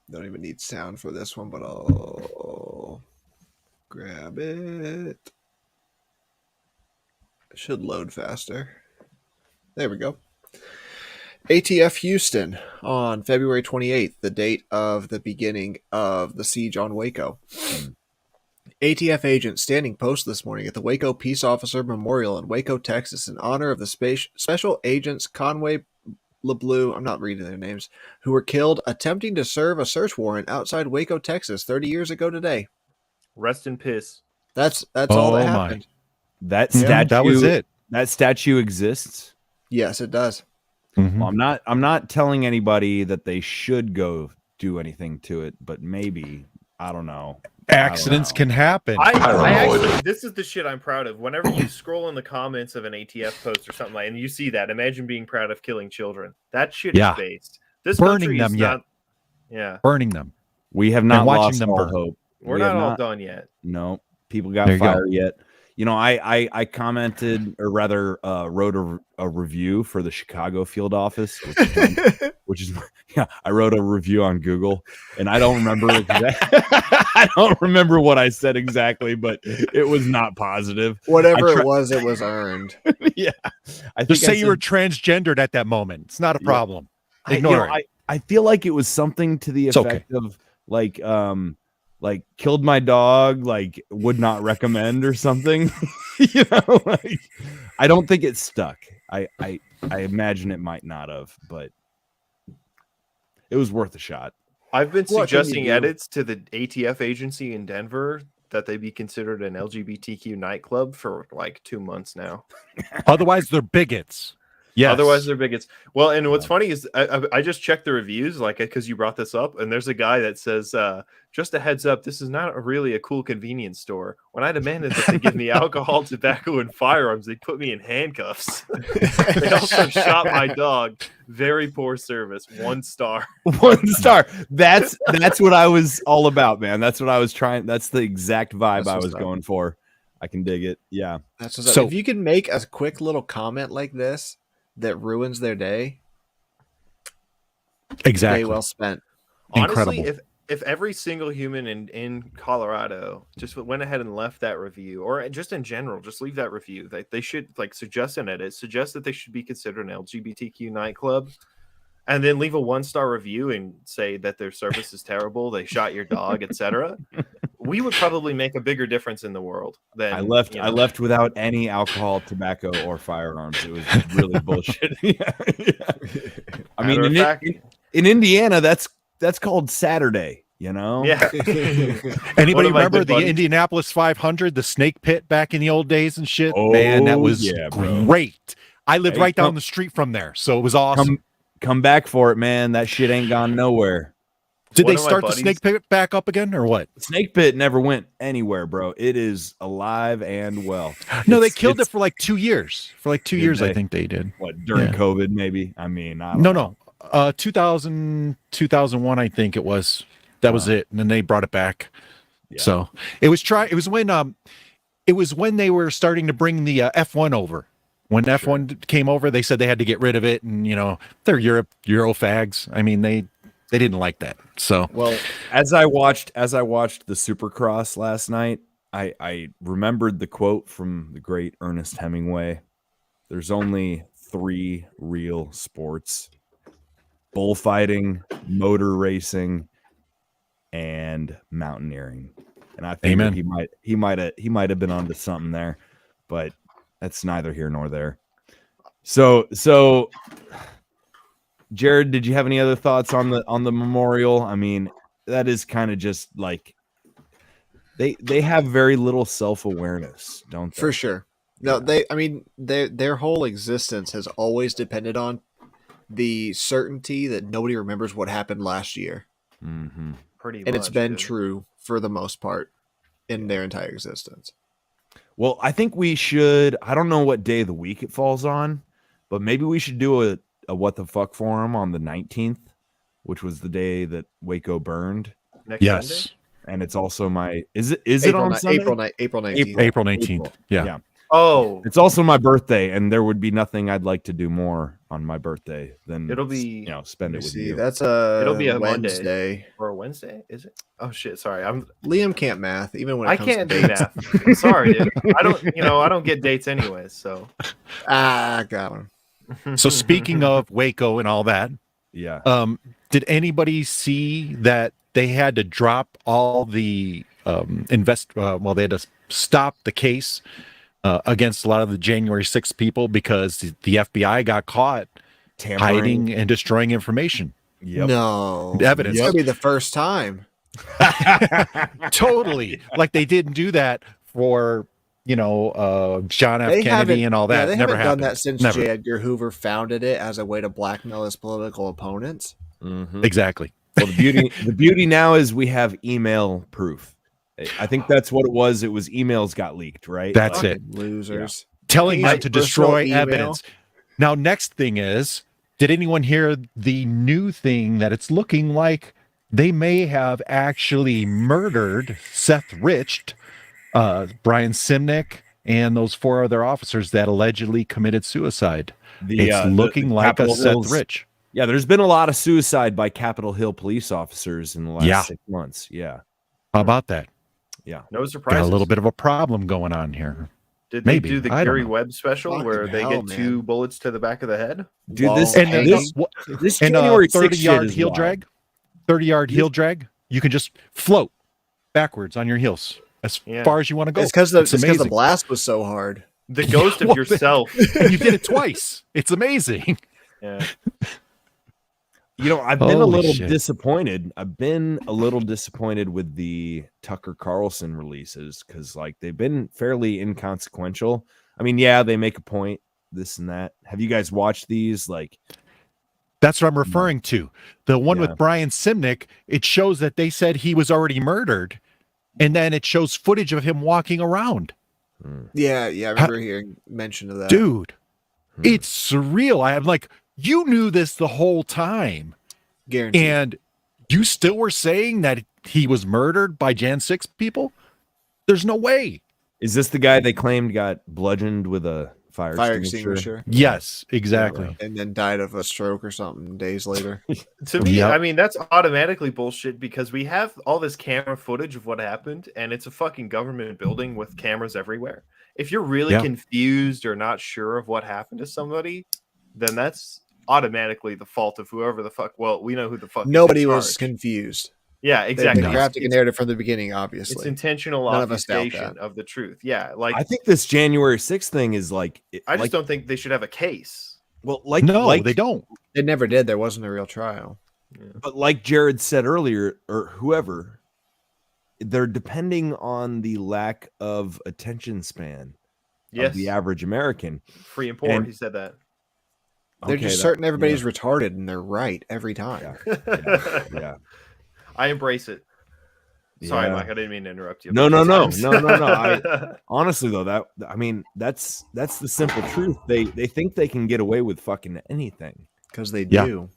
Don't even need sound for this one, but I'll grab it. It should load faster. There we go. ATF Houston on February 28th, the date of the beginning of the siege on Waco. ATF agents standing post this morning at the Waco Peace Officer Memorial in Waco, Texas, in honor of the Special Agents Conway LeBlue, I'm not reading their names, who were killed attempting to serve a search warrant outside Waco, Texas 30 years ago today. Rest in piss. That's all that happened. That statue, that was it. That statue exists? Yes, it does. Mm-hmm. Well, I'm not telling anybody that they should go do anything to it, but maybe, I don't know. Accidents can happen. I actually, this is the shit I'm proud of. Whenever you scroll in the comments of an ATF post or something like, and you see that, imagine being proud of killing children. That shit is based. This burning country them is yet. not. Yeah, burning them. We have not watching lost them all burn. hope. we're We not have all done yet. No, people got There you go. fired yet. I commented, or rather wrote a review for the Chicago field office, which is I wrote a review on Google, and I don't remember I don't remember what I said exactly, but it was not positive. Whatever it was earned. Yeah, I Just say you were transgendered at that moment. It's not a problem. Ignore it. I feel like it was something to the effect of like killed my dog, like would not recommend or something. I don't think it stuck. I imagine it might not have, but it was worth a shot. I've been suggesting edits to the ATF agency in Denver that they be considered an LGBTQ nightclub for like 2 months now. Otherwise, they're bigots. Yes. Otherwise, they're bigots. Well, and what's funny is I just checked the reviews, like, because you brought this up, and there's a guy that says, just a heads up, this is not really a cool convenience store. When I demanded that they give me alcohol, tobacco, and firearms, they put me in handcuffs. They also shot my dog. Very poor service. 1 star. 1 star. That's what I was all about, man. That's what I was trying. That's the exact vibe I was going for. I can dig it. Yeah. That's what's up. If you can make a quick little comment like this that ruins their day, exactly, day well spent. Honestly, if every single human in Colorado just went ahead and left that review, or just in general, just leave that review, they should like suggest an edit, suggest that they should be considered an LGBTQ nightclub. and then leave a 1-star review and say that their service is terrible, they shot your dog, etc., we would probably make a bigger difference in the world than I left without any alcohol, tobacco, or firearms. It was really bullshit. Yeah. I mean, in Indiana, that's called Saturday. You know? Yeah. Anybody remember the Indianapolis 500, the snake pit back in the old days and shit? Oh, man, that was bro. great. I lived right down the street from there, so it was awesome. Come back for it, man. That shit ain't gone nowhere. Did they start the snake pit back up again, or what? Snake pit never went anywhere, bro. It is alive and well. No, they killed it for like 2 years. For like 2 years, I think they did. What, during COVID, maybe? I mean, I don't know. 2001, I think it was. That was it, and then they brought it back. Yeah. So it was when they were starting to bring the F1 over. When F1 came over, they said they had to get rid of it, and they're Euro fags. I mean, they didn't like that. So well, as I watched the Supercross last night, I remembered the quote from the great Ernest Hemingway. There's only 3 real sports: bullfighting, motor racing, and mountaineering. And I think he might have been onto something there, but that's neither here nor there. So Jared, did you have any other thoughts on the memorial? I mean, that is kind of just like they have very little self-awareness, don't they? For sure. No, their whole existence has always depended on the certainty that nobody remembers what happened last year. Mm-hmm. Pretty much, it's been true for the most part in their entire existence. Well, I think we should. I don't know what day of the week it falls on, but maybe we should do a What the Fuck Forum on the 19th, which was the day that Waco burned. Next Sunday? And it's also my. Is it on Sunday? April 19th. April 19th. Yeah. Oh, it's also my birthday, and there would be nothing I'd like to do more on my birthday than it'll be spend it with you. That's it'll be a Wednesday Monday or a Wednesday, is it? Oh shit, sorry. Liam can't math even when I can't do math. I'm sorry, dude. I don't get dates anyways. So got one. So speaking of Waco and all that, did anybody see that they had to drop all the they had to stop the case against a lot of the January 6th people because the FBI got caught hiding and destroying information. No evidence. It's gonna be the first time. Totally. Like they didn't do that for John F. Kennedy and all that. They never haven't happened. done that since J. Edgar Hoover founded it as a way to blackmail his political opponents. Mm-hmm. Exactly. Well, the beauty now is we have email proof. I think that's what it was. It was emails got leaked, right? That's it. Losers. Telling them to destroy evidence. Now, next thing is, did anyone hear the new thing that it's looking like they may have actually murdered Seth Rich, Brian Simnick, and those 4 other officers that allegedly committed suicide? It's looking like a Seth Rich. Yeah, there's been a lot of suicide by Capitol Hill police officers in the last 6 months. Yeah. How about that? Yeah. No surprise. Got a little bit of a problem going on here. Did they do the Gary Webb special where they get 2 bullets to the back of the head? Dude, this and January 30-yard heel drag. 30-yard heel drag. You can just float backwards on your heels as far as you want to go. It's because the blast was so hard. The ghost of yourself. And you did it twice. It's amazing. Yeah. I've been a little disappointed. I've been a little disappointed with the Tucker Carlson releases because, they've been fairly inconsequential. I mean, they make a point, this and that. Have you guys watched these? That's what I'm referring to. The one with Brian Simnick, it shows that they said he was already murdered, and then it shows footage of him walking around. Yeah, I remember hearing mention of that. Dude, it's surreal. I'm like, you knew this the whole time. Guaranteed. And you still were saying that he was murdered by Jan 6 people? There's no way. Is this the guy they claimed got bludgeoned with a fire extinguisher? Yes, exactly. And then died of a stroke or something days later. To me, I mean, that's automatically bullshit because we have all this camera footage of what happened, and it's a fucking government building with cameras everywhere. If you're really confused or not sure of what happened to somebody, then that's automatically the fault of whoever the fuck. Well, we know who the fuck. Nobody is in was charge. confused. Yeah, exactly. They crafted a narrative from the beginning. Obviously, it's intentional None of us doubt obfuscation that. of the truth. Yeah, like I think this January 6th thing is like. I just don't think they should have a case. Well, like they don't. They never did. There wasn't a real trial. But like Jared said earlier, or whoever, they're depending on the lack of attention span of the average American. Free and poor, he said that. They're just certain everybody's retarded, and they're right every time. Yeah. I embrace it. Sorry, Yeah. Mike. I didn't mean to interrupt you. No. Honestly, though, that's the simple truth. They think they can get away with fucking anything because they Yeah. do.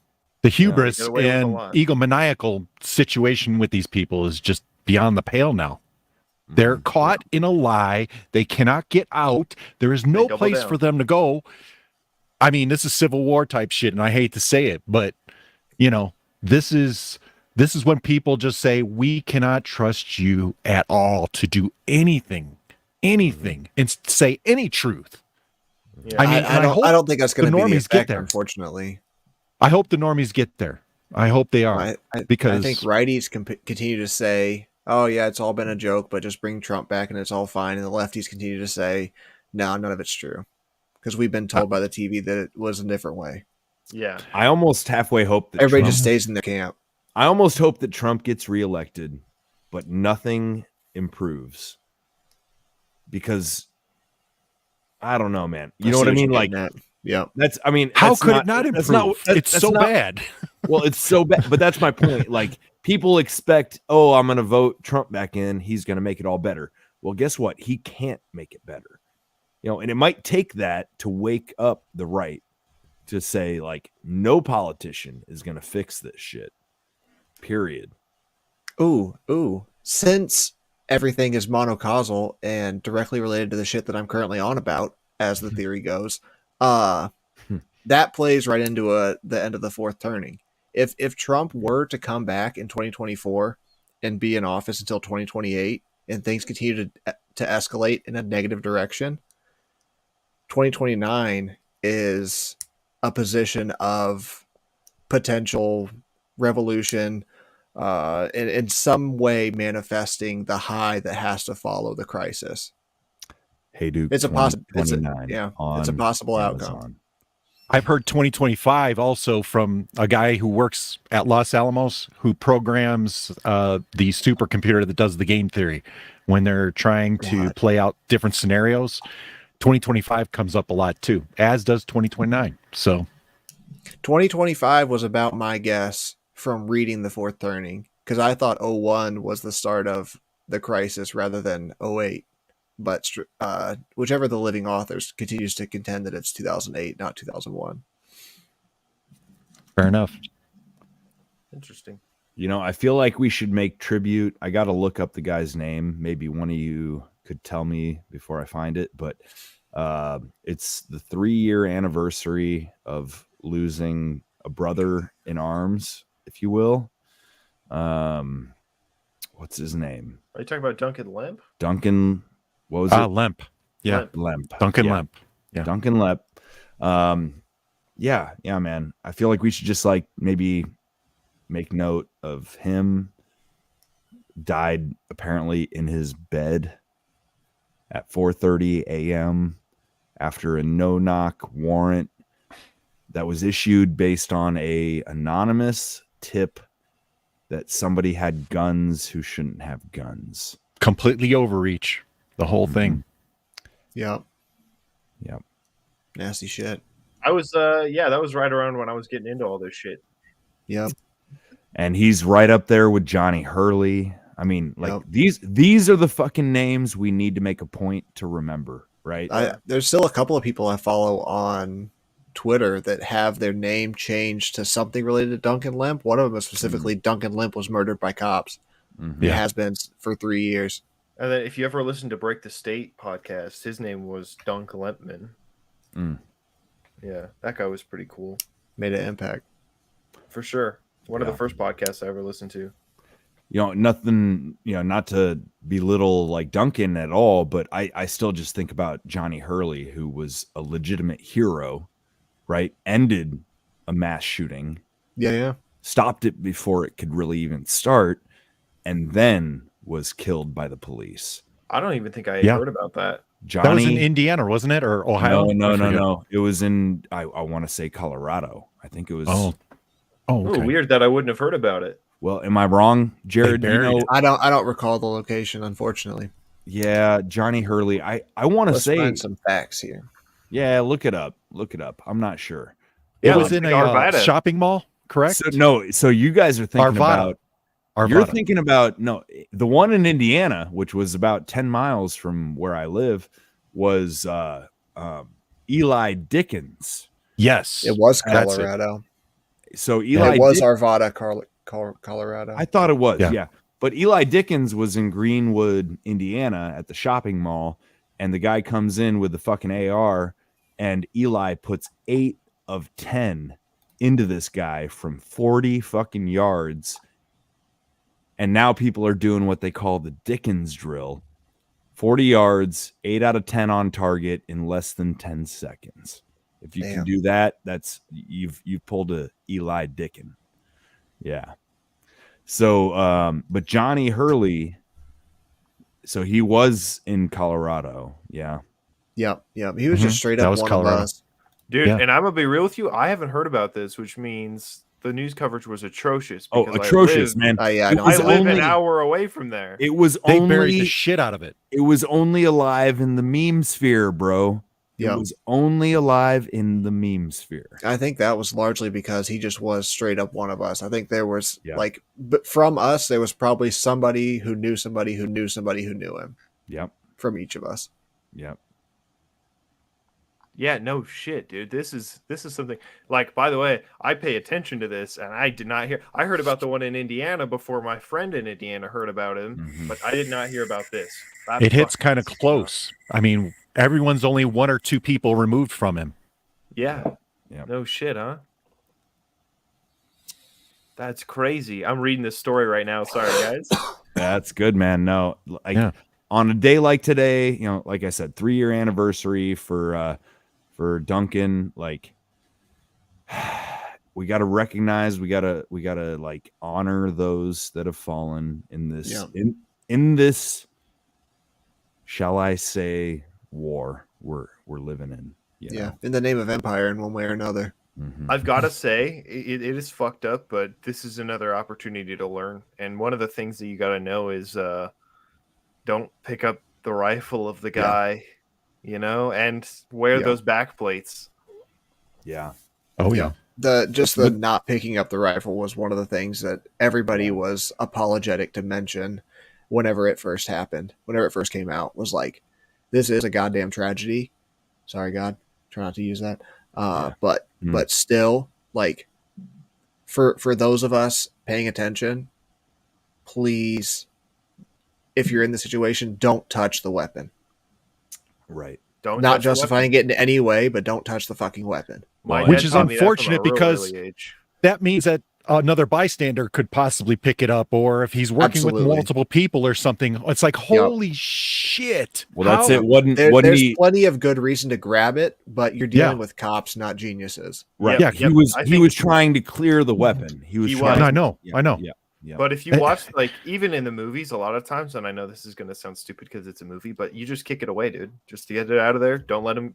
The hubris get away with a and lot. egomaniacal situation with these people is just beyond the pale now. They're caught in a lie. They cannot get out. There is no double place down. for them to go. I mean, this is Civil War type shit, and I hate to say it, but this is when people just say, we cannot trust you at all to do anything, and say any truth. Yeah. I mean, I don't think that's going to be the effect, get there. Unfortunately, I hope the normies get there. I hope they are. Because I think righties can continue to say, "Oh yeah, it's all been a joke," but just bring Trump back and it's all fine. And the lefties continue to say, "No, none of it's true," because we've been told by the TV that it was a different way. Yeah, I almost halfway hope that everybody Trump, just stays in their camp. I almost hope that Trump gets reelected, but nothing improves. Because I don't know, man. You know what I mean? Like, yeah. How could it not improve? It's so bad. Well, it's so bad, but that's my point. Like, people expect, oh, I'm going to vote Trump back in. He's going to make it all better. Well, guess what? He can't make it better. And it might take that to wake up the right to say, like, no politician is going to fix this shit. Period. Ooh. Since everything is monocausal and directly related to the shit that I'm currently on about, as the theory goes, that plays right into the end of the fourth turning. If Trump were to come back in 2024 and be in office until 2028, and things continue to escalate in a negative direction, 2029 is a position of potential revolution, in some way manifesting the high that has to follow the crisis. Hey, Duke, it's a possible. It's a possible Amazon. outcome. I've heard 2025 also from a guy who works at Los Alamos who programs the supercomputer that does the game theory when they're trying to play out different scenarios. 2025 comes up a lot too, as does 2029. So 2025 was about my guess from reading the fourth turning, because I thought 01 was the start of the crisis rather than 08. But whichever the living authors continues to contend that it's 2008, not 2001. Fair enough. Interesting. I feel like we should make tribute. I got to look up the guy's name. Maybe one of you could tell me before I find it. But it's the 3-year anniversary of losing a brother in arms, if you will. What's his name? Are you talking about Duncan Lemp? Duncan. What was it? Lemp. Yeah. Lemp. Duncan yeah. Lemp. Yeah. Duncan Lemp. Yeah, man. I feel like we should just maybe make note of him. Died apparently in his bed at 4:30 a.m. after a no-knock warrant that was issued based on a anonymous tip that somebody had guns who shouldn't have guns. Completely overreach. The whole thing. Yep. Yep. Nasty shit. I was that was right around when I was getting into all this shit. Yep. And he's right up there with Johnny Hurley. I mean, these are the fucking names we need to make a point to remember, right? There's still a couple of people I follow on Twitter that have their name changed to something related to Duncan Lemp. One of them is specifically Duncan Lemp was murdered by cops. Mm-hmm. It has been for 3 years. And then if you ever listen to Break the State podcast, his name was Dunk Lempman. Yeah, that guy was pretty cool. Made an impact. For sure. One of the first podcasts I ever listened to. Nothing, not to belittle Duncan at all, but I still just think about Johnny Hurley, who was a legitimate hero, right? Ended a mass shooting. Yeah. Stopped it before it could really even start, and then was killed by the police. I don't even think I Yeah. heard about that. Johnny, that was in Indiana, wasn't it, or Ohio? No. It was in I want to say Colorado. I think it was. Oh, okay. Ooh, weird that I wouldn't have heard about it. Well, am I wrong, Jared? They You buried know, it. I don't recall the location, unfortunately. yeah, Johnny Hurley. I want to Let's say find some facts here. Yeah, look it up. I'm not sure. It was in a shopping mall, correct? So you guys are thinking about. You're Arvada. thinking about the one in Indiana, which was about 10 miles from where I live, was Eli Dickens. Yes, it was Colorado. So Eli it was Arvada, Colorado. I thought it was, yeah. But Eli Dickens was in Greenwood, Indiana, at the shopping mall, and the guy comes in with the fucking AR, and Eli puts 8 of 10 into this guy from 40 fucking yards. And now people are doing what they call the Dickens drill. 40 yards, 8 out of 10 on target in less than 10 seconds. If you can do that, that's you've pulled a Eli Dickens. Yeah. So but Johnny Hurley, so he was in Colorado. Yeah. Yep. He was just straight up one Colorado. of us. Dude, and I'm gonna be real with you, I haven't heard about this, which means the news coverage was atrocious. Atrocious, man. I live an hour away from there. It was they buried the shit out of it. It was only alive in the meme sphere, bro. Yep. It was only alive in the meme sphere. I think that was largely because he just was straight up one of us. I think there was but from us, there was probably somebody who knew somebody who knew somebody who knew him. Yep. From each of us. Yep. Yeah, no shit, dude. This is something like, by the way, I pay attention to this, and I did not hear. I heard about the one in Indiana before my friend in Indiana heard about him, but I did not hear about this. It hits kind of close. I mean, everyone's only 1 or 2 people removed from him. Yeah. No shit, huh? That's crazy. I'm reading this story right now. Sorry, guys. That's good, man. No, on a day like today, like I said, 3-year anniversary for Duncan, like we got to recognize, we got to like honor those that have fallen in this in this, shall I say, war we're living in. In the name of empire in one way or another. I've got to say, it is fucked up, but this is another opportunity to learn. And one of the things that you got to know is don't pick up the rifle of the guy, and wear those back plates. Yeah. Oh, yeah. The not picking up the rifle was one of the things that everybody was apologetic to mention whenever it first happened. Whenever it first came out, was like, this is a goddamn tragedy. Sorry, God. Try not to use that. But still, like, for those of us paying attention, please, if you're in the situation, don't touch the weapon. Right. Don't not justifying it in any way, but don't touch the fucking weapon. Which is unfortunate because that means that another bystander could possibly pick it up, or if he's working with multiple people or something, it's like, holy shit. Well, that's it. There's plenty of good reason to grab it, but you're dealing with cops, not geniuses. Right. Yeah. He was trying to clear the weapon. He was trying. I know. Yeah. Yeah. But if you watch, like, even in the movies, a lot of times, and I know this is going to sound stupid because it's a movie, but you just kick it away, dude. Just to get it out of there. Don't let him,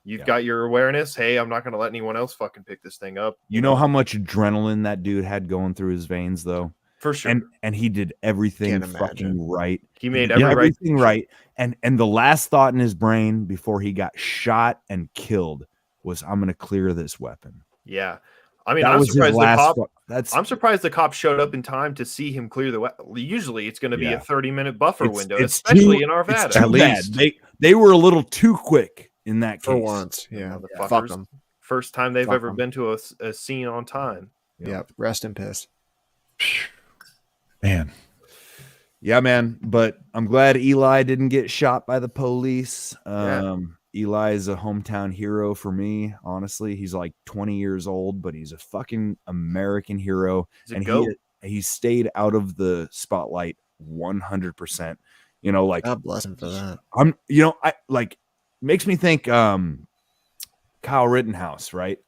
you've got your awareness. Hey, I'm not going to let anyone else fucking pick this thing up. You know how much adrenaline that dude had going through his veins, though? For sure. And he did everything fucking right. He made everything right. And the last thought in his brain before he got shot and killed was, I'm going to clear this weapon. Yeah. I mean, I'm surprised the cop showed up in time to see him clear the weapon. Usually it's going to be a 30-minute buffer window, especially in Arvada. At least they were a little too quick in that case. For once, yeah. Fuck them. First time they've ever been to a scene on time. Yeah, rest in piss. Man. Yeah, man. But I'm glad Eli didn't get shot by the police. Eli is a hometown hero for me, honestly. He's like 20 years old, but he's a fucking American hero. And he stayed out of the spotlight 100%. Like, God bless him for that. I like, makes me think Kyle Rittenhouse, right?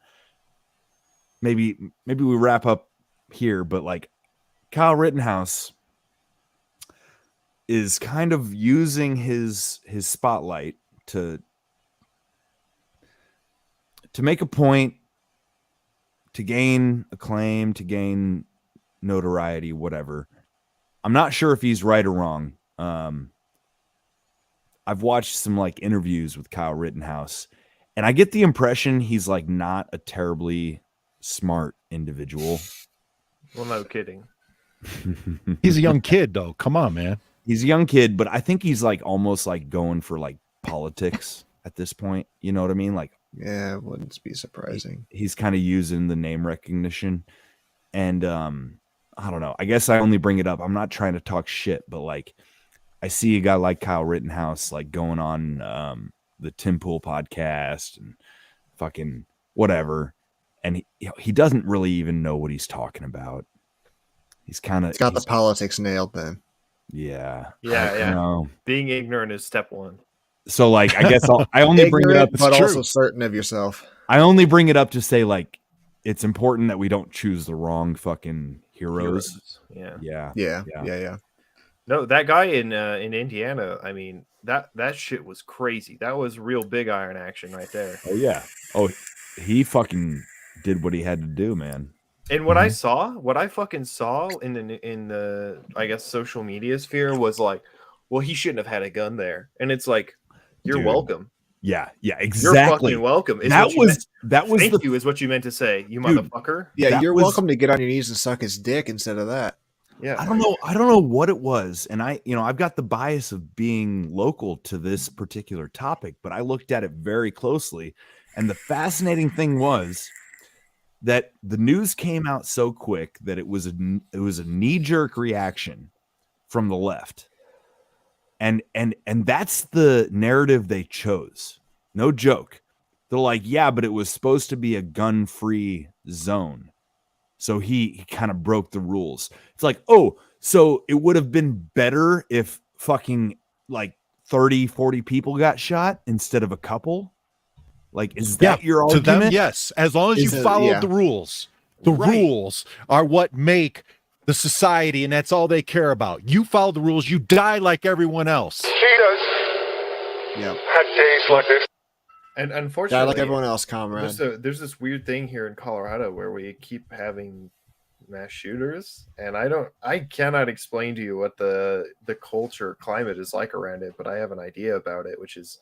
maybe we wrap up here, but like Kyle Rittenhouse is kind of using his spotlight to make a point, to gain acclaim, to gain notoriety, whatever. I'm not sure if he's right or wrong. I've watched some like interviews with Kyle Rittenhouse, and I get the impression he's like not a terribly smart individual. Well, no kidding. He's a young kid, though. Come on, man. He's a young kid, but I think he's like almost like going for like politics at this point. You know what I mean? Like, yeah, it wouldn't be surprising. He's kind of using the name recognition, and I don't know. I guess I only bring it up. I'm not trying to talk shit, but like, I see a guy like Kyle Rittenhouse like going on the Tim Pool podcast and fucking whatever, and he doesn't really even know what he's talking about. He's got the politics nailed then. Yeah. Being ignorant is step one. So like, I guess I only bring it up, but also certain of yourself. I only bring it up to say like, it's important that we don't choose the wrong fucking heroes. Yeah. Yeah. No, that guy in Indiana, I mean, that shit was crazy. That was real big iron action right there. Oh yeah. Oh, he fucking did what he had to do, man. And what I fucking saw in the I guess social media sphere was like, well, he shouldn't have had a gun there. And it's like, you're welcome. Yeah, exactly. You're fucking welcome. Thank you is what you meant to say, you motherfucker. Yeah, you're welcome to get on your knees and suck his dick instead of that. Yeah. I don't know what it was. And I've got the bias of being local to this particular topic, but I looked at it very closely. And the fascinating thing was that the news came out so quick that it was a knee-jerk reaction from the left. And that's the narrative they chose. No joke. They're like, yeah, but it was supposed to be a gun-free zone. So he kind of broke the rules. It's like, oh, so it would have been better if fucking like 30, 40 people got shot instead of a couple? Like, is that your argument? To them, yes. As long as you followed the rules. The rules are what make the society, and that's all they care about. You follow the rules, you die like everyone else. Cheetahs. Yeah. Had days like this. And unfortunately, like everyone else, comrade. There's this weird thing here in Colorado where we keep having mass shooters, and I cannot explain to you what the culture climate is like around it, but I have an idea about it, which is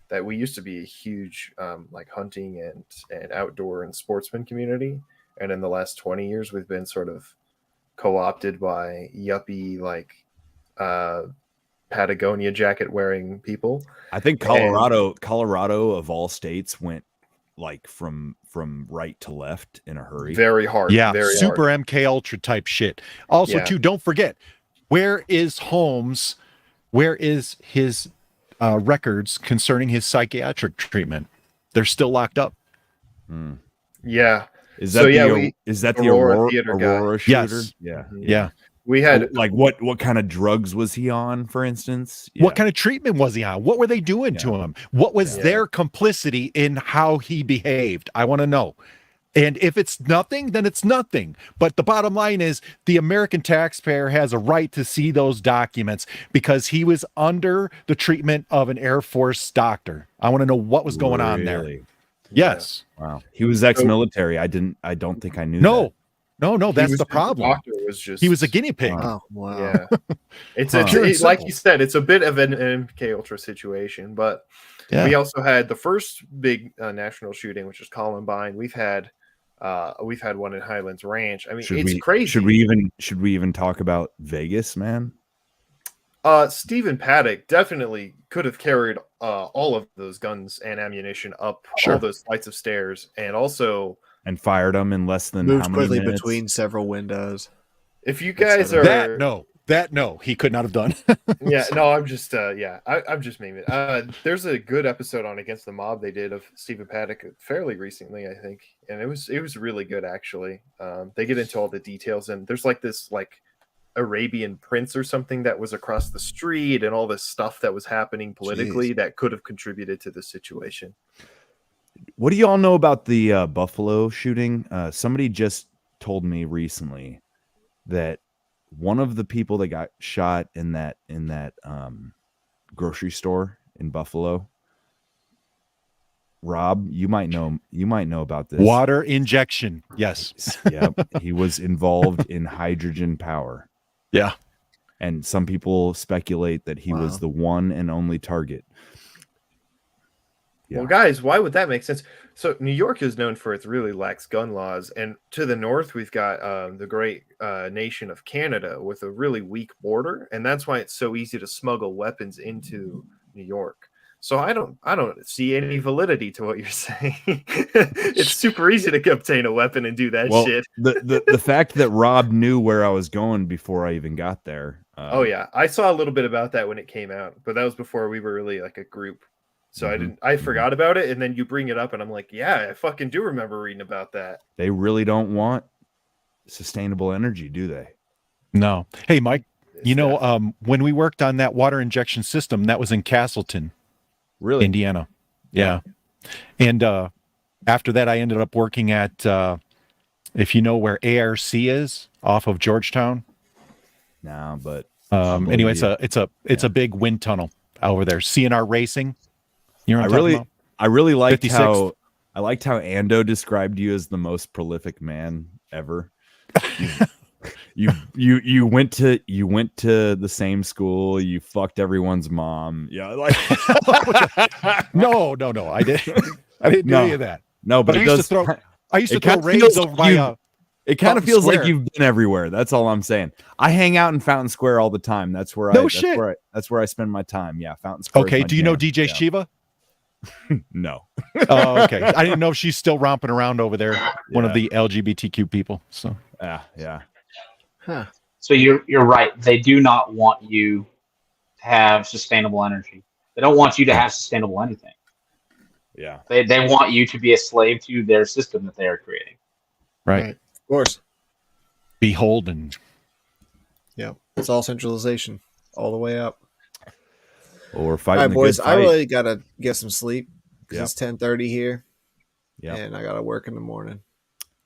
that we used to be a huge like hunting and outdoor and sportsman community, and in the last 20 years we've been sort of co-opted by yuppie like Patagonia jacket wearing people. I think Colorado of all states went like from right to left in a hurry. Very hard. Yeah, very super hard. MK Ultra type shit. Also, too, don't forget, where is Holmes? Where is his records concerning his psychiatric treatment? They're still locked up. Yeah. Is that the Aurora shooter? Yes. Yeah. Yeah. We had like what kind of drugs was he on, for instance? What kind of treatment was he on? What were they doing to him? What was their complicity in how he behaved? I want to know. And if it's nothing, then it's nothing. But the bottom line is the American taxpayer has a right to see those documents because he was under the treatment of an Air Force doctor. I want to know what was going on there. Yes. Wow. He was ex-military. I don't think I knew that. No, that's the problem. He was a guinea pig. Oh, wow. Yeah. It's like you said, it's a bit of an MK Ultra situation, but we also had the first big national shooting, which is Columbine. We've had one in Highlands Ranch. I mean, it's crazy. Should we even talk about Vegas, man? Stephen Paddock definitely could have carried all of those guns and ammunition up all those flights of stairs, and fired them in less than moved how many quickly minutes? between several windows. If you guys are that he could not have done. I'm just I'm just making it. There's a good episode on Against the Mob they did of Stephen Paddock fairly recently, I think, and it was really good actually. They get into all the details, and there's like this like Arabian prince or something that was across the street, and all this stuff that was happening politically that could have contributed to the situation. What do you all know about the Buffalo shooting? Somebody just told me recently that one of the people that got shot in that grocery store in Buffalo, Rob, you might know about this. Water injection. Yes. Yep. He was involved in hydrogen power. Yeah. And some people speculate that he was the one and only target. Well, guys, why would that make sense? So New York is known for its really lax gun laws, and to the north we've got the great nation of Canada with a really weak border, and that's why it's so easy to smuggle weapons into New York. So I don't see any validity to what you're saying. It's super easy to obtain a weapon and do that shit. The fact that Rob knew where I was going before I even got there. Oh yeah, I saw a little bit about that when it came out, but that was before we were really like a group. So I forgot about it, and then you bring it up, and I'm like, yeah, I fucking do remember reading about that. They really don't want sustainable energy, do they? No. Hey, Mike, when we worked on that water injection system, that was in Castleton, really, Indiana. Yeah. And after that, I ended up working at, if you know where ARC is, off of Georgetown. No, but anyway, it's a big wind tunnel over there. CNR Racing. You know what I'm talking about? I really liked 56th. how Ando described you as the most prolific man ever. You went to the same school. You fucked everyone's mom. Yeah, like no, I didn't do any of that. No, but I used to throw raids over my. It kind of feels like you've been everywhere. That's all I'm saying. I hang out in Fountain Square all the time. That's where that's where I spend my time. Yeah, Fountain Square. Okay, do you know DJ Shiva? No. Oh, okay. I didn't know if she's still romping around over there. One of the LGBTQ people. So yeah. Huh. So you're right. They do not want you to have sustainable energy. They don't want you to have sustainable anything. Yeah. They want you to be a slave to their system that they are creating. Right. Of course. Beholden. Yeah. It's all centralization all the way up. Well, we're fighting. All right, boys. I really gotta get some sleep because it's 10:30 here. Yeah, and I gotta work in the morning.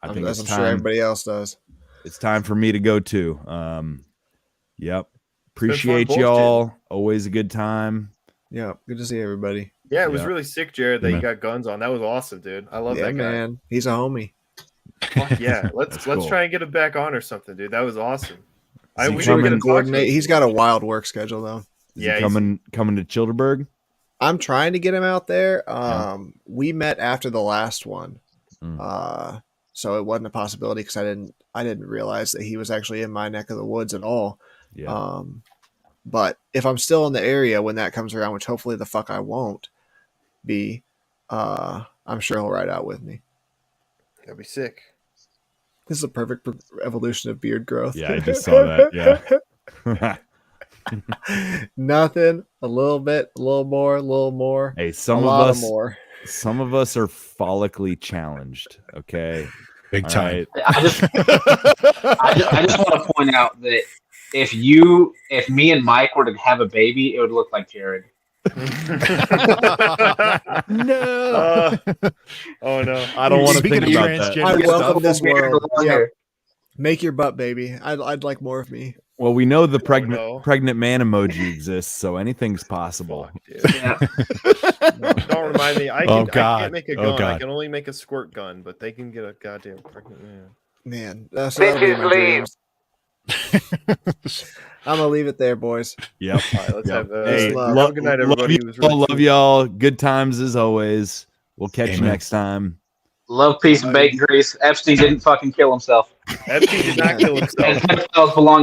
I think as I'm sure everybody else does. It's time for me to go too. Yep. Appreciate y'all. Always a good time. Yeah, good to see everybody. Yeah, it was really sick, Jared, that you got guns on. That was awesome, dude. I love that guy. Man. He's a homie. Fuck yeah. Let's try and get him back on or something, dude. That was awesome. We should coordinate. He's got a wild work schedule though. Is he coming to Childerberg? I'm trying to get him out there. We met after the last one, so it wasn't a possibility because I didn't realize that he was actually in my neck of the woods at all. Yeah. But if I'm still in the area when that comes around, which hopefully the fuck I won't be, I'm sure he'll ride out with me. That'd be sick. This is a perfect evolution of beard growth. Yeah, I just saw that. Yeah. Nothing. A little bit, a little more. Hey, some of us are follically challenged. Okay, big time. Right. I just want to point out that if me and Mike were to have a baby, it would look like Jared. No. Oh no! I don't want to think about that. I welcome this world. Yeah. Make your butt, baby. I'd like more of me. Well, we know the pregnant man emoji exists, so anything's possible. Yeah. Don't remind me. I can't make a gun. I can only make a squirt gun, but they can get a goddamn pregnant man. Man, that's what my dreams. I'm gonna leave it there, boys. Yep. All right, let's have a good night, everybody. Love y'all. Good times as always. We'll catch you next time. Love, peace, and bacon grease. Epstein didn't fucking kill himself. Epstein did not kill himself. And pedophiles belong